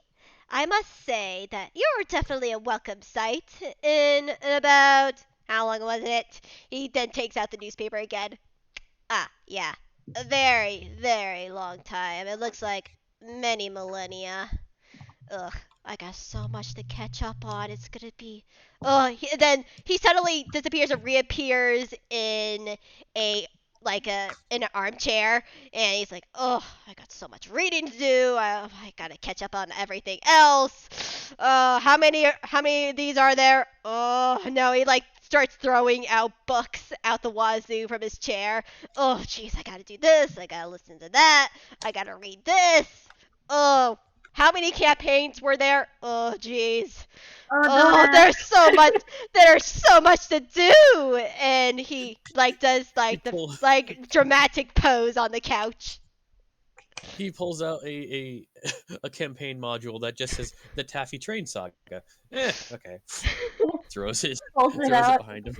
I must say that you're definitely a welcome sight. In about, how long was it? He then takes out the newspaper again. Yeah. A very, very long time. It looks like many millennia. Ugh, I got so much to catch up on. It's gonna be. Then he suddenly disappears and reappears in a in an armchair, and he's like, "Oh, I got so much reading to do. I gotta catch up on everything else. How many of these are there? Oh no!" He starts throwing out books out the wazoo from his chair. Oh, jeez, I gotta do this. I gotta listen to that. I gotta read this. Oh, how many campaigns were there? Oh, jeez. Oh, there's so much to do. And he does the dramatic pose on the couch. He pulls out a a campaign module that just says the Taffy Train Saga. Okay. Throws it behind him.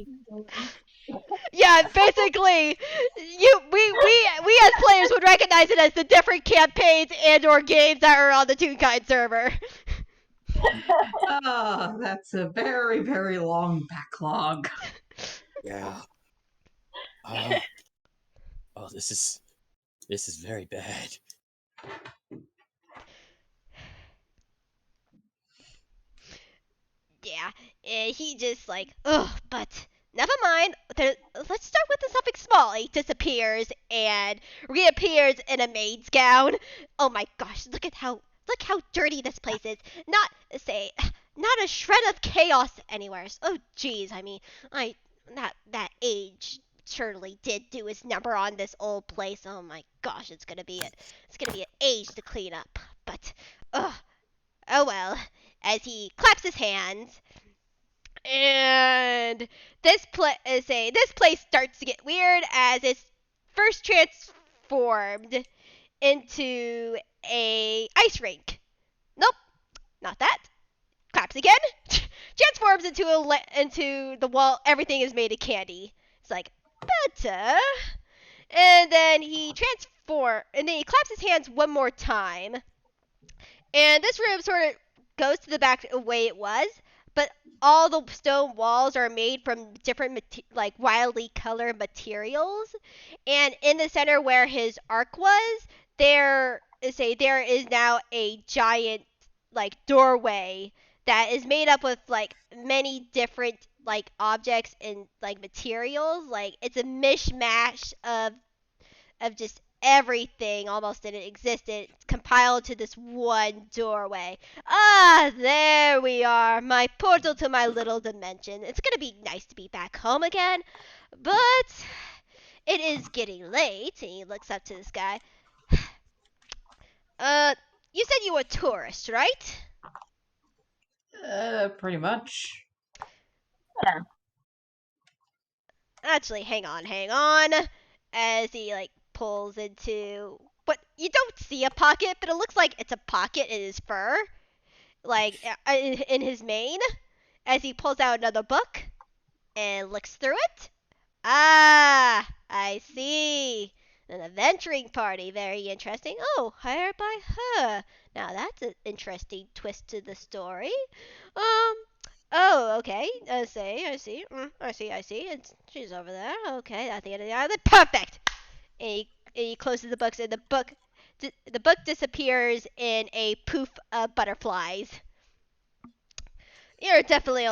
Yeah, basically, we as players would recognize it as the different campaigns and or games that are on the Toonkind server. Oh, that's a very, very long backlog. Yeah. Oh, this is very bad. Yeah, he just but never mind. Let's start with something small. He disappears and reappears in a maid's gown. Oh my gosh, look how dirty this place is. Not a shred of chaos anywhere. Oh jeez, I mean, I that age surely did do his number on this old place. Oh my gosh, it's gonna be an age to clean up. But oh well. As he claps his hands, and this place starts to get weird as it's first transformed into a ice rink. Nope, not that. Claps again. Transforms into the wall. Everything is made of candy. It's like better. And then he claps his hands one more time. And this room sort of goes to the back the way it was, but all the stone walls are made from different wildly colored materials. And in the center where his arc was, there is now a giant doorway that is made up with many different objects and materials. Like it's a mishmash of just everything almost didn't exist. It's compiled to this one doorway. Ah, there we are. My portal to my little dimension. It's gonna be nice to be back home again, but it is getting late. And he looks up to the sky. You said you were a tourist, right? Pretty much. Actually, hang on. As he pulls into what you don't see a pocket, but it looks like it's a pocket in his fur, in his mane. As he pulls out another book and looks through it. Ah, I see. An adventuring party, very interesting. Oh, hired by her. Now that's an interesting twist to the story. Oh, okay. I see. I see. She's over there. Okay, at the end of the island. Perfect. And he closes the books, and the book disappears in a poof of butterflies. It'll definitely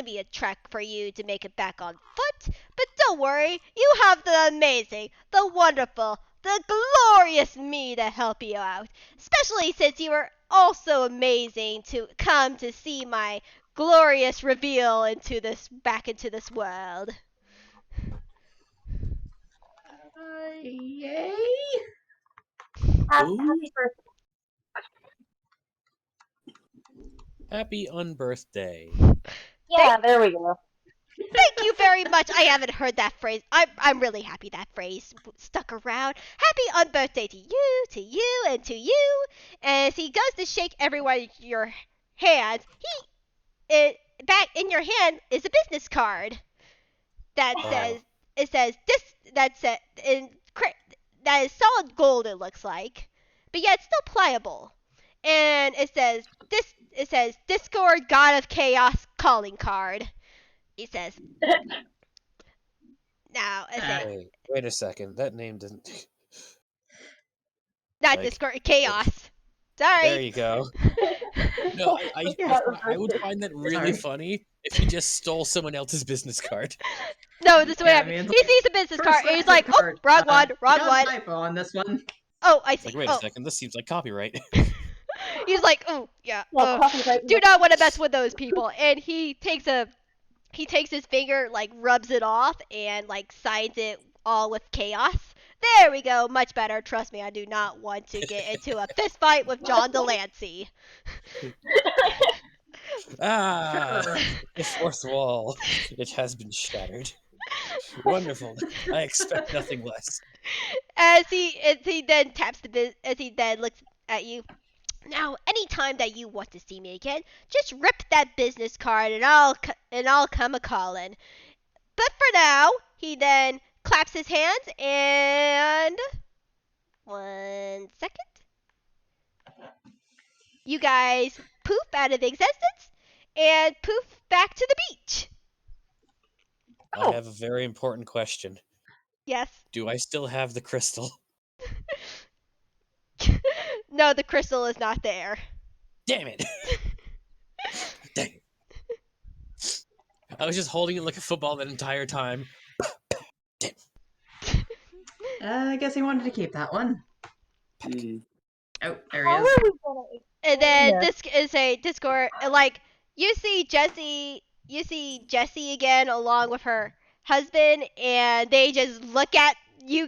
be a trek for you to make it back on foot, but don't worry, you have the amazing, the wonderful, the glorious me to help you out. Especially since you were also amazing to come to see my glorious reveal back into this world. Yay! Happy birthday. Happy unbirthday. Yeah, there we go. Thank you very much. I haven't heard that phrase. I'm really happy that phrase stuck around. Happy unbirthday to you, and to you. As he goes to shake everyone your hands, back in your hand is a business card that that is solid gold. It looks like, but yet it's still pliable, and it says Discord God of Chaos calling card. He says. Now, Wait a second. That name doesn't. not Discord, Chaos. Sorry. There you go. No, I would find that really funny if he just stole someone else's business card. No, this is what happened. He sees a business card, and he's like, "Oh, wrong one. Typo on this one. Oh, I see. Like, wait a second. This seems like copyright. He's like, "Oh, yeah. Copyright. Do not want to mess with those people." And he takes his finger, rubs it off, and signs it all with chaos. There we go, much better. Trust me, I do not want to get into a fist fight with John Delancey. The fourth wall. It has been shattered. Wonderful. I expect nothing less. As he then looks at you. Now, anytime that you want to see me again, just rip that business card and I'll come a calling. But for now, he then claps his hands and 1 second. You guys poof out of existence and poof back to the beach. I have a very important question. Yes. Do I still have the crystal? No, the crystal is not there. Damn it! Dang it. I was just holding it like a football that entire time. Damn. I guess he wanted to keep that one. Mm. Oh, there How he are is. we gonna And then Yeah. this is a Discord. You see Jessie again along with her husband, and they just look at you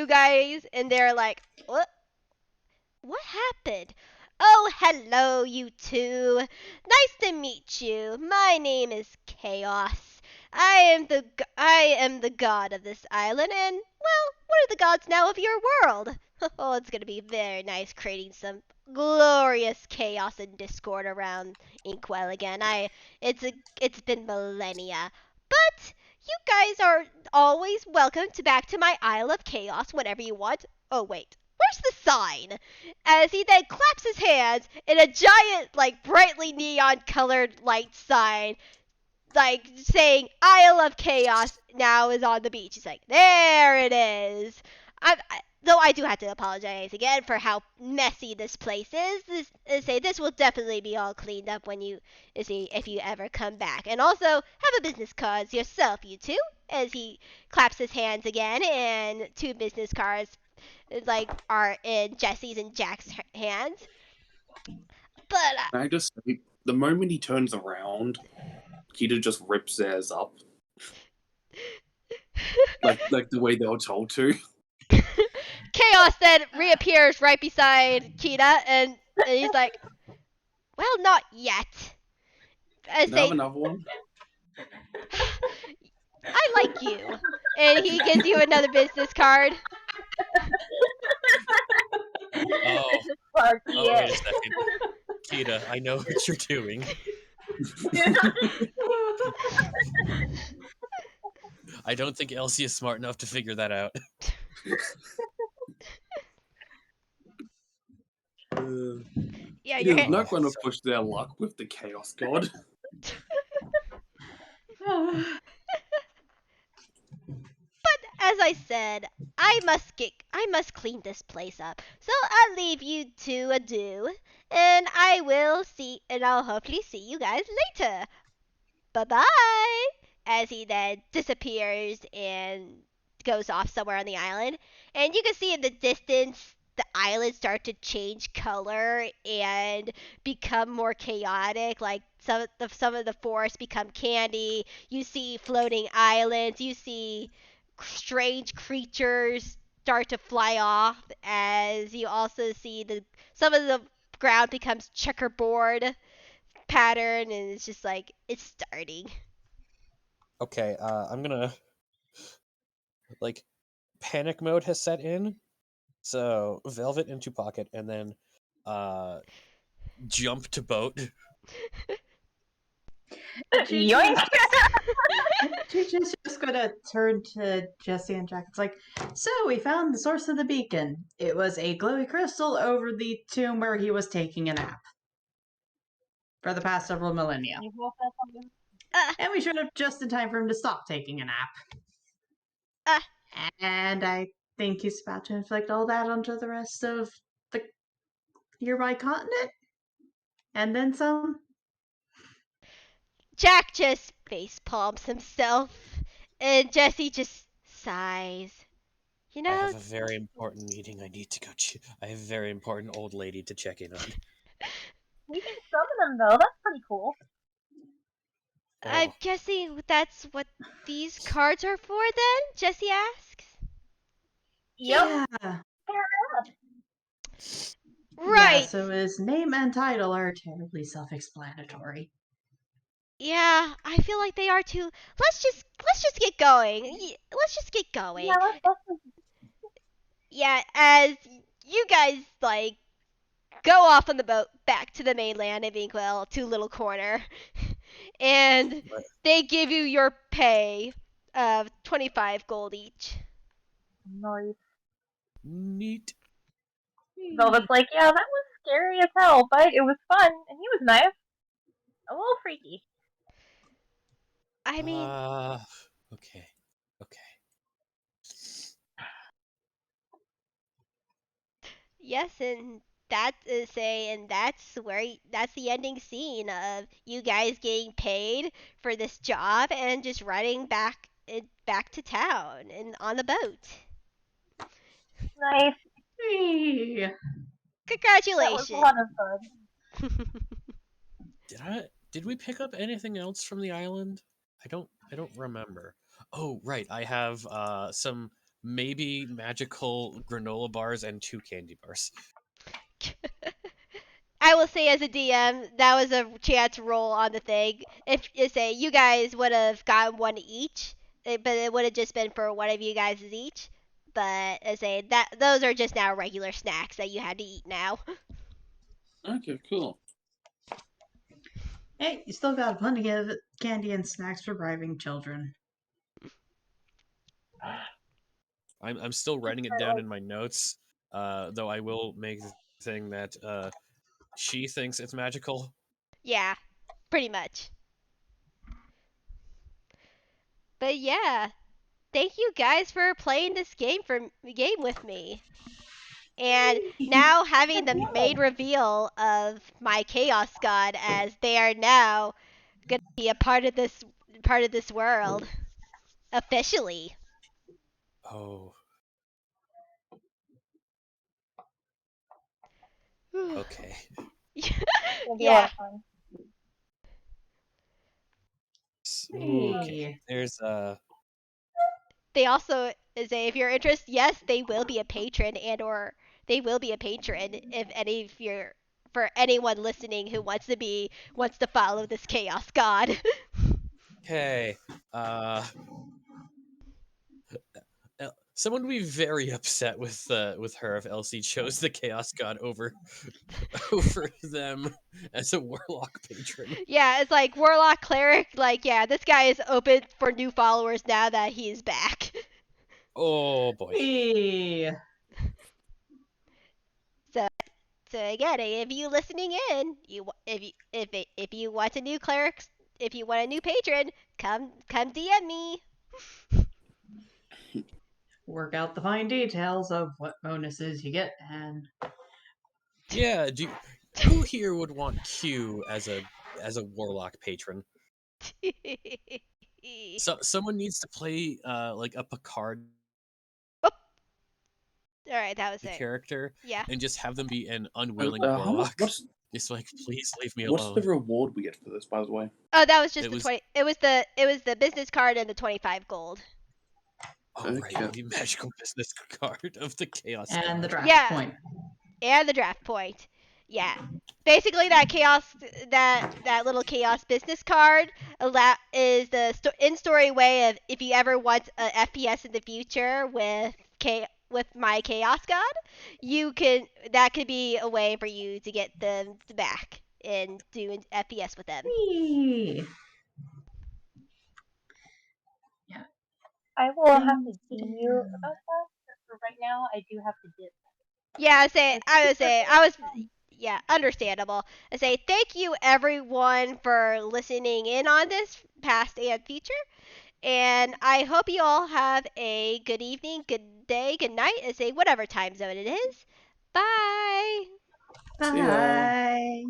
guys, and they're like, "What? What happened?" "Oh, hello, you two. Nice to meet you. My name is Chaos. I am the god of this island, and well, what are the gods now of your world? Oh, it's gonna be very nice creating some glorious chaos and discord around Inkwell again. It's been millennia, but you guys are always welcome back to my Isle of Chaos whenever you want. Oh wait, where's the sign?" As he then claps his hands in a giant, brightly neon colored light sign, saying Isle of Chaos now is on the beach. He's like, "There it is. though I do have to apologize again for how messy this place is. This will definitely be all cleaned up when you if you ever come back. And also have a business cards yourself, you two. As he claps his hands again, and 2 business cards are in Jesse's and Jack's hands. But Can I just say, the moment he turns around, Kita just rips theirs up. like the way they were told to. Chaos then reappears right beside Kita, and he's like, "Well, not yet." Can I have another one? I like you. And he gives you another business card. Oh, Sparky, oh, wait a second. Kita, I know what you're doing. I don't think Elsie is smart enough to figure that out. Yeah, You're not going to push their luck with the Chaos God. But as I said, I must clean this place up. So I'll leave you to adieu, and I'll hopefully see you guys later. Bye-bye. As he then disappears and goes off somewhere on the island. And you can see in the distance the island start to change color and become more chaotic. Like some of the forests become candy. You see floating islands. You see strange creatures start to fly off. As you also see some of the ground becomes checkerboard pattern, and it's just like it's starting. Okay, I'm gonna panic mode has set in, so Velvet into pocket and then jump to boat. Yoink! Chichi's just gonna turn to Jessie and Jack. It's like, so we found the source of the beacon. It was a glowy crystal over the tomb where he was taking a nap for the past several millennia. And we showed up just in time for him to stop taking a nap. And I think he's about to inflict all that onto the rest of the nearby continent. And then some. Jack just face palms himself, and Jessie just sighs. You I know, have a very important meeting I need to go to. I have a very important old lady to check in on. We can summon them though. That's pretty cool. I'm guessing that's what these cards are for then? Jessie asks. Yep. Yeah. Right. Yeah, so his name and title are terribly self-explanatory. Yeah, I feel like they are too. Let's just get going. Let's just get going. Yeah, let's Yeah, as you guys go off on the boat back to the mainland of Inkwell to Little Corner, and they give you your pay of 25 gold each. Nice. Neat. Velvet's like, yeah, that was scary as hell, but it was fun, and he was nice. A little freaky. I mean, okay. yes, and that's the ending scene of you guys getting paid for this job and just riding back to town and on the boat. Nice. Hey. Congratulations. That was a lot of fun. Did we pick up anything else from the island? I don't remember. Oh, right. I have some maybe magical granola bars and 2 candy bars. I will say as a DM, that was a chance roll on the thing. If you say you guys would have gotten one each, but it would have just been for one of you guys each. But I say that those are just now regular snacks that you had to eat now. Okay, cool. Hey, you still got plenty of candy and snacks for bribing children. I'm still writing it down in my notes, though I will make the thing that she thinks it's magical. Yeah, pretty much. But yeah, thank you guys for playing this game with me. And now having the main reveal of my Chaos God, as they are now gonna be a part of this world officially. Oh, okay. It's gonna be a lot Yeah. of fun. Okay. Hey. There's They also say if you're interested, yes, they will be a patron and or they will be a patron if any of your for anyone listening who wants to follow this chaos god. okay. Someone would be very upset with her if Elsie chose the Chaos God over them as a warlock patron. Yeah, it's like warlock cleric. Like, yeah, this guy is open for new followers now that he's back. Oh boy. Hey. So again, if you listening in, if you want a new cleric, if you want a new patron, come DM me. Work out the fine details of what bonuses you get and Yeah, who here would want Q as a warlock patron? So someone needs to play like a Picard Oh, all right, that was it. character Yeah. and just have them be an unwilling How warlock. much, Just like, please leave me what's the alone. reward we get for this, by the way? Oh, that was just It the was 20. It was the business card and the 25 gold. oh right, Okay. the magical business card of the Chaos the God. draft Yeah, point. and the draft point. Yeah. Basically, that little chaos business card is the in-story way of if you ever want a FPS in the future with my chaos god, that could be a way for you to get them back and do an FPS with them. Hey. Yeah. I will have to DM you about that. But for right now, I do have to dip. Yeah, I was Um, yeah, understandable. I say thank you everyone for listening in on this past and future. And I hope you all have a good evening, good day, good night, I say whatever time zone it is. Bye. See ya. Bye.